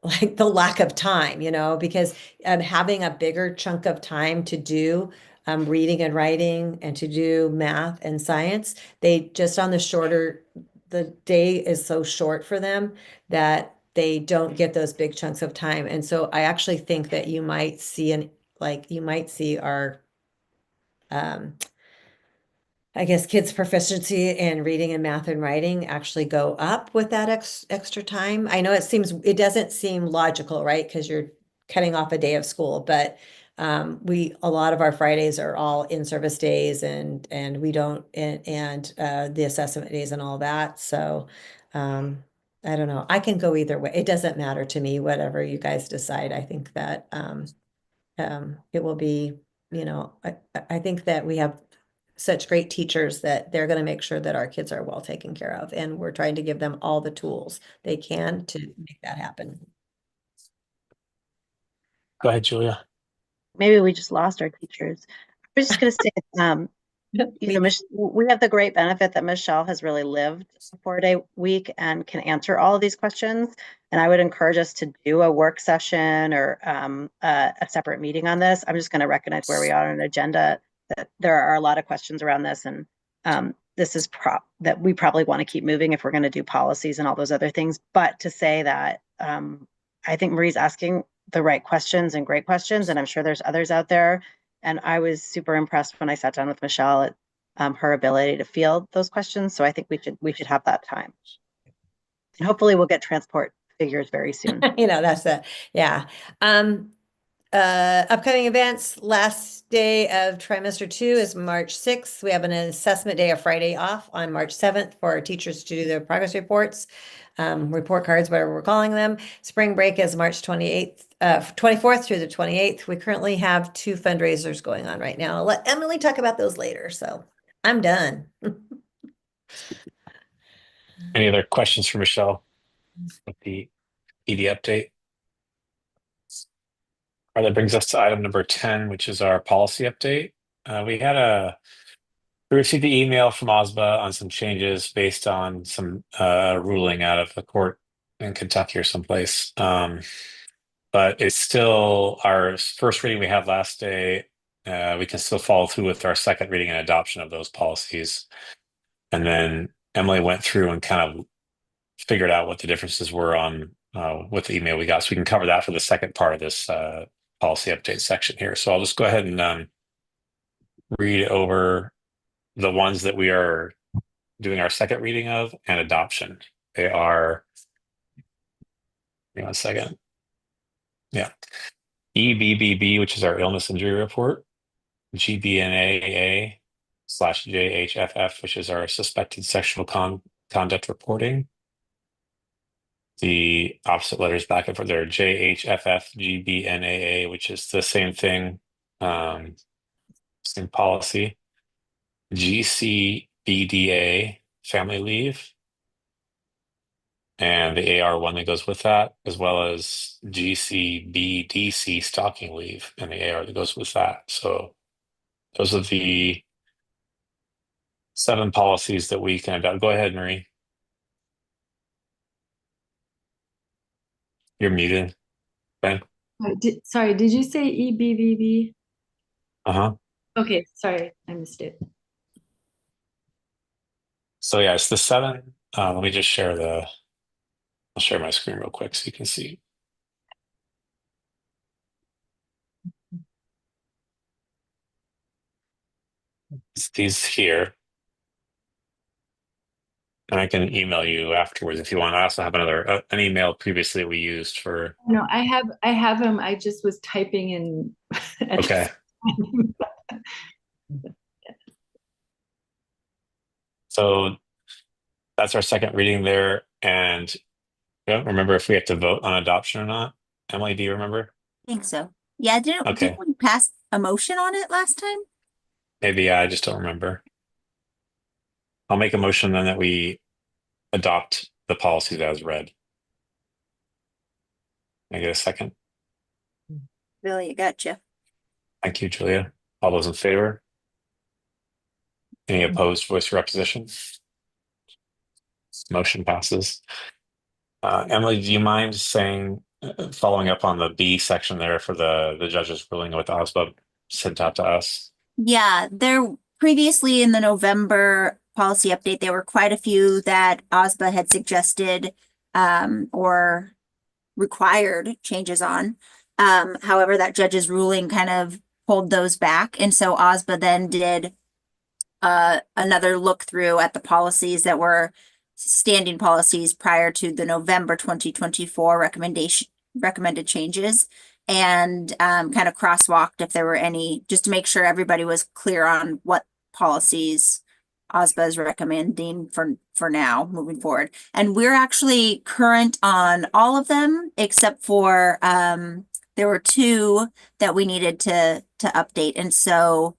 like the lack of time, because having a bigger chunk of time to do reading and writing and to do math and science, they just on the day is so short for them that they don't get those big chunks of time. And so I actually think that you might see our I guess kids' proficiency in reading and math and writing actually go up with that extra time. I know it doesn't seem logical, right? Because you're cutting off a day of school, but a lot of our Fridays are all in-service days and we don't, and the assessment days and all that. So, I don't know. I can go either way. It doesn't matter to me, whatever you guys decide. I think that, it will be, I think that we have such great teachers that they're going to make sure that our kids are well taken care of. And we're trying to give them all the tools they can to make that happen. Go ahead, Julia. Maybe we just lost our teachers. I was just going to say, we have the great benefit that Michelle has really lived a 4-day week and can answer all of these questions. And I would encourage us to do a work session or a separate meeting on this. I'm just going to recognize where we are on an agenda, that there are a lot of questions around this. And this is that we probably want to keep moving if we're going to do policies and all those other things. But to say that I think Marie's asking the right questions and great questions, and I'm sure there's others out there. And I was super impressed when I sat down with Michelle at her ability to field those questions. So I think we should have that time. And hopefully we'll get transport figures very soon. That's it. Yeah. Upcoming events, last day of trimester 2 is March 6th. We have an assessment day, a Friday off on March 7th for our teachers to do their progress reports, report cards, whatever we're calling them. Spring break is March 28th, 24th through the 28th. We currently have 2 fundraisers going on right now. I'll let Emily talk about those later. So I'm done. Any other questions for Michelle with the ED update? All right, that brings us to item number 10, which is our policy update. We received the email from OSBA on some changes based on some ruling out of the court in Kentucky or someplace. But it's still our first reading we had last day. We can still follow through with our second reading and adoption of those policies. And then Emily went through and kind of figured out what the differences were on with the email we got. So we can cover that for the second part of this policy update section here. So I'll just go ahead and read over the ones that we are doing our second reading of and adoption. They are, give me 1 second. Yeah. EBBB, which is our illness injury report. GBNAA / JHFF, which is our suspected sexual conduct reporting. The opposite letters back and forth there, JHFF, GBNAA, which is the same thing, same policy. GCBDA, family leave, and the AR1 that goes with that, as well as GCBDC, stalking leave, and the AR that goes with that. So those are the 7 policies that we can adopt. Go ahead, Marie. You're muted, Ben. Sorry, did you say EBVB? Uh-huh. Okay, sorry, I missed it. So yeah, it's the 7. Let me just share I'll share my screen real quick so you can see. It's these here. And I can email you afterwards if you want. I also have an email previously we used for. No, I have them. I just was typing in. Okay. So that's our second reading there. And I don't remember if we have to vote on adoption or not. Emily, do you remember? I think so. Yeah, Okay. didn't we pass a motion on it last time? Maybe I just don't remember. I'll make a motion then that we adopt the policies as read. Can I get a second? Really, gotcha. Thank you, Julia. All those in favor? Any opposed, voice or opposition? Motion passes. Emily, do you mind following up on the B section there for the judge's ruling with OSBA sent out to us? Yeah, there previously in the November policy update, there were quite a few that OSBA had suggested or required changes on. However, that judge's ruling kind of pulled those back. And so OSBA then did another look through at the policies that were standing policies prior to the November 2024 recommended changes. and kind of crosswalked if there were any, just to make sure everybody was clear on what policies OSBA is recommending for now moving forward. And we're actually current on all of them except for there were two that we needed to update. And so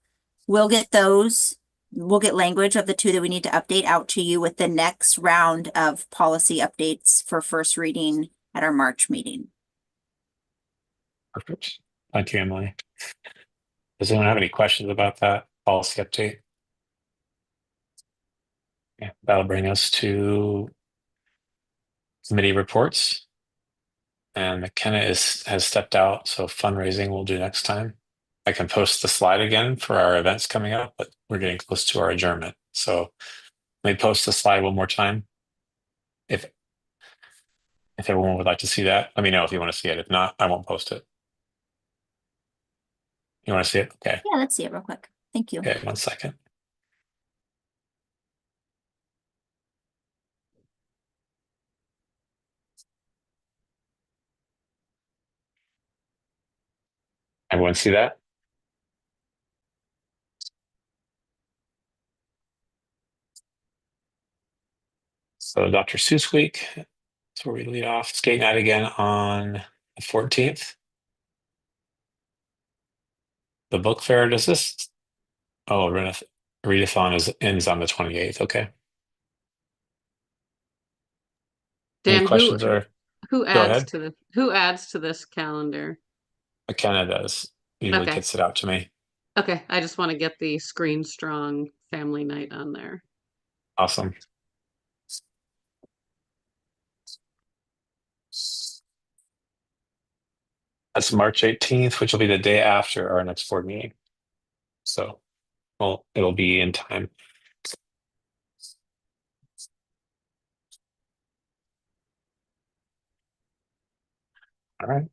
we'll get those. We'll get language of the two that we need to update out to you with the next round of policy updates for first reading at our March meeting. Perfect. Thank you, Emily. Does anyone have any questions about that policy update? Yeah, that'll bring us to committee reports. And McKenna has stepped out, so fundraising we'll do next time. I can post the slide again for our events coming up, but we're getting close to our adjournment. So let me post the slide one more time. If everyone would like to see that, let me know if you want to see it. If not, I won't post it. You want to see it? Okay. Yeah, let's see it real quick. Thank you. Okay, 1 second. Everyone see that? So Dr. Seuss Week, that's where we lead off. Skate night again on the 14th. The book fair, does this? Oh, readathon ends on the 28th. Okay. Any Dan, questions or who go adds ahead? to this calendar? McKenna does. Usually Okay. gets it out to me. Okay, I just want to get the Screen Strong family night on there. Awesome. That's March 18th, which will be the day after our next board meeting. So, well, it'll be in time. All right.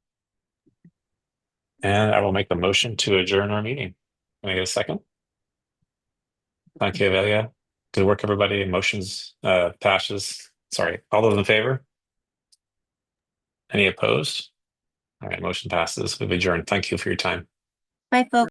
And I will make the motion to adjourn our meeting. Can I get a second? Thank you, Avelia. Good work, everybody. Motions passes. Sorry. All those in favor? Any opposed? All right, motion passes. We've adjourned. Thank you for your time. Bye, folks.